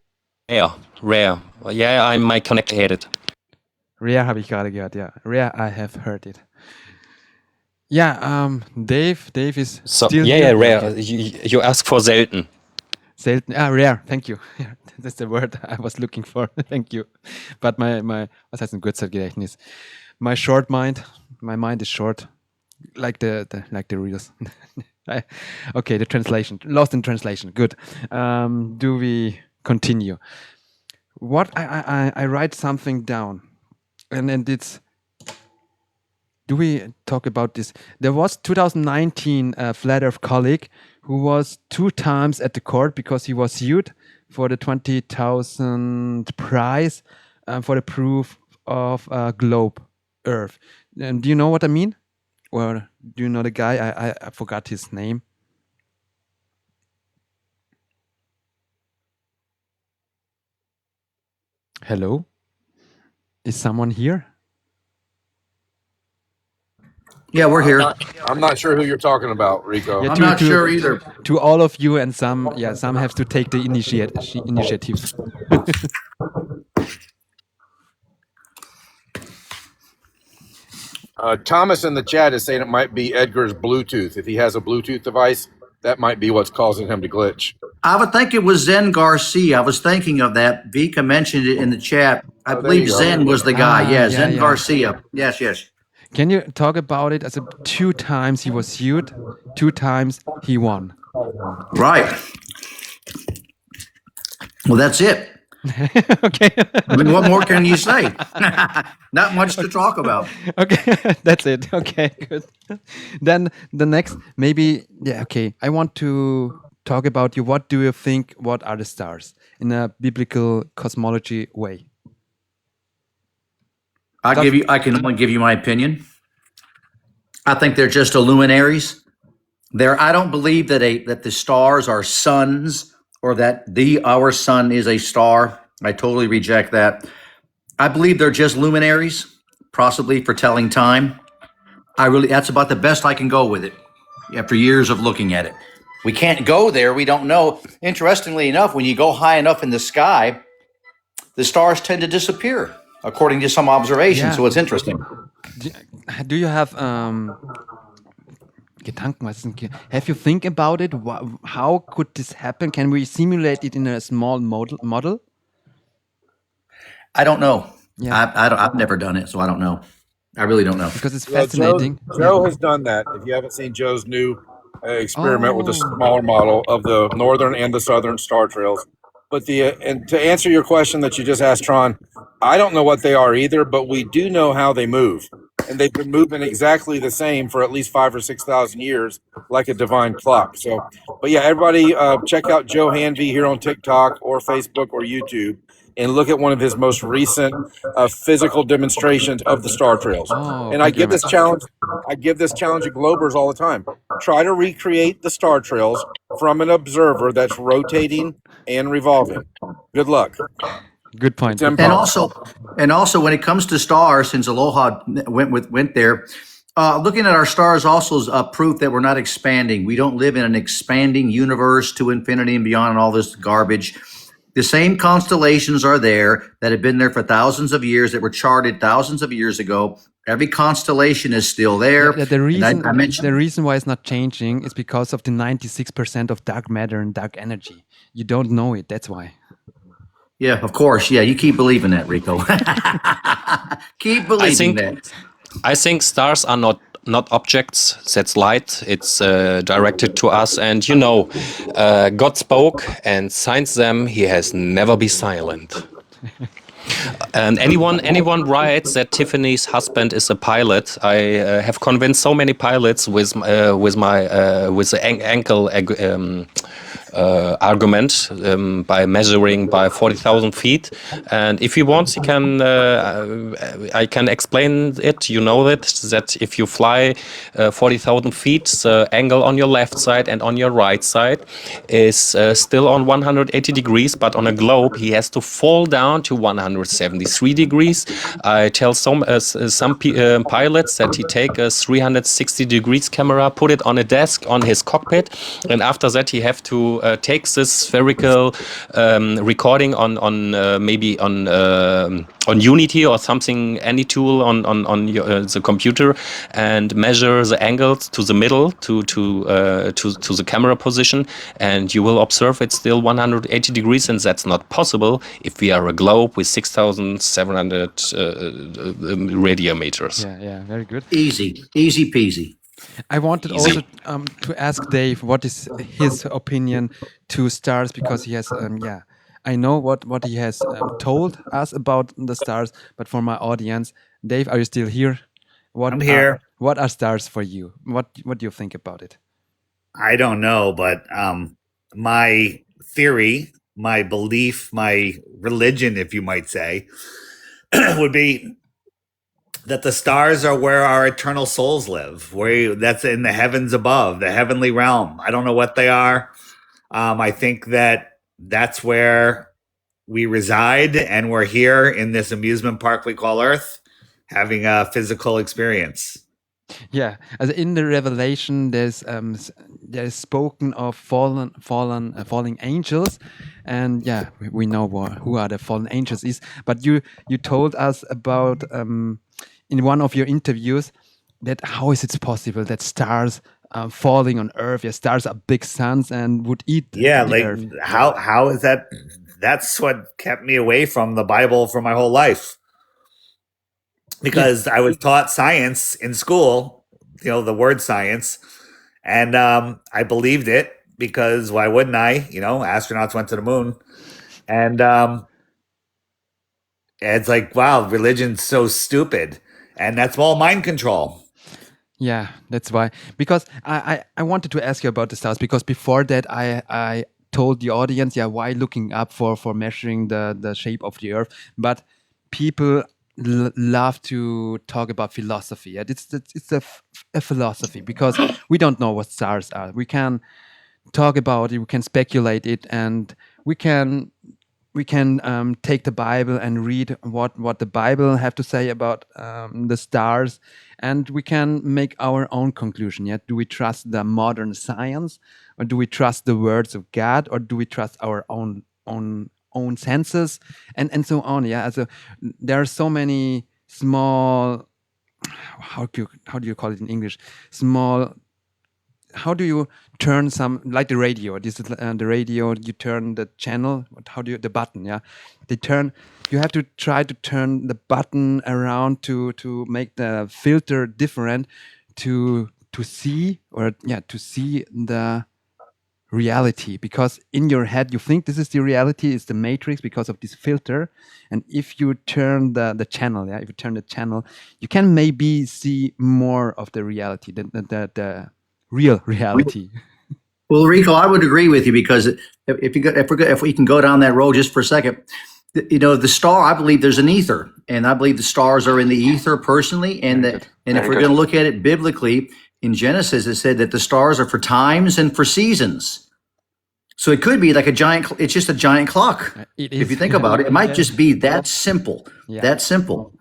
rare. Yeah, my connect hated. Rare habe ich gerade gehört, ja. Rare, I have heard it. Yeah, Dave is So, still yeah, here. rare. Okay. You ask for selten. Selten. Rare. Thank you. That's the word I was looking for. Thank you. But my was heißt ein Kurzzeitgedächtnis? My short mind. My mind is short, like the reels. Okay, the translation. Lost in translation. Good. Do we continue? What I write something down, and it's. Do we talk about this? There was 2019 a Flat Earth colleague who was 2 times at the court because he was sued for the 20,000 prize for the proof of globe Earth. Do you know what I mean? Or do you know the guy? I forgot his name. Hello? Is someone here? Yeah, we're here. I'm not sure who you're talking about, Rico. Yeah, I'm not sure either. To all of you, and some have to take the initiative. Thomas in the chat is saying it might be Edgar's Bluetooth. If he has a Bluetooth device, that might be what's causing him to glitch. I would think it was Zen Garcia. I was thinking of that. Vika mentioned it in the chat. I believe Zen was the guy. Zen Garcia. Yes. Can you talk about it? As 2 times he was sued, 2 times he won. Right. Well, that's it. Okay. I mean, what more can you say? Not much to talk about. Okay, that's it. Okay, good. Then the next, maybe, okay. I want to talk about you. What do you think? What are the stars in a biblical cosmology way? I can only give you my opinion. I think they're just luminaries. I don't believe that the stars are suns or that our sun is a star. I totally reject that. I believe they're just luminaries, possibly for telling time. That's about the best I can go with it after years of looking at it. We can't go there. We don't know. Interestingly enough, when you go high enough in the sky, the stars tend to disappear, according to some observations. So it's interesting. Do you have Gedanken? Have you think about it? How could this happen? Can we simulate it in a small model? I don't know. Yeah. I've never done it, so I don't know. I really don't know. Because it's fascinating. Joe has done that. If you haven't seen Joe's new experiment with the smaller model of the northern and the southern star trails. But and to answer your question that you just asked, Tron, I don't know what they are either, but we do know how they move. And they've been moving exactly the same for at least 5,000 or 6,000 years, like a divine clock. So, but yeah, everybody check out Joe Hanvey here on TikTok or Facebook or YouTube and look at one of his most recent physical demonstrations of the star trails. And I give this challenge to Globers all the time. Try to recreate the star trails from an observer that's rotating and revolving. Good luck. Good point. And also, when it comes to stars, since Aloha went there, looking at our stars also is a proof that we're not expanding. We don't live in an expanding universe to infinity and beyond and all this garbage. The same constellations are there that have been there for thousands of years, that were charted thousands of years ago. Every constellation is still there. The reason why it's not changing is because of the 96% of dark matter and dark energy. You don't know it. That's why. Yeah, of course. Yeah, you keep believing that, Rico. Keep believing that. I think stars are not objects. That's light. It's directed to us. And God spoke and signed them. He has never been silent. And anyone writes that Tiffany's husband is a pilot. I have convinced so many pilots with the ankle argument by measuring by 40,000 feet. And if he wants, he can. I can explain it. You know that if you fly 40,000 feet, the angle on your left side and on your right side is still on 180 degrees, but on a globe he has to fall down to 173 degrees. I tell some pilots that he take a 360 degrees camera, put it on a desk on his cockpit, and after that he have to take this spherical recording on maybe on Unity or something, any tool on your, the computer, and measure the angles to the middle to the camera position, and you will observe it's still 180 degrees, and that's not possible if we are a globe with 6,700 radiometers. Yeah, very good. Easy peasy. I wanted also to ask Dave what is his opinion to stars, because he has I know what he has told us about the stars, but for my audience, Dave, are you still here? I'm here. What are stars for you? What do you think about it? I don't know, but my theory, my belief, my religion, if you might say, would be that the stars are where our eternal souls live, that's in the heavens above, the heavenly realm. I don't know what they are. I think that's where we reside, and we're here in this amusement park we call Earth, having a physical experience. Yeah, as in the Revelation, there's spoken of falling angels, and yeah, we know who are the fallen angels is. But you told us about in one of your interviews that how is it possible that stars falling on Earth? Yeah, stars are big suns and would eat. Yeah, the like Earth. how is that? That's what kept me away from the Bible for my whole life. Because I was taught science in school, the word science, and I believed it because why wouldn't I? Astronauts went to the moon, and it's like, wow, religion's so stupid, and that's all mind control. Yeah, that's why. Because I wanted to ask you about the stars, because before that I told the audience, why looking up for measuring the shape of the Earth, but people love to talk about philosophy. Yeah, it's a philosophy, because we don't know what stars are. We can talk about it, we can speculate it, and we can take the Bible and read what the Bible have to say about the stars, and we can make our own conclusion. Yeah, do we trust the modern science, or do we trust the words of God, or do we trust our own senses, and so on? Yeah, so there are so many small. How do you call it in English? Small. How do you turn some, like the radio? This is the radio. You turn the channel. The button? Yeah, you have to try to turn the button around to make the filter different to see the reality, because in your head you think this is the reality, is the matrix because of this filter, and if you turn the channel, if you turn the channel, you can maybe see more of the reality, the real reality. Well, Rico, I would agree with you, because if we can go down that road just for a second, the star, I believe there's an ether, and I believe the stars are in the ether personally, and if we're going to look at it biblically, in Genesis it said that the stars are for times and for seasons. So it could be like it's just a giant clock. If you think about it, it might just be that simple. Yeah. That simple,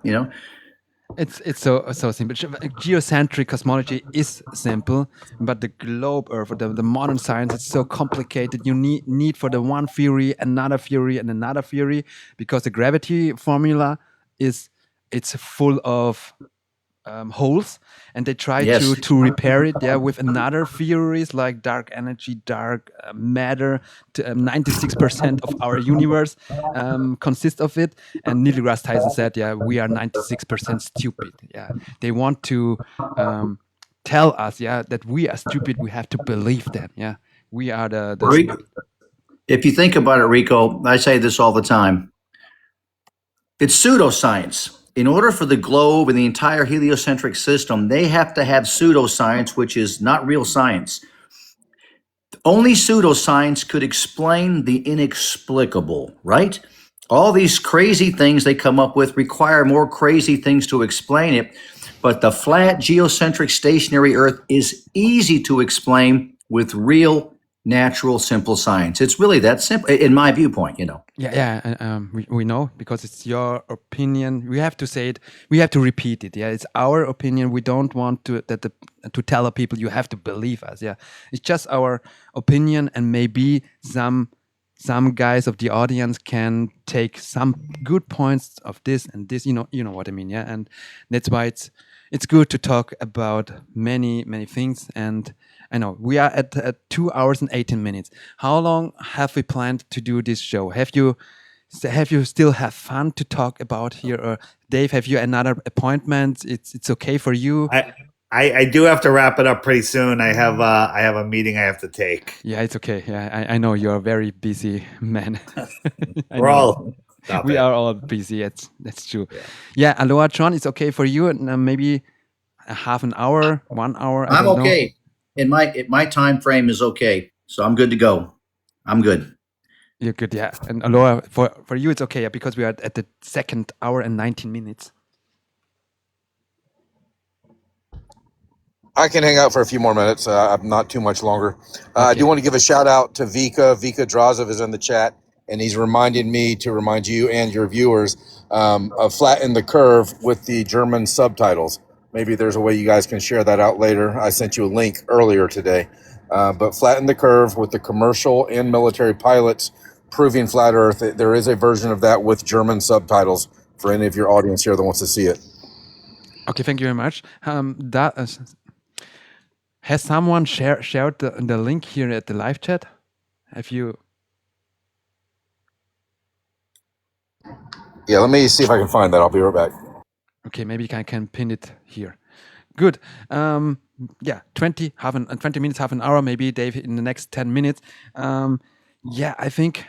It's so simple. Geocentric cosmology is simple, but the globe Earth, the modern science, is so complicated. You need for the one theory, another theory, and another theory, because the gravity formula it's full of holes, and they try to repair it with another theories like dark energy, dark matter. 96% of our universe consists of it, and Neil deGrasse Tyson said, we are 96% stupid. They want to tell us that we are stupid. We have to believe that. We are the if you think about it, Rico, I say this all the time, it's pseudoscience. In order for the globe and the entire heliocentric system, they have to have pseudoscience, which is not real science. Only pseudoscience could explain the inexplicable, right? All these crazy things they come up with require more crazy things to explain it. But the flat, geocentric, stationary Earth is easy to explain with real, natural, simple science. It's really that simple, in my viewpoint, you know. We know because it's your opinion. We have to say it. We have to repeat it. Yeah, it's our opinion. We don't want to to tell people you have to believe us. Yeah, it's just our opinion, and maybe some guys of the audience can take some good points of this and this. You know what I mean. Yeah, and that's why it's good to talk about many things. And I know we are at 2 hours and 18 minutes. How long have we planned to do this show? Have you still have fun to talk about here? Or Dave, have you another appointment? It's okay for you? I do have to wrap it up pretty soon. I have a meeting I have to take. Yeah, it's okay. Yeah, I know you're a very busy man. We are all busy. That's true. Yeah, Aloha, Tron, it's okay for you. And maybe a half an hour, 1 hour. I'm okay. My time frame is okay, so I'm good to go. I'm good. You're good, yeah. And Aloha, for you, it's okay, yeah, because we are at the 2nd hour and 19 minutes. I can hang out for a few more minutes. I'm not too much longer. I do want to give a shout out to Vika. Vika Drazev is in the chat, and he's reminded me to remind you and your viewers of Flatten the Curve with the German subtitles. Maybe there's a way you guys can share that out later. I sent you a link earlier today. But Flatten the Curve with the commercial and military pilots proving flat Earth. There is a version of that with German subtitles for any of your audience here that wants to see it. Okay, thank you very much. Has someone shared the link here at the live chat? Have you? Yeah, let me see if I can find that. I'll be right back. Okay, maybe I can pin it here. Good. 20 minutes, half an hour, maybe Dave in the next 10 minutes. I think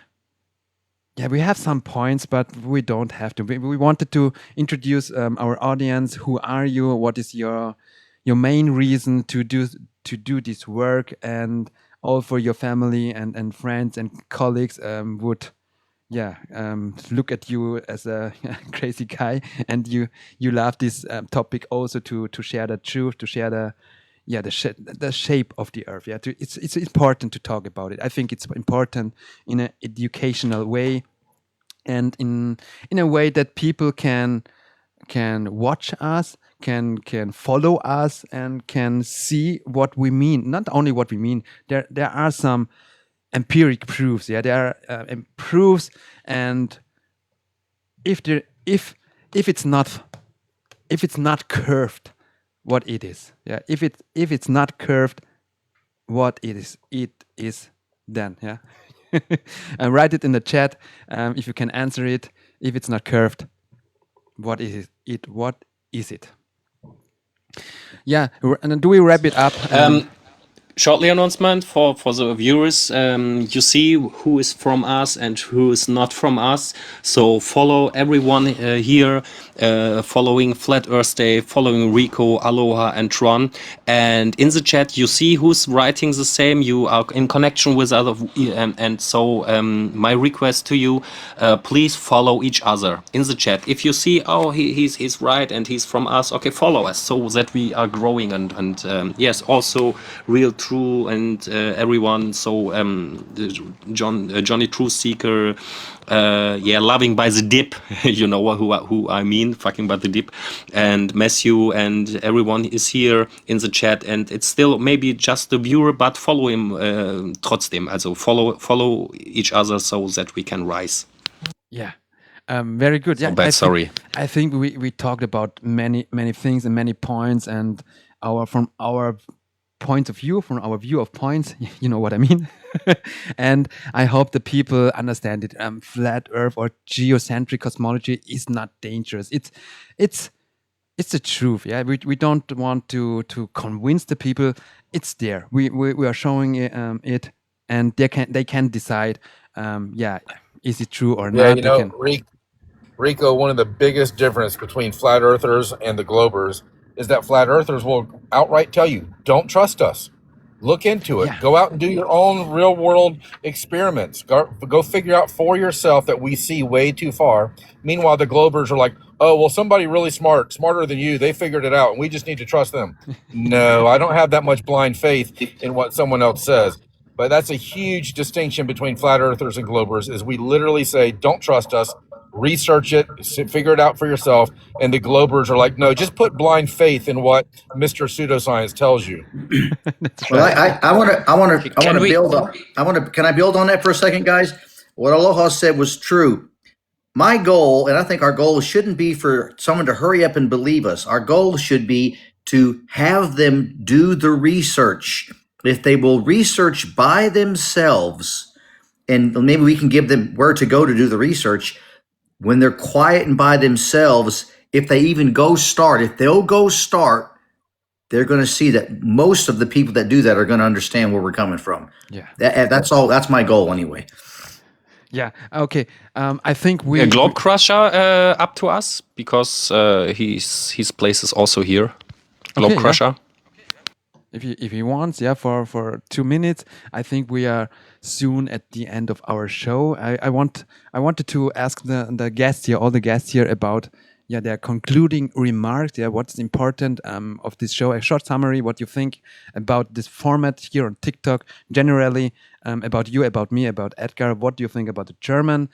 we have some points, but we don't have to. We wanted to introduce our audience. Who are you? What is your main reason to do this work? And all for your family and friends and colleagues would look at you as a crazy guy, and you love this topic also to share the truth, to share the shape of the Earth. It's important to talk about it. I think it's important in an educational way, and in a way that people can watch us, can follow us, and can see what we mean. Not only what we mean. There are some empiric proofs. Yeah, there are proofs, and if it's not curved, what it is. Yeah, if it's not curved, what it is then. Yeah, and write it in the chat if you can answer it. If it's not curved, what is it? What is it? Yeah, and then do we wrap it up? Shortly announcement for the viewers. You see who is from us and who is not from us. So follow everyone here, following Flat Earth Day, following Rico, Aloha, and Tron. And in the chat, you see who's writing the same. You are in connection with other, and so my request to you, please follow each other in the chat. If you see, oh, he's right and he's from us, okay, follow us so that we are growing and yes, also real. True and everyone. So Johnny Truth Seeker, loving by the dip. You know who I mean, fucking by the dip. And Matthew and everyone is here in the chat, and it's still maybe just the viewer, but follow him trotzdem. Also follow each other so that we can rise. Yeah. Very good. So bad, sorry. I think we talked about many things and many points, and from our point of view, from our view of points, you know what I mean. And I hope the people understand it. Flat Earth or geocentric cosmology is not dangerous. It's the truth. Yeah, we don't want to convince the people. It's there. We are showing it, and they can decide. Is it true or not? Yeah, Rico, one of the biggest difference between flat earthers and the globers is that flat earthers will outright tell you, don't trust us. Look into it. Yeah. Go out and do your own real world experiments. Go figure out for yourself that we see way too far. Meanwhile, the Globers are like, oh, well, somebody really smarter than you, they figured it out, and we just need to trust them. No, I don't have that much blind faith in what someone else says. But that's a huge distinction between flat earthers and Globers, is we literally say, don't trust us, research it, figure it out for yourself. And the Globers are like, no, just put blind faith in what Mr. Pseudoscience tells you. That's Well, right. I want to Can we- build up. Can I build on that for a second, guys? What Aloha said was true. My goal, and I think our goal shouldn't be for someone to hurry up and believe us. Our goal should be to have them do the research. If they will research by themselves, and maybe we can give them where to go to do the research, when they're quiet and by themselves, if they even if they'll go start, they're going to see that most of the people that do that are going to understand where we're coming from. Yeah. That's all. That's my goal anyway. Yeah. Okay. I think we. Globe Crusher up to us because his place is also here. Globe Okay, yeah. Crusher. If he wants, yeah, for 2 minutes. I think we are soon at the end of our show. I wanted to ask the guests here, all the guests here, about their concluding remarks. Yeah, what's important of this show? A short summary. What you think about this format here on TikTok generally? About you, about me, about Edgar. What do you think about the German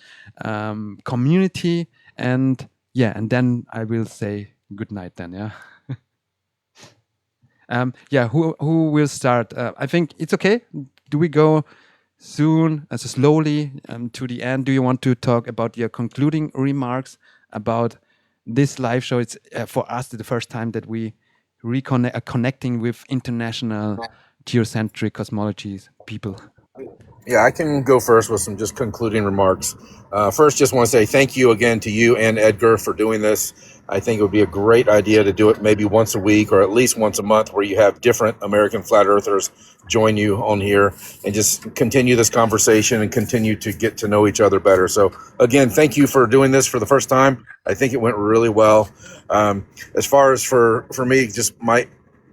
community? And then I will say good night. Then who will start? I think it's okay. Do we go soon, slowly to the end? Do you want to talk about your concluding remarks about this live show? It's for us the first time that we connecting with international geocentric cosmologies people. Yeah, I can go first with some just concluding remarks. First, just want to say thank you again to you and Edgar for doing this. I think it would be a great idea to do it maybe once a week or at least once a month, where you have different American flat earthers join you on here and just continue this conversation and continue to get to know each other better. So again, thank you for doing this for the first time. I think it went really well. As far as for me, just my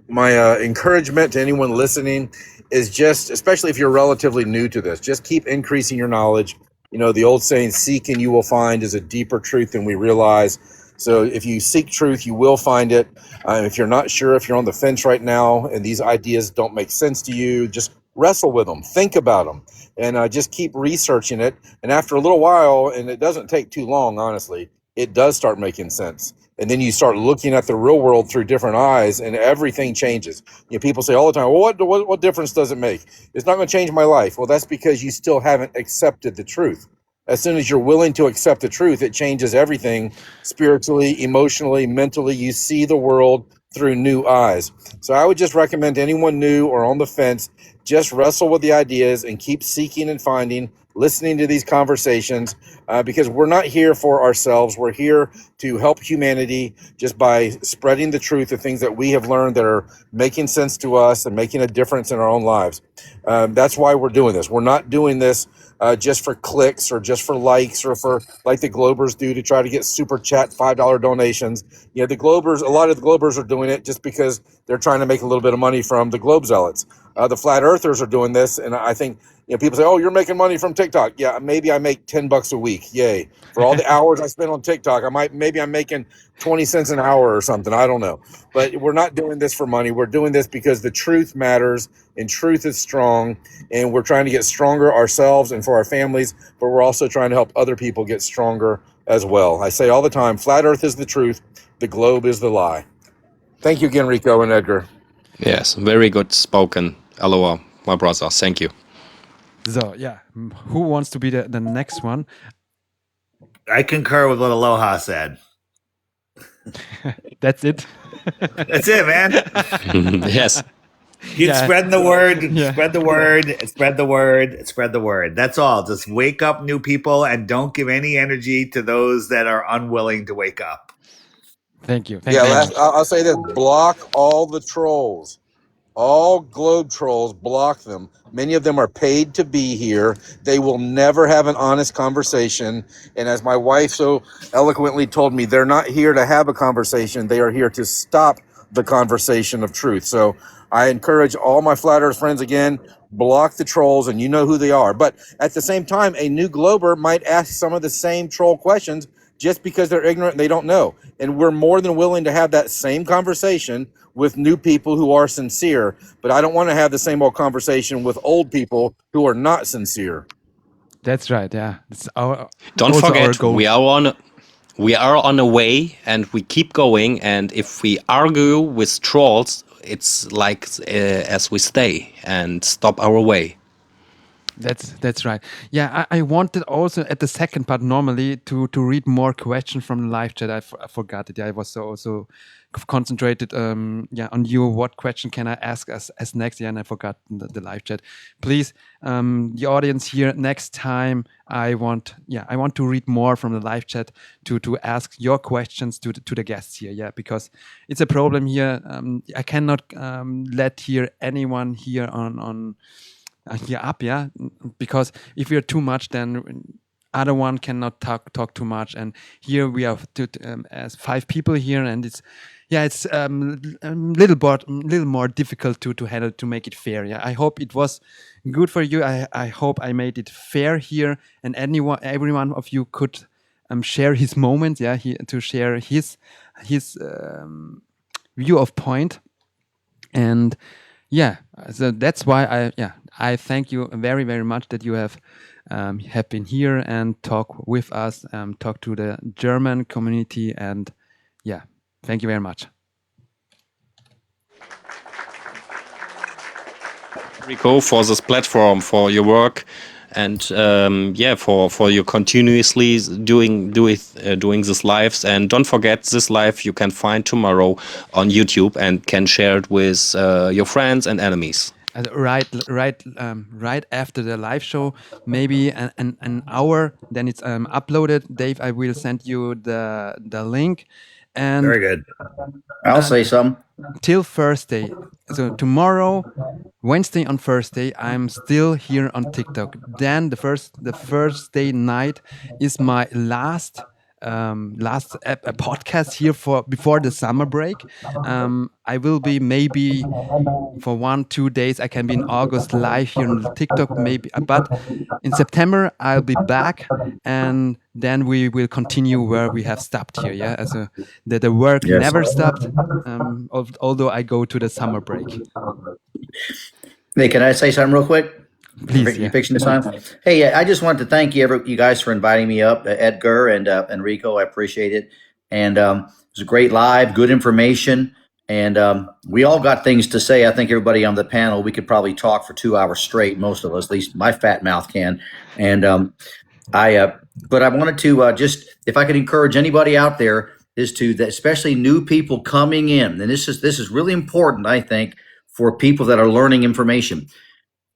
encouragement to anyone listening is just, especially if you're relatively new to this, just keep increasing your knowledge. You know, the old saying, seek and you will find, is a deeper truth than we realize. So if you seek truth, you will find it. If you're not sure, if you're on the fence right now and these ideas don't make sense to you, just wrestle with them, think about them, and just keep researching it. And after a little while, and it doesn't take too long, honestly, it does start making sense. And then you start looking at the real world through different eyes, and everything changes. You know, people say all the time, well, what difference does it make? It's not going to change my life. Well, that's because you still haven't accepted the truth. As soon as you're willing to accept the truth, it changes everything spiritually, emotionally, mentally. You see the world through new eyes. So I would just recommend anyone new or on the fence, just wrestle with the ideas and keep seeking and finding, listening to these conversations, because we're not here for ourselves. We're here to help humanity just by spreading the truth of things that we have learned that are making sense to us and making a difference in our own lives. That's why we're doing this. We're not doing this just for clicks or just for likes or for like the Globers do to try to get super chat $5 donations. You know, the Globers, a lot of the Globers are doing it just because they're trying to make a little bit of money from the Globe Zealots. The Flat Earthers are doing this, and I think, you know, people say, "Oh, you're making money from TikTok." Yeah, maybe I make $10 a week. Yay! For all the hours I spend on TikTok, I'm making 20 cents an hour or something. I don't know, but we're not doing this for money. We're doing this because the truth matters, and truth is strong, and we're trying to get stronger ourselves and for our families. But we're also trying to help other people get stronger as well. I say all the time, Flat Earth is the truth, the globe is the lie. Thank you again, Rico and Edgar. Yes, very good spoken. Aloha, my brother. Thank you. So yeah, who wants to be the next one? I concur with what Aloha said. That's it. That's it, man. Yes. Keep spreading the word, Yeah. spread the word, spread the word, spread the word. That's all. Just wake up new people and don't give any energy to those that are unwilling to wake up. Thank you. Thank you. I'll say this: block all the trolls. All globe trolls, block them. Many of them are paid to be here. They will never have an honest conversation. And as my wife so eloquently told me, they're not here to have a conversation. They are here to stop the conversation of truth. So I encourage all my flat earth friends, again, block the trolls, and you know who they are. But at the same time, a new glober might ask some of the same troll questions just because they're ignorant and they don't know. And we're more than willing to have that same conversation with new people who are sincere, but I don't want to have the same old conversation with old people who are not sincere. That's right. Yeah, it's our. Don't also our forget, goal. we are on a way, and we keep going. And if we argue with trolls, it's like as we stay and stop our way. That's right. Yeah, I wanted also at the second part normally to read more questions from the live chat. I forgot it. Yeah, I was so concentrated on you. What question can I ask as next? Yeah, and I forgot the live chat. Please, the audience here, next time I want to read more from the live chat to ask your questions to the guests here. Yeah, because it's a problem here. I cannot let here anyone here on here up, yeah, because if we are too much, then other one cannot talk too much. And here we have as 5 people here, and it's a little more difficult to handle, to make it fair. Yeah, I hope it was good for you. I hope I made it fair here, and every one of you could share his moment. Yeah, to share his view of point. And yeah, so that's why I thank you very, very much that you have been here and talk with us, talk to the German community, and yeah, thank you very much. Rico, for this platform, for your work, and for your continuously doing these lives. And don't forget, this live you can find tomorrow on YouTube and can share it with your friends and enemies. Right after the live show, maybe an hour, then it's uploaded. Dave, I will send you the link. And very good. I'll say some. Till Thursday. So tomorrow, Wednesday and Thursday, I'm still here on TikTok. Then the first day night is my last podcast here before the summer break. I will be maybe for 1-2 days. I can be in August live here on TikTok maybe, but in September I'll be back, and then we will continue where we have stopped here. Yeah, so the work never stopped, although I go to the summer break. Hey, can I say something real quick? Please, you fixing the time? Hey, I just wanted to thank you guys for inviting me up, Edgar and Rico. I appreciate it, and it was a great live, good information, and we all got things to say. I think everybody on the panel, we could probably talk for 2 hours straight. Most of us, at least my fat mouth can. And but I wanted to just, if I could encourage anybody out there, is to especially new people coming in, and this is really important, I think, for people that are learning information.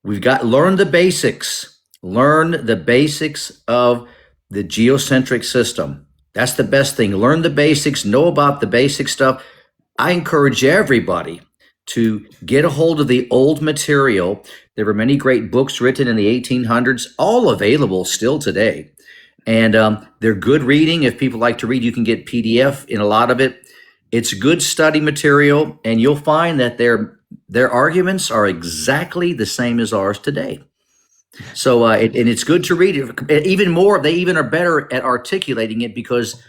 We've got learn the basics. Learn the basics of the geocentric system. That's the best thing. Learn the basics. Know about the basic stuff. I encourage everybody to get a hold of the old material. There were many great books written in the 1800s, all available still today. And they're good reading. If people like to read, you can get PDF in a lot of it. It's good study material, and you'll find that their arguments are exactly the same as ours today. So, and it's good to read it. Even more, they even are better at articulating it because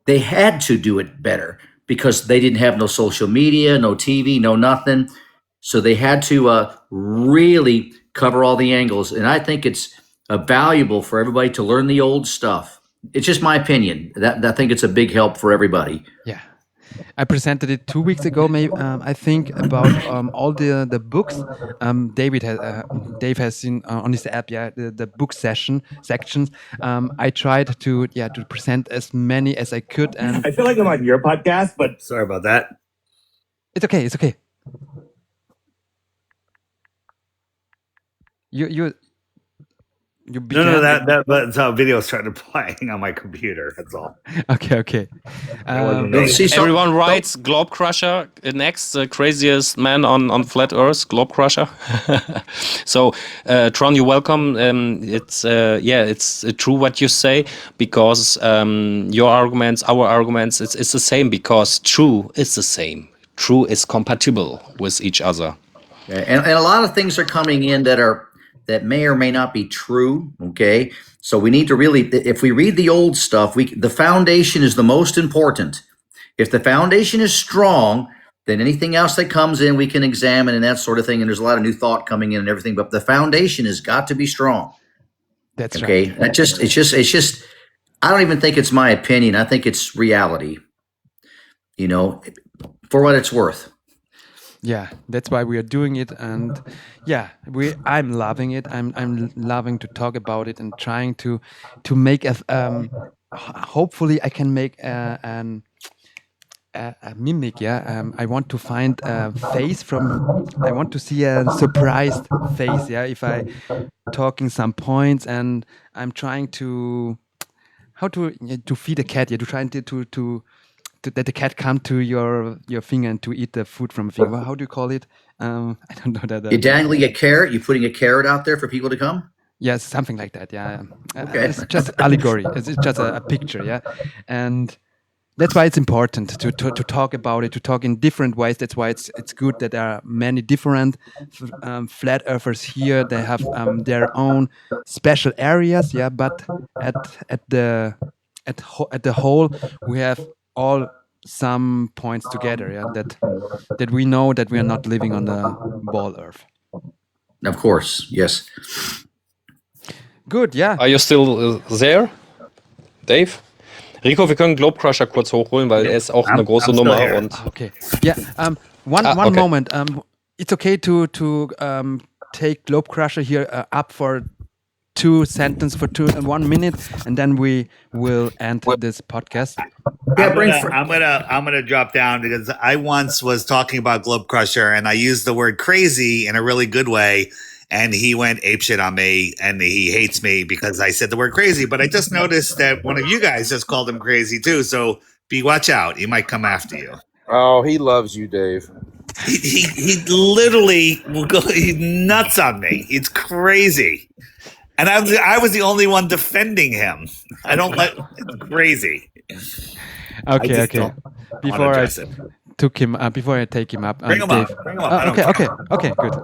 they had to do it better because they didn't have no social media, no TV, no nothing. So they had to really cover all the angles. And I think it's valuable for everybody to learn the old stuff. It's just my opinion. I think it's a big help for everybody. Yeah. I presented it 2 weeks ago, maybe. I think about all the books. Dave has seen on his app, the book sections. I tried to present as many as I could, and I feel like I'm on your podcast, but sorry about that. It's okay. It's okay. No, that's how video started playing on my computer. That's all. Okay. Everyone writes Globe Crusher next, the craziest man on flat Earth, Globe Crusher. So, Tron, you're welcome. It's true what you say, because your arguments, our arguments, it's the same, because true is the same. true is compatible with each other. Okay. And a lot of things are coming in that may or may not be true. Okay. So we need to really, if we read the old stuff, the foundation is the most important. If the foundation is strong, then anything else that comes in, we can examine and that sort of thing. And there's a lot of new thought coming in and everything, but the foundation has got to be strong. That's okay. right. It's just, I don't even think it's my opinion. I think it's reality, for what it's worth. Yeah, that's why we are doing it, and yeah, I'm loving it. I'm loving to talk about it and trying to make hopefully I can make a mimic. Yeah, I want to find a face I want to see a surprised face. Yeah, if I talking some points, and I'm trying to how to feed a cat. Yeah, to try to that the cat come to your finger and to eat the food from a finger. How do you call it? I don't know that. You're dangling a carrot. You're putting a carrot out there for people to come. Yes, something like that. Yeah. Okay. It's just allegory. It's just a picture. Yeah, and that's why it's important to talk about it, to talk in different ways. That's why it's good that there are many different flat earthers here. They have their own special areas. Yeah, but at the whole, we have all some points together, yeah, that we know that we are not living on the ball earth. Of course, yes. Good, yeah. Are you still there, Dave? Rico, wir können Globecrusher kurz hochholen, weil er ist auch eine große Nummer. Und okay, yeah. One okay. moment. It's okay to take Globecrusher here up for 2 sentences for 1 minute, and then we will end this podcast. I'm gonna drop down because I once was talking about Globecrusher and I used the word crazy in a really good way, and he went apeshit on me and he hates me because I said the word crazy. But I just noticed that one of you guys just called him crazy too. So watch out, he might come after you. Oh, he loves you, Dave. He literally will go nuts on me. It's crazy. And I was the only one defending him. I don't let it's crazy. Okay. Before I take him up, bring him up. Okay, good.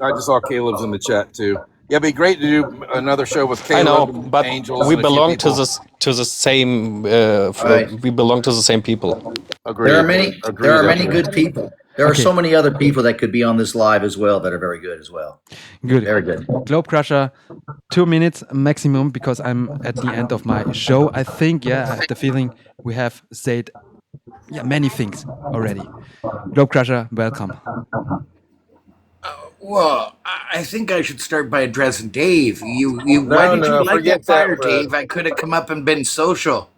I just saw Caleb's in the chat too. Yeah, it'd be great to do another show with Caleb. I know, but Angels we belong to the same. Right. We belong to the same people. Agreed. There are many good people. There are so many other people that could be on this live as well that are very good as well. Good. Very good. Globecrusher, 2 minutes maximum, because I'm at the end of my show. I think, I have the feeling we have said many things already. Globecrusher, welcome. Well, I think I should start by addressing Dave. Why did you like that fire, Dave? I could have come up and been social.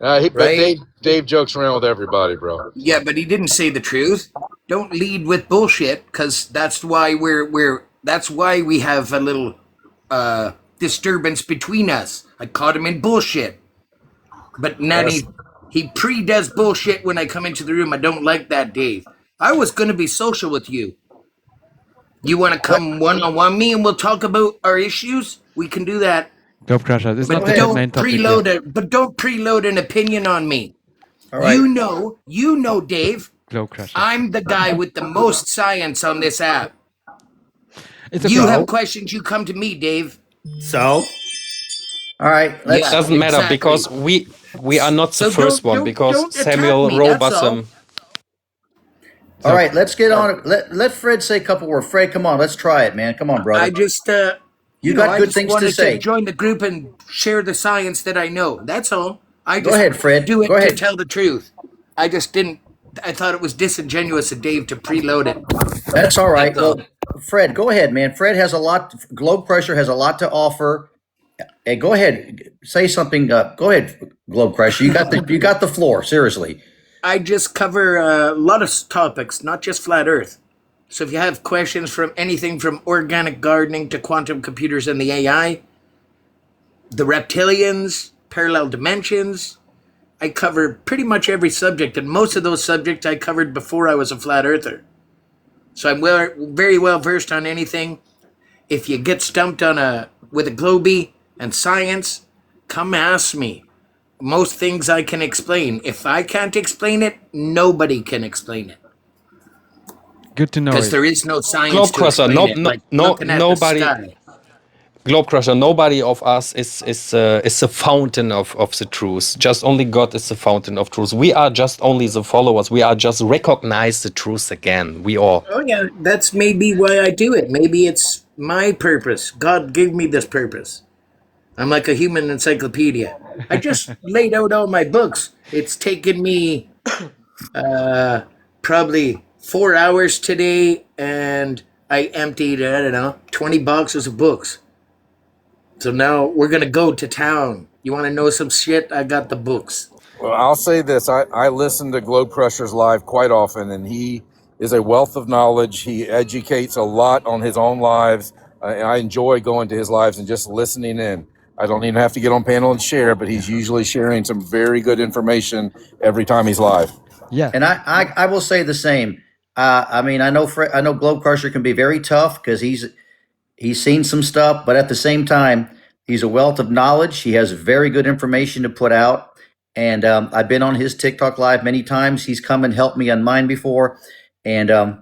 Right? Dave jokes around with everybody, bro. Yeah, but he didn't say the truth. Don't lead with bullshit, because that's why we have a little disturbance between us. I caught him in bullshit, but now he pre-does bullshit when I come into the room. I don't like that, Dave. I was going to be social with you. You want to come one-on-one me and we'll talk about our issues? We can do that. Globecrusher, this is But not the main topic. but don't preload an opinion on me. All right. You know, Dave. Globecrusher. I'm the guy with the most science on this app. It's okay. You have questions, you come to me, Dave. So? All right. It doesn't matter because we are not the first one because don't Samuel attack me, Rowe that's all. him. All right, let's get on. Let Fred say a couple words. Fred, come on, let's try it, man. Come on, brother. I just you got good things to say. Join the group and share the science that I know. That's all. I just Go ahead, Fred. do it Go to ahead. tell the truth. I just didn't. I thought it was disingenuous of Dave to preload it. That's all right. Well, Fred, go ahead, man. Fred has a lot. Globecrusher has a lot to offer. Hey, go ahead. Say something. Go ahead, Globecrusher. You got the floor. Seriously. I just cover a lot of topics, not just flat Earth. So if you have questions from anything from organic gardening to quantum computers and the AI, the reptilians, parallel dimensions, I cover pretty much every subject. And most of those subjects I covered before I was a flat earther. So I'm very well versed on anything. If you get stumped with a Globie and science, come ask me. most things I can explain. If I can't explain it, nobody can explain it. Good to know Because it. there is no science Globe to Crusher, explain it. Like looking at the nobody. sky. Globe Crusher, nobody of us is the fountain of the truth. Just only God is the fountain of truth. We are just only the followers. We are just recognize the truth again. We all. Oh yeah, that's maybe why I do it. Maybe it's my purpose. God gave me this purpose. I'm like a human encyclopedia. I just laid out all my books. It's taken me probably 4 hours today, and I emptied, I don't know, 20 boxes of books. So now we're going to go to town. You want to know some shit? I got the books. Well, I'll say this. I listen to Globe Crushers live quite often, and he is a wealth of knowledge. He educates a lot on his own lives. And I enjoy going to his lives and just listening in. I don't even have to get on panel and share, but he's usually sharing some very good information every time he's live. Yeah. And I will say the same. I mean, I know Globe Crusher can be very tough because he's seen some stuff, but at the same time, he's a wealth of knowledge. He has very good information to put out. And I've been on his TikTok live many times. He's come and helped me on mine before. And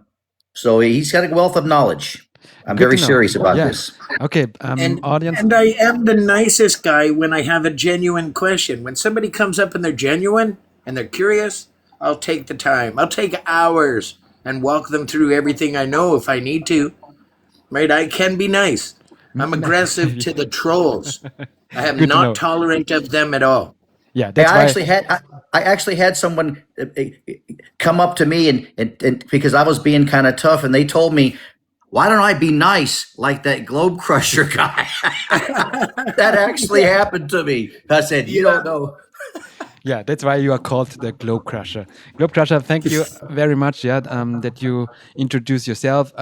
so he's got a wealth of knowledge. I'm Good very to know. serious about Yeah. this. Okay, audience. And I am the nicest guy when I have a genuine question. When somebody comes up and they're genuine and they're curious, I'll take the time. I'll take hours and walk them through everything I know if I need to. Right? I can be nice. I'm aggressive to the trolls. I am Good to know. not tolerant of them at all. Yeah, Hey, that's why. I actually had someone come up to me and because I was being kind of tough, and they told me, why don't I be nice like that Globe Crusher guy? That actually happened to me. I said, you don't know. Yeah, that's why you are called the Globe Crusher. Globe Crusher, thank you very much. Yeah, that you introduce yourself.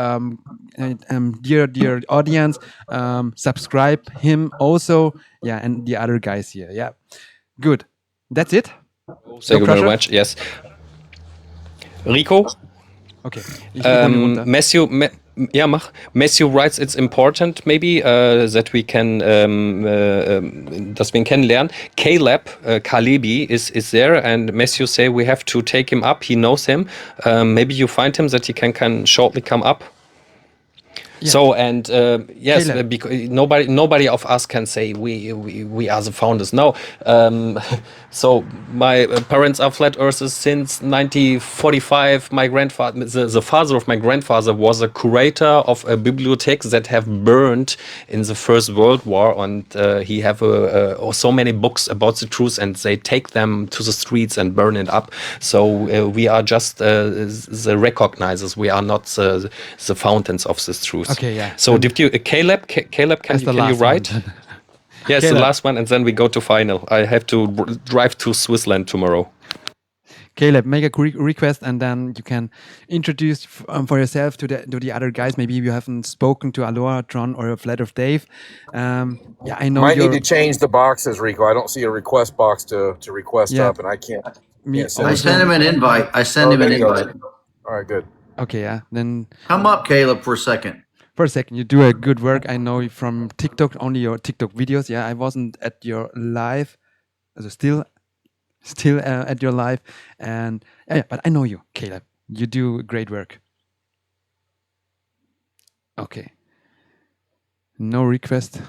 Dear audience, subscribe him also. Yeah, and the other guys here. Yeah, good. That's it. Thank you very Crusher? much. Yes. Rico. Okay. Ich hole runter. Matthew writes it's important maybe that we can dass wir ihn kennenlernen. Kalebi is there, and Matthew say we have to take him up. He knows him. Maybe you find him that he can shortly come up. Yeah. So and yes, because nobody of us can say we are the founders. No, so my parents are flat earthers since 1945. My grandfather, the father of my grandfather, was a curator of a bibliothek that have burned in the First World War, and he have so many books about the truth, and they take them to the streets and burn it up. So we are just the recognizers. We are not the fountains of this truth. Okay, yeah. So did you, Caleb, can you write? Yes, the last one, and then we go to final. I have to drive to Switzerland tomorrow. Caleb, make a request, and then you can introduce for yourself to the other guys. Maybe you haven't spoken to Aloha, Tron, or Flat Earth Dave. Yeah, I know Might need to change the boxes, Rico. I don't see a request box to request up, and I can't. I sent him an invite. All right, good. Okay, yeah. Then come up, Caleb, for a second. For a second, you do a good work. I know from TikTok, only your TikTok videos. Yeah, I wasn't at your live, still at your live, and yeah, but I know you, Caleb. You do great work. Okay. No request.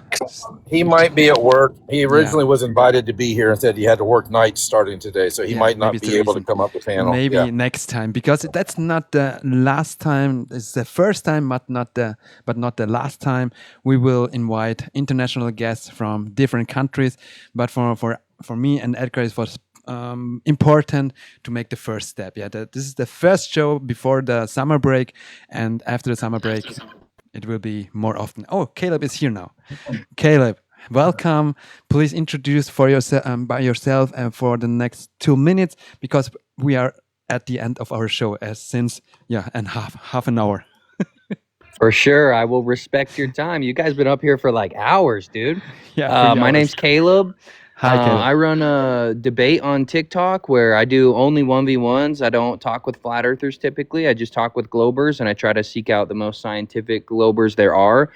He might be at work. He originally was invited to be here and said he had to work nights starting today, so he might not be able to come up to panel. Maybe next time, because that's not the last time. It's the first time, but not the last time. We will invite international guests from different countries. But for me and Edgar, it was important to make the first step. Yeah, this is the first show before the summer break, and after the summer break, it will be more often. Oh, Caleb is here now. Caleb, welcome. Please introduce by yourself and for the next 2 minutes, because we are at the end of our show since half an hour. For sure, I will respect your time. You guys been up here for like hours, dude. Yeah. My name's Caleb. Hi, Caleb. I run a debate on TikTok where I do only 1v1s. I don't talk with flat earthers typically. I just talk with globers, and I try to seek out the most scientific globers there are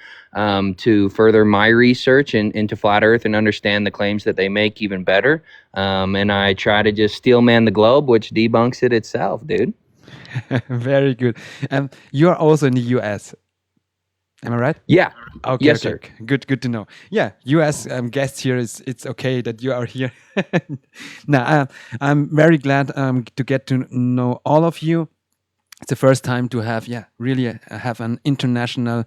to further my research into flat earth and understand the claims that they make even better. And I try to just steel man the globe, which debunks it itself, dude. Very good. You're also in the US. Am I right? Yeah. Okay. Yes, okay. sir. Okay. Good to know. Yeah, US guest here it's okay that you are here. Now, I'm very glad to get to know all of you. It's the first time to have really have an international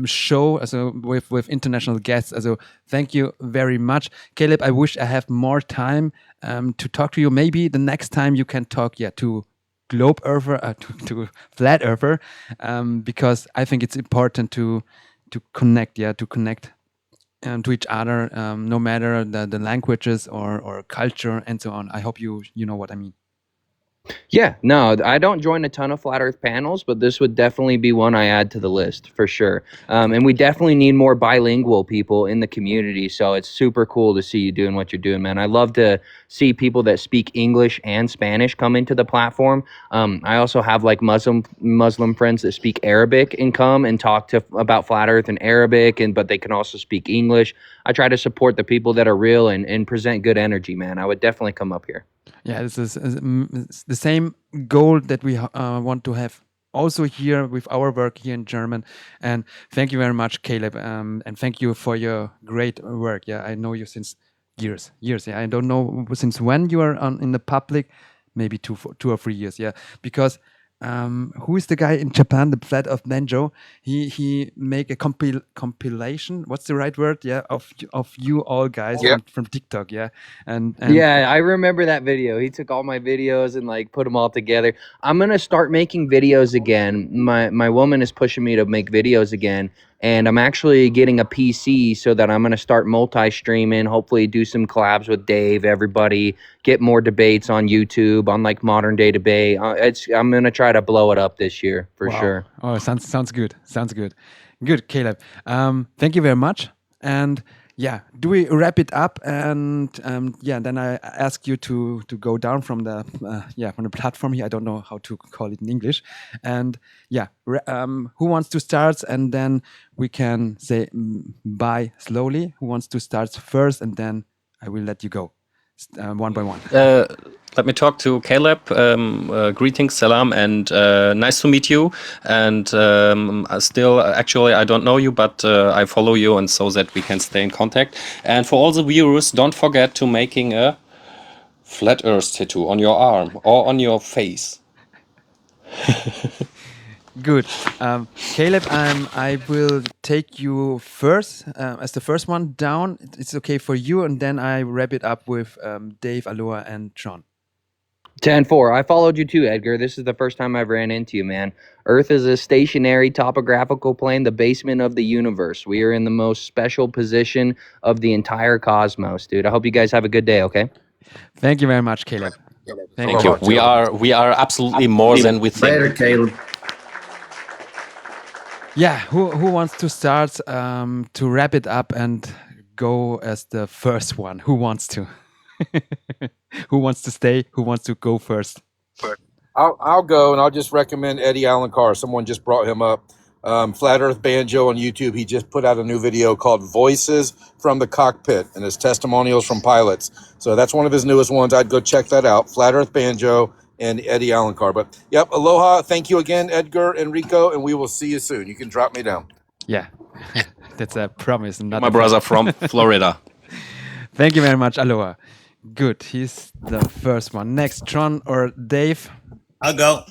show with international guests. So thank you very much, Caleb. I wish I have more time to talk to you. Maybe the next time you can talk to globe earther to flat earther, because I think it's important to connect to each other, no matter the languages or culture and so on. I hope you know what I mean. Yeah, no, I don't join a ton of flat earth panels, but this would definitely be one I add to the list for sure. And we definitely need more bilingual people in the community. So it's super cool to see you doing what you're doing, man. I love to see people that speak English and Spanish come into the platform. I also have like Muslim friends that speak Arabic and come and talk about flat earth in Arabic, but they can also speak English. I try to support the people that are real and present good energy, man. I would definitely come up here. Yeah, this is the same goal that we want to have also here with our work here in German. And thank you very much, Caleb. And thank you for your great work. Yeah, I know you since years. Yeah, I don't know since when you are in the public, maybe 2 or 3 years. Yeah, because who is the guy in Japan, the Flat of Banjo? He make a compilation. What's the right word? Yeah, of you all guys from TikTok. Yeah, and yeah, I remember that video. He took all my videos and like put them all together. I'm gonna start making videos again. My woman is pushing me to make videos again, and I'm actually getting a PC so that I'm gonna start multi-streaming. Hopefully, do some collabs with Dave, everybody, get more debates on YouTube on like modern day debate. I'm gonna try to blow it up this year for sure. Oh, sounds good. Sounds good. Good, Caleb. Thank you very much. And yeah, do we wrap it up? And then I ask you to go down from the from the platform here. I don't know how to call it in English. And who wants to start? And then we can say bye slowly. Who wants to start first? And then I will let you go one by one. Let me talk to Caleb. Greetings, salam, and nice to meet you. And still, actually, I don't know you, but I follow you, and so that we can stay in contact. And for all the viewers, don't forget to making a flat Earth tattoo on your arm or on your face. Good. Caleb, I will take you first as the first one down. It's okay for you, and then I wrap it up with Dave, Aloha, and Tron. 10-4. I followed you too, Edgar. This is the first time I've ran into you, man. Earth is a stationary topographical plane, the basement of the universe. We are in the most special position of the entire cosmos, dude. I hope you guys have a good day, okay? Thank you very much, Caleb. Thank you. We are absolutely more than we think. Later, Caleb. Yeah, who wants to start to wrap it up and go as the first one? Who wants to? Who wants to stay? Who wants to go first? I'll go, and I'll just recommend Eddie Allen Carr. Someone just brought him up. Flat Earth Banjo on YouTube. He just put out a new video called Voices from the Cockpit, and his testimonials from pilots. So that's one of his newest ones. I'd go check that out. Flat Earth Banjo and Eddie Allen Carr. But yep, aloha. Thank you again, Edgar and Rico, and we will see you soon. You can drop me down. Yeah, that's a promise. Not My brother from Florida. Thank you very much, Aloha. Good. He's the first one. Next, Tron or Dave? I'll go.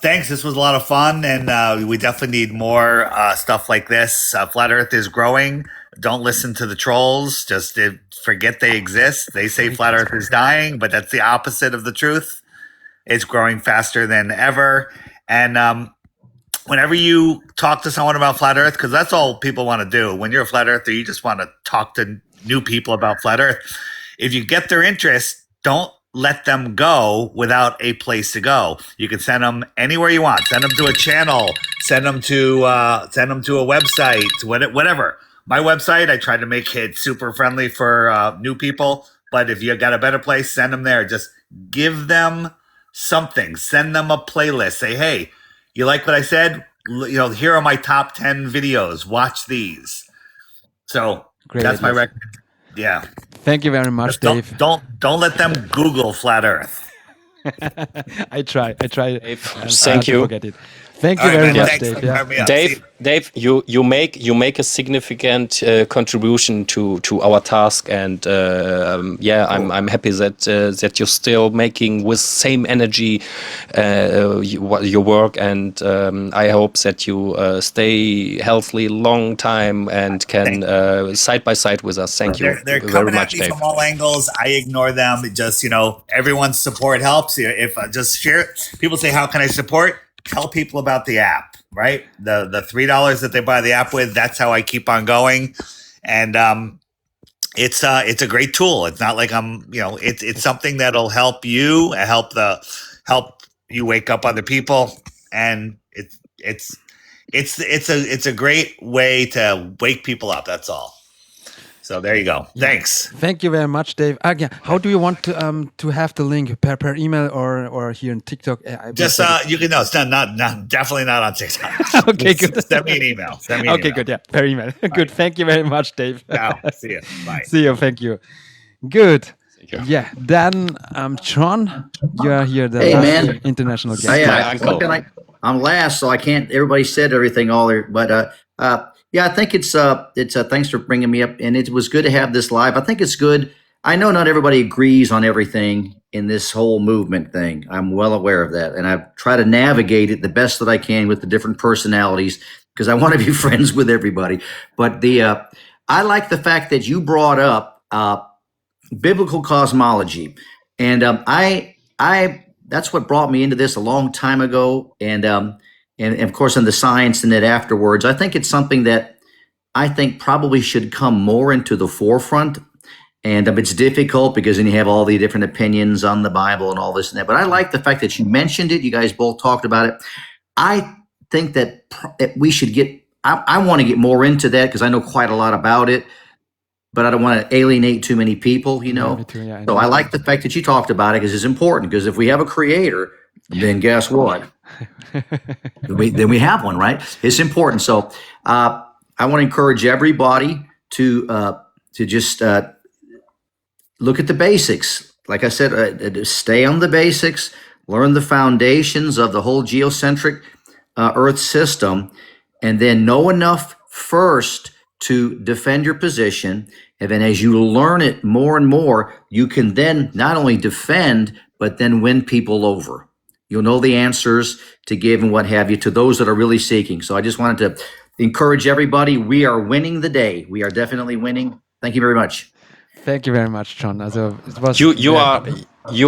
Thanks. This was a lot of fun, and we definitely need more stuff like this. Flat Earth is growing. Don't listen to the trolls. Just forget they exist. They say Flat Earth is dying, but that's the opposite of the truth. It's growing faster than ever. And whenever you talk to someone about Flat Earth, because that's all people want to do. When you're a Flat Earther, you just want to talk to new people about Flat Earth. If you get their interest, don't let them go without a place to go. You can send them anywhere you want. Send them to a channel. Send them to a website. Whatever. my website, I try to make it super friendly for new people. But if you got a better place, send them there. Just give them something. Send them a playlist. Say, hey, you like what I said? Here are my top 10 videos. Watch these. So Great that's my ideas. recommendation. Yeah. Thank you very much, Just Dave. don't let them Google flat Earth. I try. Dave, And thank to you. forget it. Thank you All right, very man. much, Thanks Dave. for Yeah. having me on. See Dave, you make a significant contribution to our task, and I'm happy that you're still making with same energy your work, and I hope that you stay healthy long time and can side by side with us. Thank you They're very coming much, at me Dave. from all angles. I ignore them. Just everyone's support helps. If I just share it, people say, "How can I support?" Tell people about the app. Right, the $3 that they buy the app with. That's how I keep on going, and it's a great tool. It's not like it's something that'll help you, help you wake up other people, and it's a great way to wake people up. That's all. So there you go. Thanks. Thank you very much, Dave. Again, how do you want to have the link per email or here in TikTok? I will Just send it. you can it's not definitely not on TikTok. Okay, Just good. Send me an email. Okay, good. Yeah, per email. Good. Thank you very much, Dave. Ciao. See you. Bye. See you. Thank you. Good. you. Yeah. Then, Tron, you are here, the Hey, last man. international guest. My uncle. I'm last, so I can't. Everybody said everything all there, but yeah, I think it's thanks for bringing me up, and it was good to have this live. I think it's good. I know not everybody agrees on everything in this whole movement thing. I'm well aware of that, and I try to navigate it the best that I can with the different personalities because I want to be friends with everybody. But I like the fact that you brought up biblical cosmology, and I that's what brought me into this a long time ago, and of course in the science and it afterwards. I think it's something that I think probably should come more into the forefront. And it's difficult because then you have all the different opinions on the Bible and all this and that. But I like the fact that you mentioned it. You guys both talked about it. I think that we should get. I want to get more into that because I know quite a lot about it. But I don't want to alienate too many people, Me too, yeah, So I like the fact that you talked about it because it's important. Because if we have a creator, then guess what? then we have one, right? It's important. So I want to encourage everybody to just look at the basics. Like I said, stay on the basics, learn the foundations of the whole geocentric Earth system, and then know enough first to defend your position. And then as you learn it more and more, you can then not only defend, but then win people over. You'll know the answers to give and what have you to those that are really seeking. So I just wanted to encourage everybody. We are winning the day. We are definitely winning. Thank you very much. Thank you very much, John. Also, it was You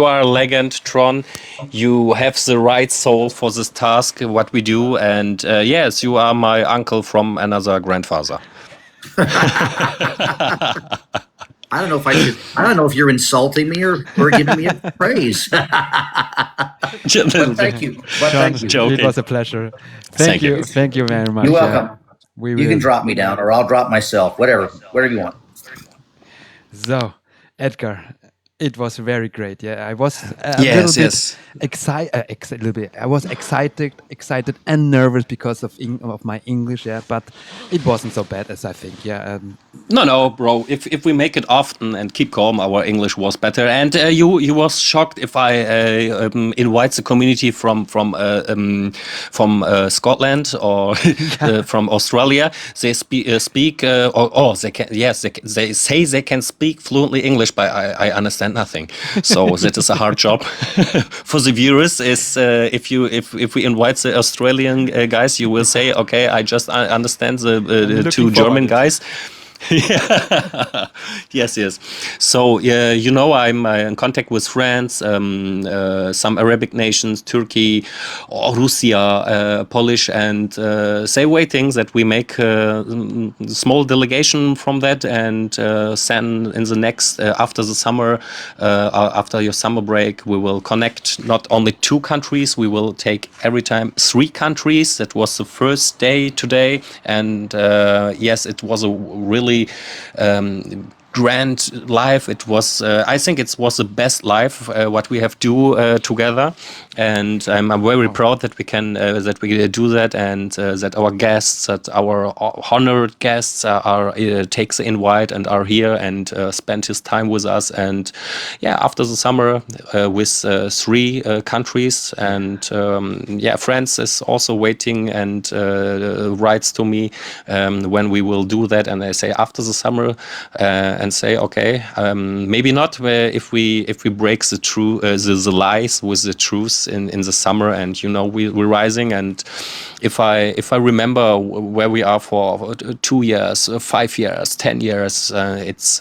are a legend, Tron. You have the right soul for this task, what we do, and yes, you are my uncle from another grandfather. I don't know if I should. I don't know if you're insulting me or giving me a praise. But thank you. But John, thank you. Joking. it was a pleasure. Thank you. Thank you very much. You're welcome. We You will. can drop me down, or I'll drop myself. Whatever you want. So, Edgar, it was very great. Yeah, I was a Yes, little yes. bit excited. I was excited and nervous because of my English. Yeah, but it wasn't so bad as I think. Yeah. No, bro. If we make it often and keep calm, our English was better. And you was shocked if I invite the community from Scotland or from Australia. They speak. They can. Yes, they say they can speak fluently English, but I understand nothing. So that is a hard job for the viewers. Is if we invite the Australian guys, you will say, okay, I just understand the two German guys. Yeah. Yes, yes. So, you know, I'm in contact with France, some Arabic nations, Turkey, or Russia, Polish, and say waiting that we make a small delegation from that and send in the next, after the summer, after your summer break, we will connect not only 2 countries, we will take every time 3 countries. That was the first day today. And yes, it was a really grand life. It was, I think it was the best life what we have do together, and I'm very proud that we can do that, and that our guests, that our honored guests are takes the invite and are here and spend his time with us. And yeah, after the summer with 3 countries, and yeah, France is also waiting and writes to me when we will do that, and I say after the summer. And say, okay, maybe not if we break the lies with the truth in the summer, and you know we're rising. And if I remember where we are for 2 years, 5 years, 10 years, it's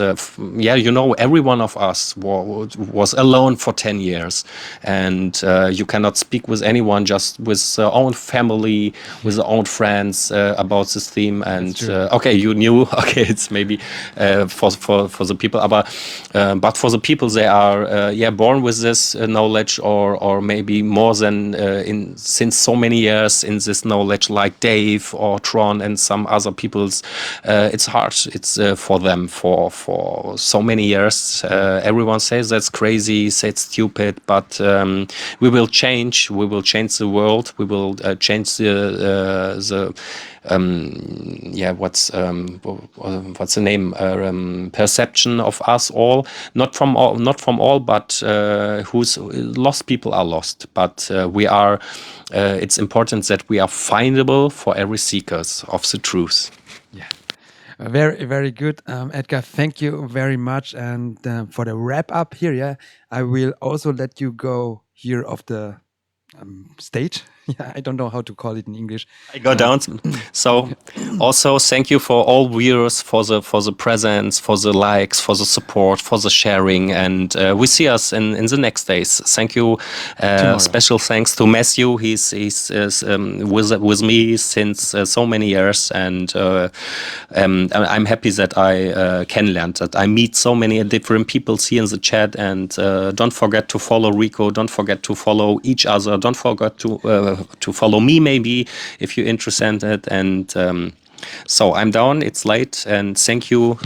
yeah, you know, every one of us was alone for 10 years, and you cannot speak with anyone, just with own family, with own friends about this theme. And okay, you knew, okay, it's maybe for the people, but for the people, they are yeah, born with this knowledge, or maybe more than since so many years in this knowledge, like Dave or Tron and some other people's. It's hard. It's for them for so many years. Everyone says that's crazy, say it's stupid, but we will change. We will change the world. We will change the yeah, what's the name? Perception of us all, not from all, but who's lost people are lost. But we are. It's important that we are findable for every seekers of the truth. Yeah. Very, very good, Edgar. Thank you very much. And for the wrap up here, yeah, I will also let you go here off the stage. Yeah, I don't know how to call it in English. I go down. So also thank you for all viewers for the presence, for the likes, for the support, for the sharing, and we see us in the next days. Thank you. Special thanks to Matthew. He's with me since so many years, and I'm happy that I can learn, that I meet so many different people here in the chat. And don't forget to follow Rico. Don't forget to follow each other. Don't forget to follow me, maybe, if you're interested. And so I'm down. It's late, and thank you,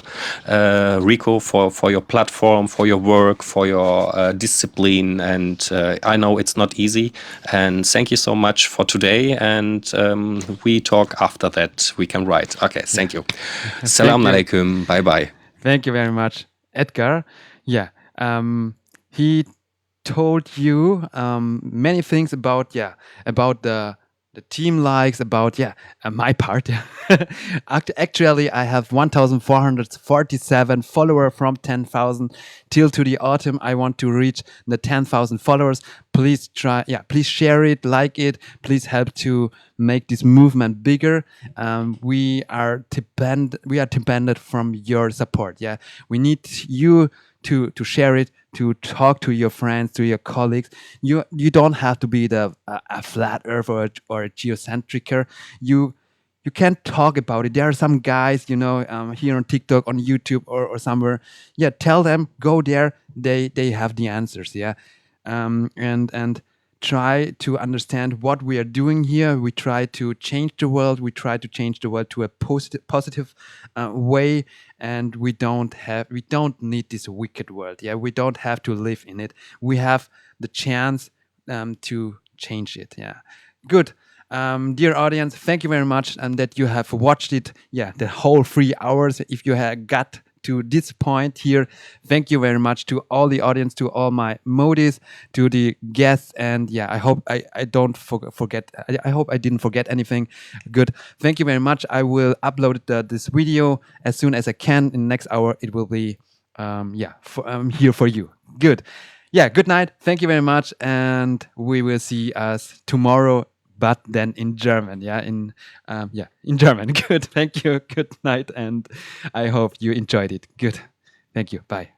Rico, for your platform, for your work, for your discipline. And I know it's not easy. And thank you so much for today. And we talk after that. We can write. Okay, thank you. Salam alaikum. Bye bye. Thank you very much, Edgar. Yeah, he told you many things about the team likes, about my part. Actually, I have 1,447 followers from 10,000 till to the autumn. I want to reach the 10,000 followers. Please please share it, like it. Please help to make this movement bigger. We are dependent from your support. Yeah, we need you to share it, to talk to your friends, to your colleagues. You don't have to be a flat earth or a geocentricer. You can talk about it. There are some guys, here on TikTok, on YouTube, or somewhere. Yeah, tell them, go there. They have the answers. Yeah, and try to understand what we are doing here. We try to change the world. We try to change the world to a positive way. And we don't need this wicked world. Yeah, we don't have to live in it. We have the chance to change it. Yeah, good. Dear audience, thank you very much that you have watched it. Yeah, the whole 3 hours. If you have got to this point here, thank you very much to all the audience, to all my modis, to the guests, and yeah, I hope I don't forget. I hope I didn't forget anything. Good. Thank you very much. I will upload this video as soon as I can. In the next hour, it will be here for you. Good. Yeah. Good night. Thank you very much, and we will see us tomorrow but then in German. Yeah, in German. Good. Thank you. Good night, and I hope you enjoyed it. Good. Thank you. Bye.